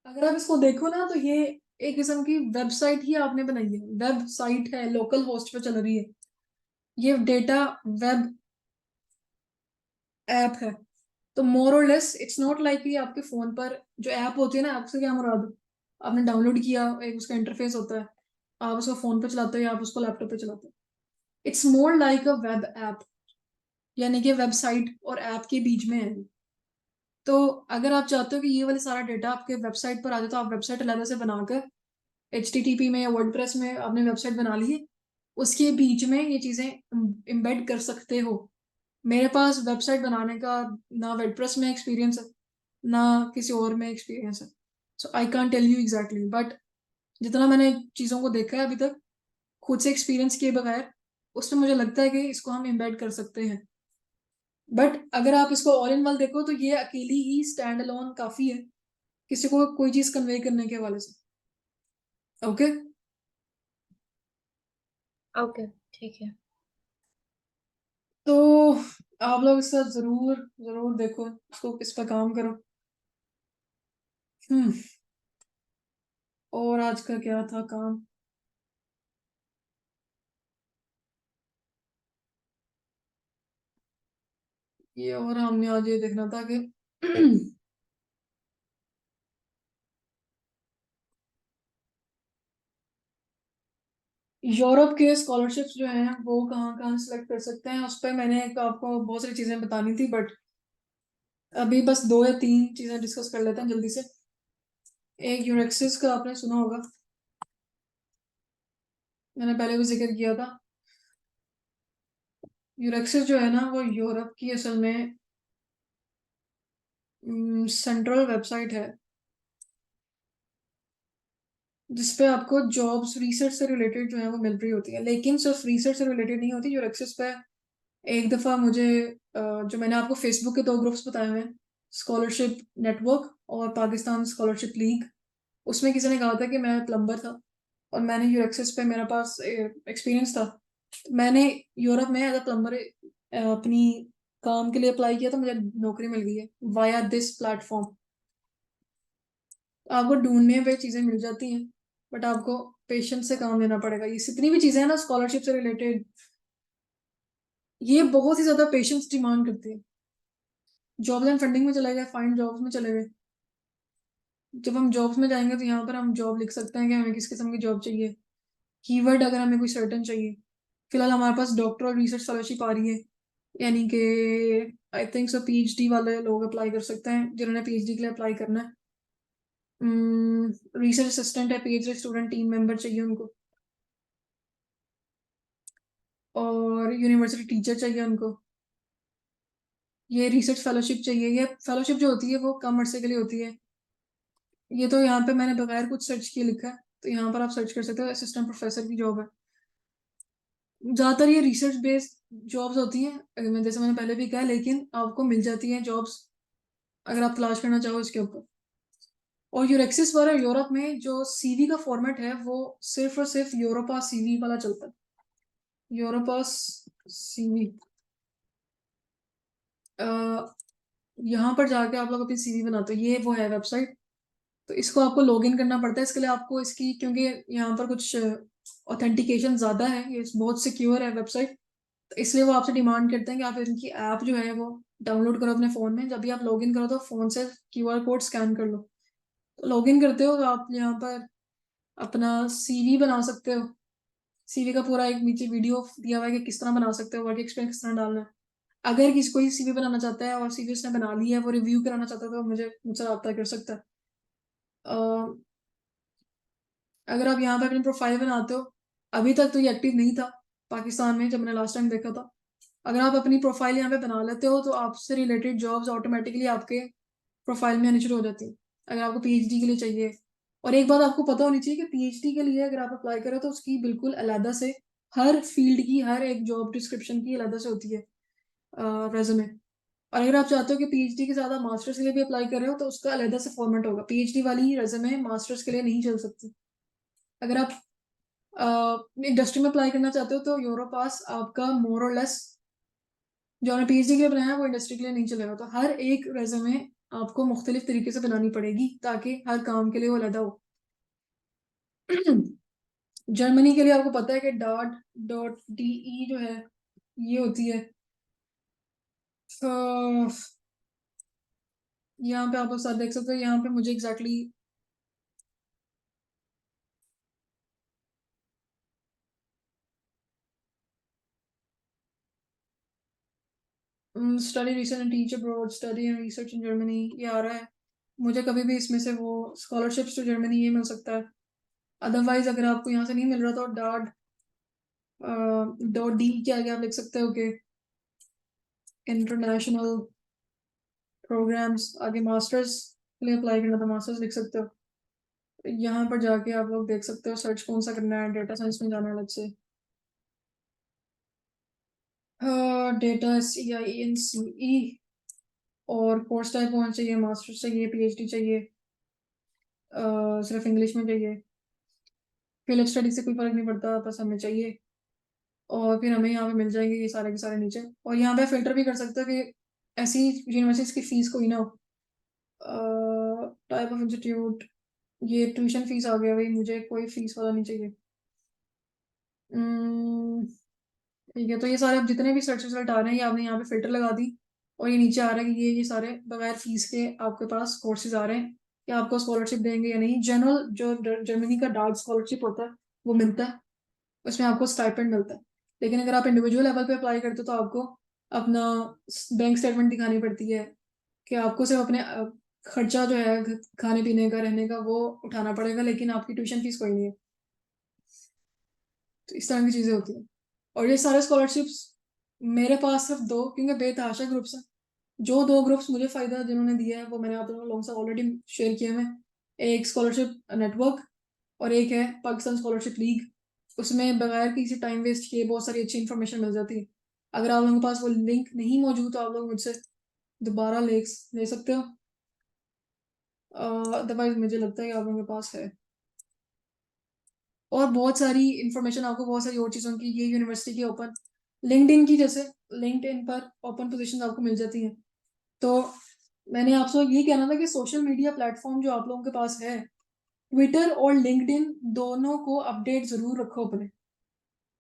अगर आप इसको देखो ना, तो ये एक किस्म की वेबसाइट ही आपने बनाई है। वेबसाइट है, लोकल होस्ट पे चल रही है। ये डेटा वेब ऐप है। तो मोर और लेस इट्स नॉट लाइक कि आपके फोन पर जो ऐप होती है ना, ऐप से क्या मुराद, आपने डाउनलोड किया, एक उसका इंटरफेस होता है, आप उसको फोन पे चलाते हो या आप उसको लैपटॉप पे चलाते हो। It's more like a web app, यानी कि वेबसाइट और ऐप के बीच में है। तो अगर आप चाहते हो कि ये वाले सारा डेटा आपके वेबसाइट पर आ जाए, तो आप वेबसाइट अलग से बनाकर HTTP में या वर्डप्रेस में आपने वेबसाइट बना ली है, उसके बीच में ये चीज़ें एम्बेड कर सकते हो। मेरे पास वेबसाइट बनाने का ना वर्डप्रेस में एक्सपीरियंस है, ना किसी और में एक्सपीरियंस है। So I can't tell you exactly, but जितना मैंने चीज़ों को देखा है अभी तक, खुद से एक्सपीरियंस किए बगैर, उसमें मुझे लगता है कि इसको हम एम्बेड कर सकते हैं। बट अगर आप इसको ऑल इन वन देखो तो ये अकेली ही स्टैंड अलोन काफ़ी है किसी को कोई चीज़ कन्वे करने के हवाले से। ओके। ओके, ठीक है। तो आप लोग इसका जरूर जरूर देखो, इसको इस पर काम करो। हम्म। और आज का क्या था काम? ये और हमने आज ये देखना था कि यूरोप के स्कॉलरशिप्स जो हैं वो कहाँ कहाँ सेलेक्ट कर सकते हैं, उस पर मैंने आपको बहुत सारी चीज़ें बतानी थी, बट अभी बस 2 या 3 चीज़ें डिस्कस कर लेते हैं जल्दी से। एक यूरेक्सिस का आपने सुना होगा, मैंने पहले भी जिक्र किया था। यूरेक्सिस जो है ना, वो यूरोप की असल में सेंट्रल वेबसाइट है। जिसपे आपको जॉब्स रिसर्च से रिलेटेड जो है वो मिल रही होती है, लेकिन सिर्फ रिसर्च से रिलेटेड नहीं होती। जो एक्सेस पे एक दफ़ा मुझे जो मैंने आपको फेसबुक के 2 ग्रुप्स बताए हुए हैं, स्कॉलरशिप नेटवर्क और पाकिस्तान स्कॉलरशिप लीग, उसमें किसी ने कहा था कि मैं प्लम्बर था और मैंने यूएक्सेस पे मेरे पास एक्सपीरियंस था। मैंने यूरोप में एज अ प्लम्बर अपनी काम के लिए अप्लाई किया तो मुझे नौकरी मिल गई है वाया दिस प्लेटफॉर्म। आपको ढूंढने पे चीज़ें मिल जाती हैं, बट आपको पेशेंस से काम लेना पड़ेगा। ये जितनी भी चीज़ें हैं ना स्कॉलरशिप से रिलेटेड, ये बहुत ही ज़्यादा पेशेंस डिमांड करती है। जॉब्स एंड फंडिंग में चले गए, फाइंड जॉब्स में चले गए। जब हम जॉब्स में जाएंगे तो यहाँ पर हम जॉब लिख सकते हैं कि हमें किस किस्म की जॉब चाहिए, कीवर्ड अगर हमें कोई सर्टन चाहिए। फिलहाल हमारे पास डॉक्टर और रिसर्च फेलोशिप आ रही है, यानी कि आई थिंक सो पीएचडी वाले लोग अप्लाई कर सकते हैं जिन्होंने पीएचडी के लिए अप्लाई करना है। रिसर्च असिस्टेंट है, पीएचडी स्टूडेंट टीम मेंबर चाहिए उनको, और यूनिवर्सिटी टीचर चाहिए उनको। ये रिसर्च फेलोशिप चाहिए। ये फेलोशिप जो होती है वो कम अरसे के लिए होती है। ये तो यहाँ पे मैंने बगैर कुछ सर्च किए लिखा है, तो यहाँ पर आप सर्च कर सकते हो, असिस्टेंट प्रोफेसर की जॉब है। ज़्यादातर ये रिसर्च बेस्ड जॉब्स होती हैं, जैसे मैंने पहले भी कहा, लेकिन आपको मिल जाती हैं जॉब्स अगर आप तलाश करना चाहो इसके ऊपर। और यूरेक्सिस वाला यूरोप में जो सीवी का फॉर्मेट है वो सिर्फ और सिर्फ यूरोपास सीवी वाला चलता है। यूरोपास सीवी, यहाँ पर जाके आप लोग अपनी सीवी बनाते हो, ये वो है वेबसाइट। तो इसको आपको लॉगिन करना पड़ता है। इसके लिए आपको इसकी, क्योंकि यहाँ पर कुछ ऑथेंटिकेशन ज़्यादा है, ये बहुत सिक्योर है वेबसाइट, तो इसलिए वो आपसे डिमांड करते हैं कि आप इनकी ऐप जो है वो डाउनलोड करो अपने फ़ोन में। जब भी आप लॉगिन करो तो फ़ोन से क्यूआर कोड स्कैन कर लो। तो लॉगिन करते हो तो आप यहाँ पर अपना सीवी बना सकते हो। सीवी का पूरा एक नीचे वीडियो दिया हुआ है कि किस तरह बना सकते हो, वर्क एक्सपीरियंस किस तरह डालना है। अगर किसी कोई सीवी बनाना चाहता है और सीवी उसने बना ली है, वो रिव्यू कराना चाहता है, तो मुझसे रब्ता कर सकता है। अ, अगर आप यहाँ पे अपनी प्रोफाइल बनाते हो, अभी तक तो ये एक्टिव नहीं था पाकिस्तान में जब मैंने लास्ट टाइम देखा था। अगर आप अपनी प्रोफाइल यहाँ पे बना लेते हो तो आपसे रिलेटेड जॉब्स ऑटोमेटिकली आपके प्रोफाइल में आनी शुरू हो जाती है, अगर आपको पीएचडी के लिए चाहिए। और एक बात आपको पता होनी चाहिए कि पीएचडी के लिए अगर आप अप्लाई करो तो उसकी बिल्कुल अलहदा से, हर फील्ड की हर एक जॉब डिस्क्रिप्शन की अलहदा से होती है रेज्यूमे। और अगर आप चाहते हो कि पीएचडी के साथ आप मास्टर्स के लिए भी अप्लाई कर रहे हो तो उसका अलहदा से फॉर्मेट होगा। पीएचडी वाली रेज्यूमे मास्टर्स के लिए नहीं चल सकती। अगर आप इंडस्ट्री में अप्लाई करना चाहते हो तो यूरोपास आपका मोर और लेस जो आपने पीएचडी के लिए बनाया है वो इंडस्ट्री के लिए नहीं चलेगा। तो हर एक रेज्यूमे आपको मुख्तलिफ तरीके से बनानी पड़ेगी ताकि हर काम के लिए वो अलग हो। जर्मनी के लिए आपको पता है कि डॉट डॉट डी जो है ये होती है। तो यहाँ पे आप लोग साथ देख सकते हो, यहाँ पे मुझे exactly study research and teach abroad, study and research in Germany ये आ रहा है। मुझे कभी भी इसमें से वो स्कॉलरशिप्स टू जर्मनी ये मिल सकता है। अदरवाइज अगर आपको यहाँ से नहीं मिल रहा तो डॉट डी के आगे आप लिख सकते हो कि इंटरनेशनल प्रोग्राम्स, आगे मास्टर्स के लिए अप्लाई करना तो मास्टर्स लिख सकते हो। यहाँ पर जाके आप लोग देख सकते हो सर्च कौन सा करना है, डेटा साइंस में जाना है अलग से। डेटा CINCE, और कोर्स टाइप होना चाहिए, मास्टर्स चाहिए, पीएचडी चाहिए, सिर्फ इंग्लिश में चाहिए। फील्ड स्टडी से कोई फर्क नहीं पड़ता, बस हमें चाहिए। और फिर हमें यहाँ पे मिल जाएंगे ये सारे के सारे नीचे। और यहाँ पे फिल्टर भी कर सकते हो कि ऐसी यूनिवर्सिटीज की फीस कोई ना हो। टाइप ऑफ इंस्टीट्यूट, ये ट्यूशन फीस आ गया भाई, मुझे कोई फीस वाला नहीं चाहिए। हम्म, ठीक है। तो ये सारे अब जितने भी सर्च रिजल्ट आ रहे हैं ये आपने यहाँ पे फिल्टर लगा दी, और ये नीचे आ रहा है कि ये सारे बगैर फीस के आपके पास कोर्सेज आ रहे हैं कि आपको स्कॉलरशिप देंगे या नहीं। जनरल जो जर्मनी का डार्क स्कॉलरशिप होता है वो मिलता है, उसमें आपको स्टाइपेंड मिलता है। लेकिन अगर आप इंडिविजुअल लेवल पे अप्लाई करते हो तो आपको अपना बैंक स्टेटमेंट दिखानी पड़ती है कि आपको सिर्फ अपने खर्चा जो है खाने पीने का रहने का वो उठाना पड़ेगा, लेकिन आपकी ट्यूशन फीस कोई नहीं है। तो इस तरह की चीज़ें होती हैं। और ये सारे स्कॉलरशिप्स मेरे पास सिर्फ दो, क्योंकि बेतहाशा ग्रुप्स हैं, जो 2 ग्रुप्स मुझे फ़ायदा जिन्होंने दिया है वो मैंने आप लोगों से ऑलरेडी शेयर किए हैं। एक स्कॉलरशिप नेटवर्क और एक है पाकिस्तान स्कॉलरशिप लीग, उसमें बगैर किसी टाइम वेस्ट किए बहुत सारी अच्छी इन्फॉर्मेशन मिल जाती है। अगर आप लोगों के पास वो लिंक नहीं मौजूद तो आप लोग मुझसे दोबारा ले सकते हो, अदरवाइज मुझे लगता है कि आप लोगों के पास है। और बहुत सारी इन्फॉर्मेशन आपको बहुत सारी और चीज़ों की, ये यूनिवर्सिटी की ओपन लिंक्डइन की, जैसे लिंक्डइन पर ओपन पोजीशन आपको मिल जाती हैं। तो मैंने आपसे ये कहना था कि सोशल मीडिया प्लेटफॉर्म जो आप लोगों के पास है, ट्विटर और लिंक्डइन दोनों को अपडेट जरूर रखो अपने,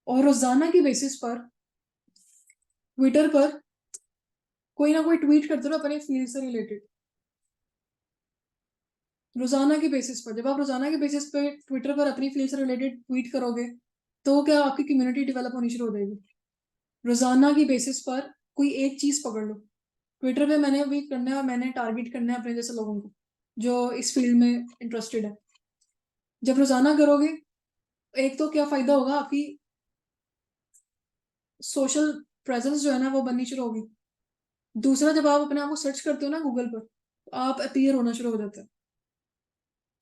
और रोजाना की बेसिस पर ट्विटर पर कोई ना कोई ट्वीट करते रहो अपने फील्ड से रिलेटेड, रोजाना के बेसिस पर। जब आप रोजाना के बेसिस पे ट्विटर पर अपनी फील्ड से रिलेटेड ट्वीट करोगे तो क्या आपकी कम्युनिटी डेवलप होनी शुरू हो जाएगी। रोजाना की बेसिस पर कोई एक चीज पकड़ लो। ट्विटर पे मैंने अभी करना है, मैंने टारगेट करना है अपने जैसे लोगों को जो इस फील्ड में इंटरेस्टेड है। जब रोजाना करोगे, एक तो क्या फायदा होगा, आपकी सोशल प्रेजेंस जो है ना वो बननी शुरू होगी। दूसरा, जब आप अपने आप को सर्च करते हो ना गूगल पर, तो आप अपीयर होना शुरू हो जाते हैं।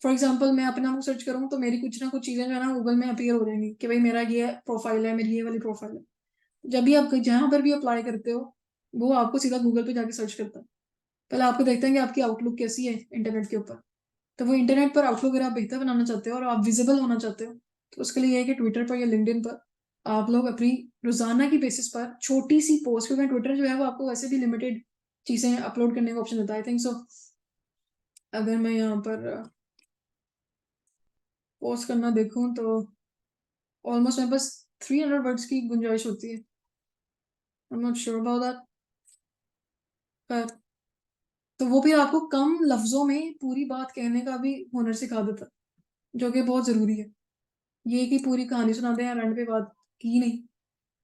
फॉर एग्जाम्पल, मैं अपने आप को सर्च करूँ तो मेरी कुछ ना कुछ चीजें जो है ना गूगल में अपीयर हो जाएंगी कि भाई मेरा ये प्रोफाइल है, मेरी ये वाली प्रोफाइल है। जब भी आप जहां पर भी अप्लाई करते हो, वो आपको सीधा गूगल पे जाके सर्च करता है। पहले आपको देखते हैं कि आपकी आउटलुक कैसी है इंटरनेट के ऊपर। तो वो इंटरनेट पर आउटलुक अगर आप बेहतर बनाना चाहते हो और आप विजिबल होना चाहते हो, तो उसके लिए ये है कि ट्विटर पर या लिंक्डइन पर आप लोग अपनी रोजाना की बेसिस पर छोटी सी पोस्ट, क्योंकि ट्विटर जो है वो आपको वैसे भी लिमिटेड चीजें अपलोड करने का ऑप्शन देता है, आई थिंक सो। अगर मैं यहाँ पर पोस्ट करना देखूँ तो ऑलमोस्ट मेरे पास 300 वर्ड्स की गुंजाइश होती है। I am not sure about that, पर तो वो भी आपको कम लफ्जों में पूरी बात कहने का भी हुनर सिखा देता है, जो कि बहुत जरूरी है। ये कि पूरी कहानी सुना दें या रंड पे बात की नहीं,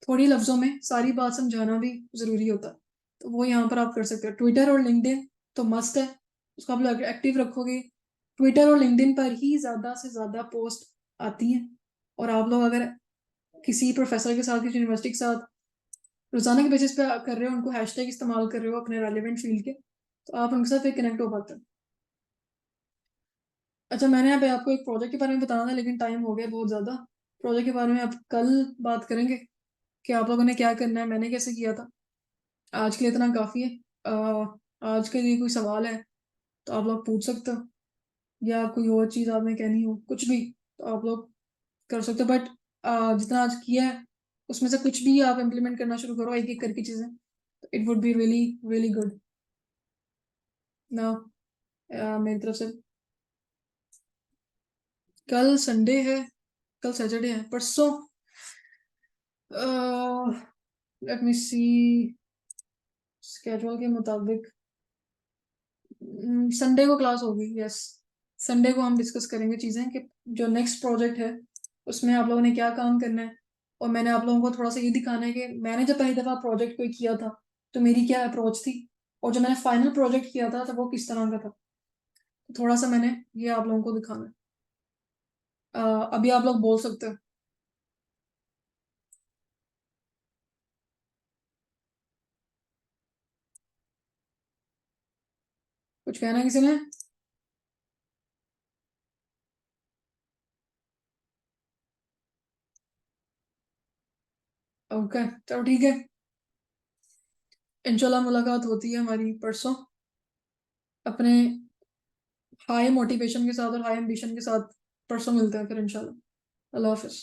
थोड़ी लफ्जों में सारी बात समझाना भी जरूरी होता है। तो वो यहाँ पर आप कर सकते हो। ट्विटर और लिंक्डइन तो मस्ट है, उसको आप लोग एक्टिव रखोगे। ट्विटर और लिंक्डइन पर ही ज्यादा से ज्यादा पोस्ट आती हैं, और आप लोग अगर किसी प्रोफेसर के साथ, किसी यूनिवर्सिटी के साथ रोजाना के बेसिस पे कर रहे हो, उनको हैशटैग इस्तेमाल कर रहे हो अपने रेलिवेंट फील्ड के, तो आप उनके साथ फिर कनेक्ट हो पाते हैं। अच्छा, मैंने यहाँ पे आपको एक प्रोजेक्ट के बारे में बताना था, लेकिन टाइम हो गया बहुत ज़्यादा। प्रोजेक्ट के बारे में आप कल बात करेंगे कि आप लोगों ने क्या करना है, मैंने कैसे किया था। आज के लिए इतना काफ़ी है। आज के लिए कोई सवाल है तो आप लोग पूछ सकते हो, या कोई और चीज़ आपने कहनी हो कुछ भी, तो आप लोग कर सकते हो। बट जितना आज किया है उसमें से कुछ भी आप इम्प्लीमेंट करना शुरू करो, एक एक करके चीज़ें, it would be really really good ना। मेरी तरफ से कल संडे है, कल सैटरडे है, परसों लेट मी सी, स्केड्यूल के मुताबिक संडे को क्लास होगी, यस। संडे को हम डिस्कस करेंगे चीज़ें कि जो नेक्स्ट प्रोजेक्ट है उसमें आप लोगों ने क्या काम करना है। और मैंने आप लोगों को थोड़ा सा ये दिखाना है कि मैंने जब पहली दफ़ा प्रोजेक्ट कोई किया था तो मेरी क्या अप्रोच थी, और जो मैंने फाइनल प्रोजेक्ट किया था तो वो किस तरह का था। तो थोड़ा सा मैंने ये आप लोगों को दिखाना है। अभी आप लोग बोल सकते हो, कुछ कहना है किसी ने? ओके, चलो ठीक है। इंशाल्लाह मुलाकात होती है हमारी परसों, अपने हाई मोटिवेशन के साथ और हाई एम्बिशन के साथ। परसों मिलते हैं फिर इंशाल्लाह। अल्लाह हाफिज।